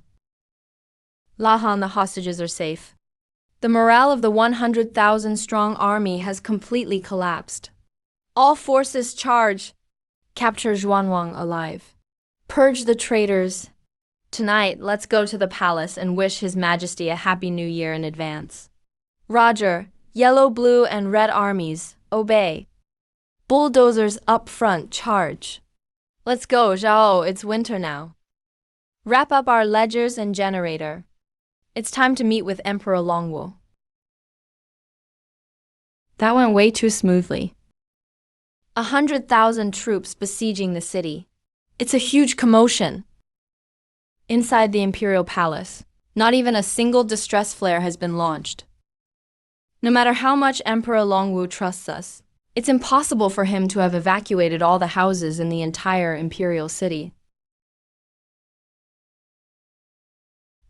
Lahan, the hostages are safe. The morale of the 100,000-strong army has completely collapsed. All forces charge. Capture Xuanwang alive. Purge the traitors. Tonight, let's go to the palace and wish His Majesty a Happy New Year in advance. Roger, yellow, blue, and red armies, obey. Bulldozers up front, charge. Let's go, Zhao, it's winter now. Wrap up our ledgers and generator. It's time to meet with Emperor Longwu. That went way too smoothly. 100,000 troops besieging the city. It's a huge commotion. Inside the Imperial Palace, not even a single distress flare has been launched. No matter how much Emperor Longwu trusts us, It's impossible for him to have evacuated all the houses in the entire imperial city.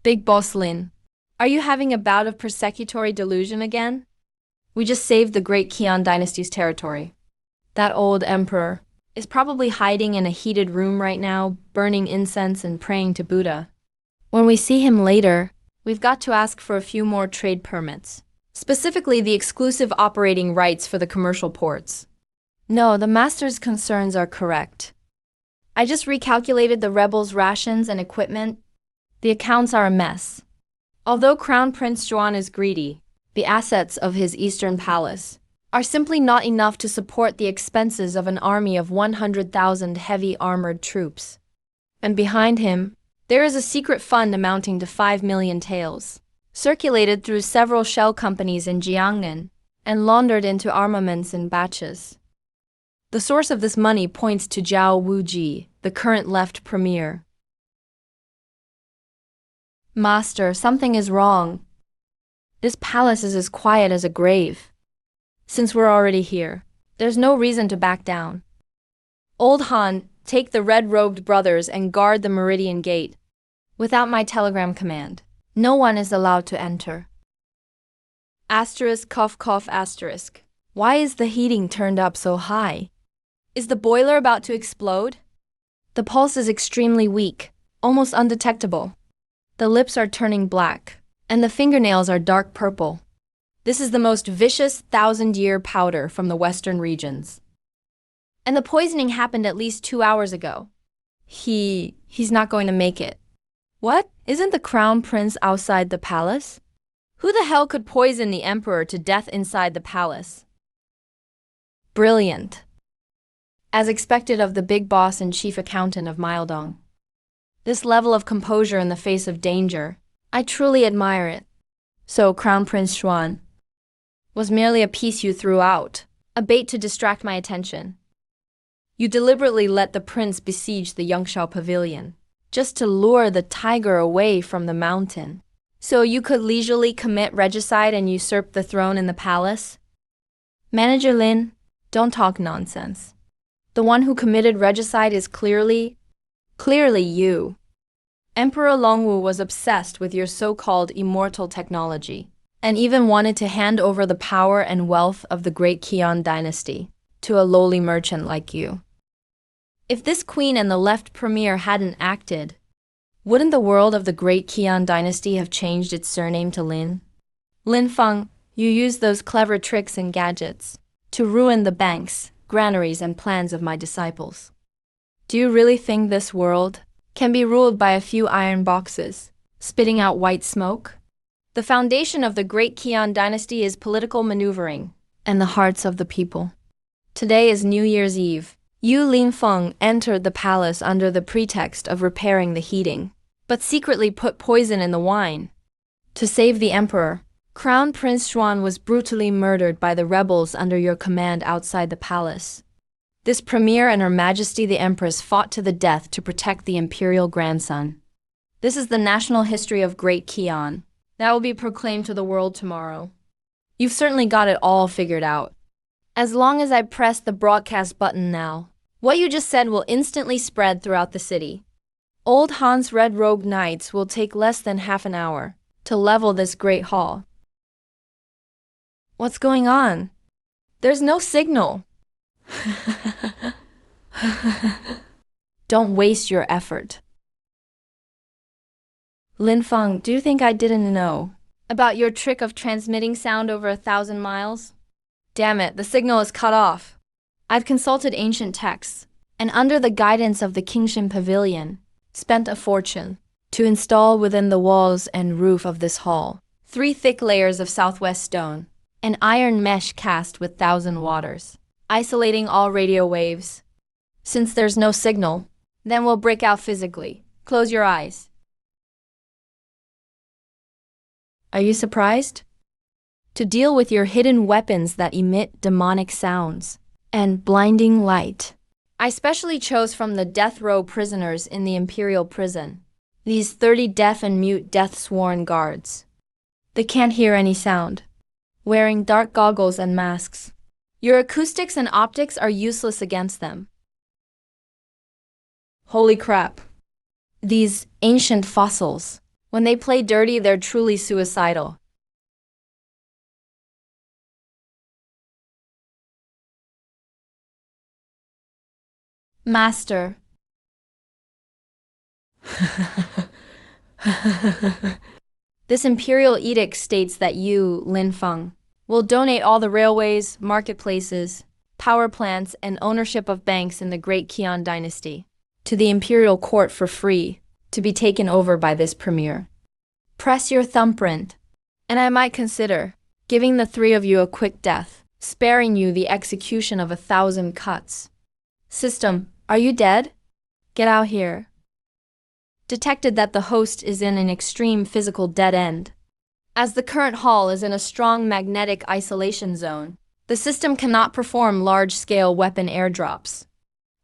Big Boss Lin, are you having a bout of persecutory delusion again? We just saved the great Qian dynasty's territory. That old emperor is probably hiding in a heated room right now, burning incense and praying to Buddha. When we see him later, we've got to ask for a few more trade permits, specifically the exclusive operating rights for the commercial ports. No, the master's concerns are correct. I just recalculated the rebels' rations and equipment. The accounts are a mess. Although Crown Prince Juan is greedy, the assets of his eastern palace are simply not enough to support the expenses of an army of 100,000 heavy armored troops. And behind him, there is a secret fund amounting to 5 million taels, circulated through several shell companies in Jiangnan and laundered into armaments in batches. The source of this money points to Zhao Wuji, the current left premier. Master, something is wrong. This palace is as quiet as a grave. Since we're already here, there's no reason to back down. Old Han, take the red-robed brothers and guard the Meridian Gate. Without my telegram command, no one is allowed to enter. Asterisk cough cough asterisk. Why is the heating turned up so high? Is the boiler about to explode? The pulse is extremely weak, almost undetectable. The lips are turning black, and the fingernails are dark purple. This is the most vicious 1,000-year powder from the western regions. And the poisoning happened at least 2 hours ago. He's not going to make it. What? Isn't the crown prince outside the palace? Who the hell could poison the emperor to death inside the palace? Brilliant. As expected of the big boss and chief accountant of Myeldong. This level of composure in the face of danger, I truly admire it. So, Crown Prince Xuan was merely a piece you threw out, a bait to distract my attention. You deliberately let the prince besiege the Yangshao pavilion, just to lure the tiger away from the mountain, so you could leisurely commit regicide and usurp the throne in the palace? Manager Lin, don't talk nonsense. The one who committed regicide is clearly you. Emperor Longwu was obsessed with your so-called immortal technology, and even wanted to hand over the power and wealth of the great Qian dynasty to a lowly merchant like you. If this queen and the left premier hadn't acted, wouldn't the world of the great Qian dynasty have changed its surname to Lin? Lin Feng, you used those clever tricks and gadgets to ruin the banks, granaries, and plans of my disciples. Do you really think this world can be ruled by a few iron boxes, spitting out white smoke? The foundation of the great Qian dynasty is political maneuvering and the hearts of the people. Today is New Year's Eve. You, Lin Feng, entered the palace under the pretext of repairing the heating, but secretly put poison in the wine. To save the emperor, Crown Prince Xuan was brutally murdered by the rebels under your command outside the palace. This premier and Her Majesty the Empress fought to the death to protect the imperial grandson. This is the national history of Great Qian. That will be proclaimed to the world tomorrow. You've certainly got it all figured out. As long as I press the broadcast button now, what you just said will instantly spread throughout the city. Old Han's red-robed knights will take less than half an hour to level this great hall. What's going on? There's no signal. Don't waste your effort. Lin Feng, do you think I didn't know about your trick of transmitting sound over 1,000 miles? Damn it, the signal is cut off. I've consulted ancient texts, and under the guidance of the Kingshan Pavilion, spent a fortune to install within the walls and roof of this hall 3 thick layers of southwest stone, an iron mesh cast with 1,000 waters, isolating all radio waves. Since there's no signal, then we'll break out physically. Close your eyes. Are you surprised? To deal with your hidden weapons that emit demonic sounds and blinding light, I specially chose from the death row prisoners in the imperial prison, these 30 deaf and mute death-sworn guards. They can't hear any sound. Wearing dark goggles and masks, Your acoustics and optics are useless against them. Holy crap. These ancient fossils. When they play dirty, they're truly suicidal. Master. This imperial edict states that you, Lin Feng, will donate all the railways, marketplaces, power plants, and ownership of banks in the Great Qian dynasty to the imperial court for free, to be taken over by this premier. Press your thumbprint, and I might consider giving the three of you a quick death, sparing you the execution of 1,000 cuts. System, are you dead? Get out here. Detected that the host is in an extreme physical dead end. As the current hall is in a strong magnetic isolation zone, the system cannot perform large-scale weapon airdrops.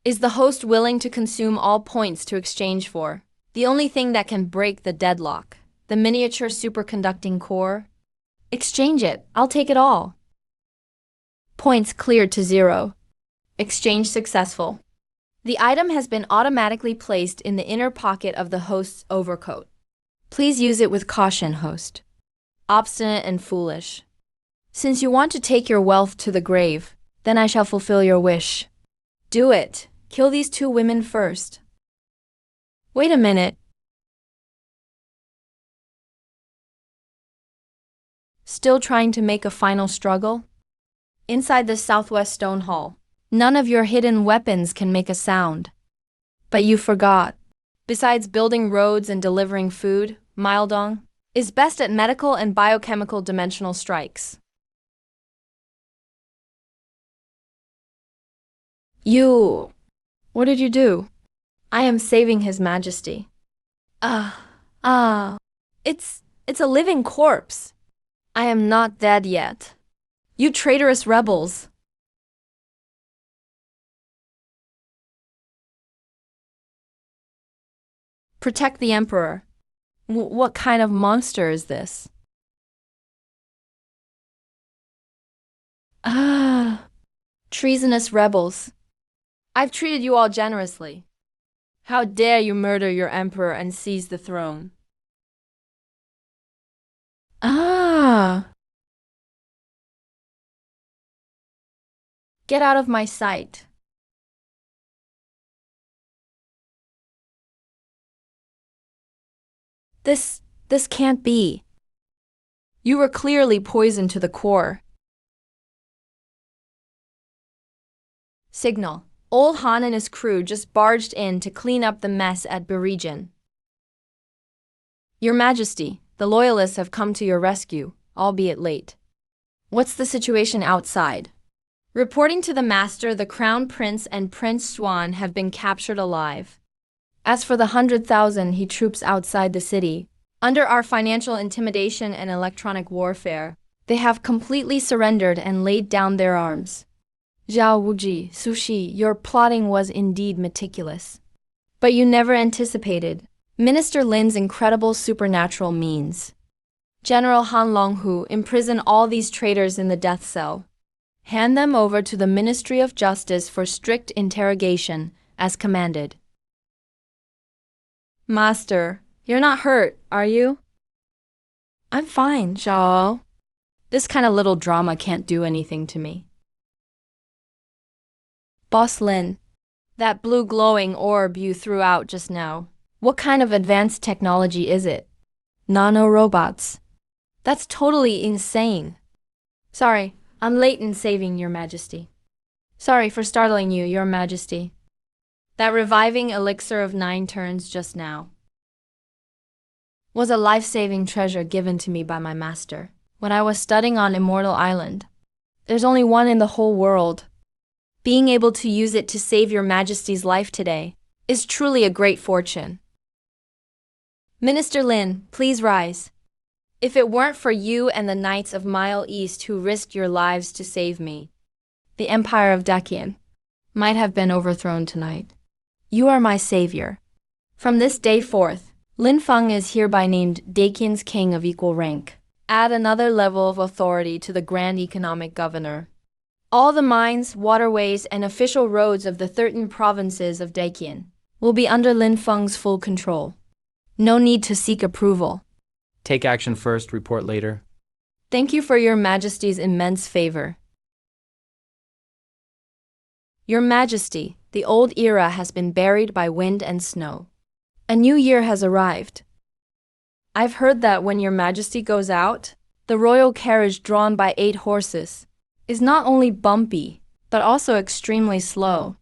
Is the host willing to consume all points to exchange for the only thing that can break the deadlock, the miniature superconducting core? Exchange it, I'll take it all. Points cleared to 0. Exchange successful. The item has been automatically placed in the inner pocket of the host's overcoat. Please use it with caution, host. Obstinate and foolish. Since you want to take your wealth to the grave, then I shall fulfill your wish. Do it. Kill these 2 women first. Wait a minute. Still trying to make a final struggle? Inside the southwest stone hall, none of your hidden weapons can make a sound. But you forgot. Besides building roads and delivering food, Mildong is best at medical and biochemical dimensional strikes. You... What did you do? I am saving His Majesty. It's a living corpse. I am not dead yet. You traitorous rebels. Protect the Emperor. What kind of monster is this? Treasonous rebels. I've treated you all generously. How dare you murder your emperor and seize the throne? Get out of my sight. This can't be. You were clearly poisoned to the core. Signal. Old Han and his crew just barged in to clean up the mess at Beregion. Your Majesty, the Loyalists have come to your rescue, albeit late. What's the situation outside? Reporting to the Master, the Crown Prince and Prince Swan have been captured alive. As for the 100,000 he troops outside the city, under our financial intimidation and electronic warfare, they have completely surrendered and laid down their arms. Zhao Wuji, Sushi, your plotting was indeed meticulous. But you never anticipated Minister Lin's incredible supernatural means. General Han Longhu, imprison all these traitors in the death cell. Hand them over to the Ministry of Justice for strict interrogation, as commanded. Master, you're not hurt, are you? I'm fine, Zhao. This kind of little drama can't do anything to me. Boss Lin, that blue glowing orb you threw out just now, what kind of advanced technology is it? Nanorobots. That's totally insane. Sorry, I'm late in saving Your Majesty. Sorry for startling you, Your Majesty. That reviving elixir of 9 turns just now was a life-saving treasure given to me by my master when I was studying on Immortal Island. There's only one in the whole world. Being able to use it to save Your Majesty's life today is truly a great fortune. Minister Lin, please rise. If it weren't for you and the Knights of Mile East who risked your lives to save me, the Empire of Dakian might have been overthrown tonight. You are my savior. From this day forth, Lin Feng is hereby named Dakian's King of equal rank. Add another level of authority to the Grand Economic Governor. All the mines, waterways, and official roads of the 13 provinces of Daqian will be under Lin Feng's full control. No need to seek approval. Take action first, report later. Thank you for your Majesty's immense favor. Your Majesty, the old era has been buried by wind and snow. A new year has arrived. I've heard that when Your Majesty goes out, the royal carriage drawn by 8 horses is not only bumpy, but also extremely slow.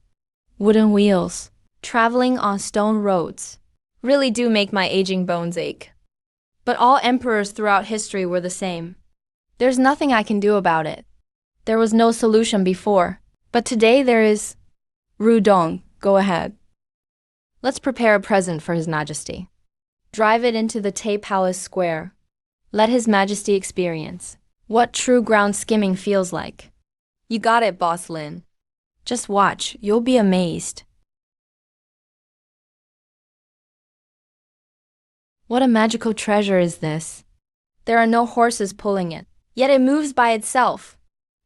Wooden wheels, traveling on stone roads, really do make my aging bones ache. But all emperors throughout history were the same. There's nothing I can do about it. There was no solution before, but today there is. Rudong, go ahead. Let's prepare a present for His Majesty. Drive it into the Tay Palace Square. Let His Majesty experience what true ground skimming feels like. You got it, Boss Lin. Just watch, you'll be amazed. What a magical treasure is this? There are no horses pulling it, yet it moves by itself.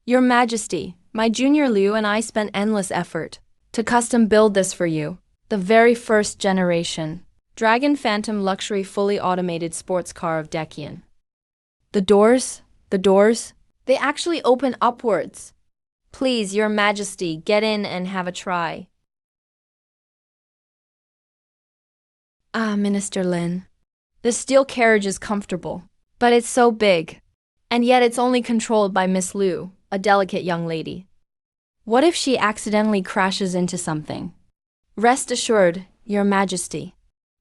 Your Majesty, my junior Liu and I spent endless effort to custom build this for you, the very first generation Dragon Phantom luxury fully automated sports car of Daqian. The doors, they actually open upwards. Please, Your Majesty, get in and have a try. Ah, Minister Lin. The steel carriage is comfortable, but it's so big. And yet it's only controlled by Miss Liu, a delicate young lady. What if she accidentally crashes into something? Rest assured, Your Majesty.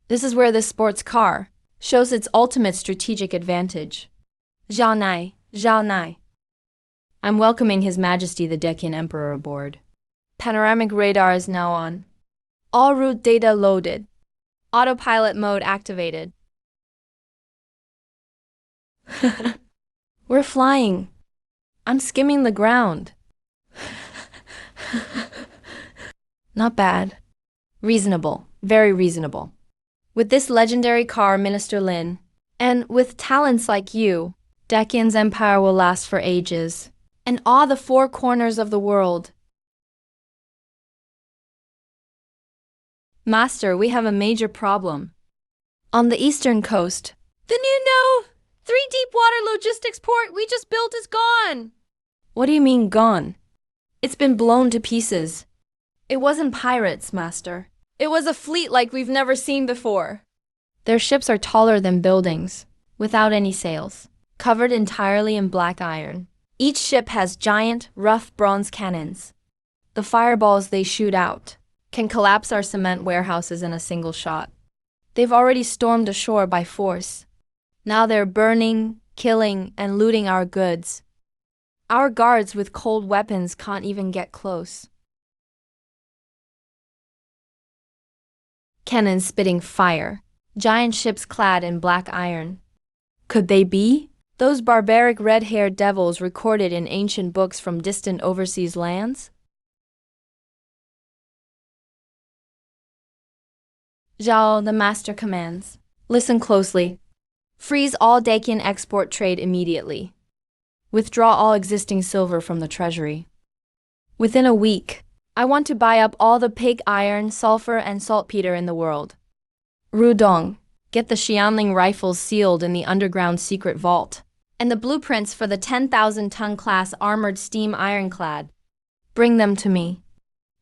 This is where this sports car shows its ultimate strategic advantage. Zhao Nai. I'm welcoming His Majesty the Daqian Emperor aboard. Panoramic radar is now on. All route data loaded. Autopilot mode activated. We're flying. I'm skimming the ground. Not bad. Reasonable. Very reasonable. With this legendary car, Minister Lin, and with talents like you, Daqian's empire will last for ages and awe the 4 corners of the world. Master, we have a major problem. On the eastern coast, the new 3 deep water logistics port we just built is gone. What do you mean gone? It's been blown to pieces. It wasn't pirates, Master. It was a fleet like we've never seen before. Their ships are taller than buildings, without any sails, covered entirely in black iron. Each ship has giant, rough bronze cannons. The fireballs they shoot out can collapse our cement warehouses in a single shot. They've already stormed ashore by force. Now they're burning, killing, and looting our goods. Our guards with cold weapons can't even get close. Cannons spitting fire, giant ships clad in black iron. Could they be those barbaric red-haired devils recorded in ancient books from distant overseas lands? Zhao, the master commands. Listen closely. Freeze all Daqian export trade immediately. Withdraw all existing silver from the treasury. Within a week, I want to buy up all the pig iron, sulfur, and saltpeter in the world. Rudong, get the Xianling rifles sealed in the underground secret vault, and the blueprints for the 10,000-ton class armored steam ironclad. Bring them to me.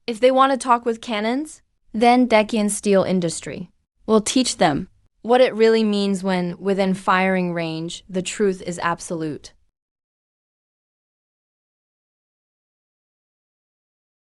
If they want to talk with cannons, then Daqian steel industry will teach them what it really means when, within firing range, the truth is absolute.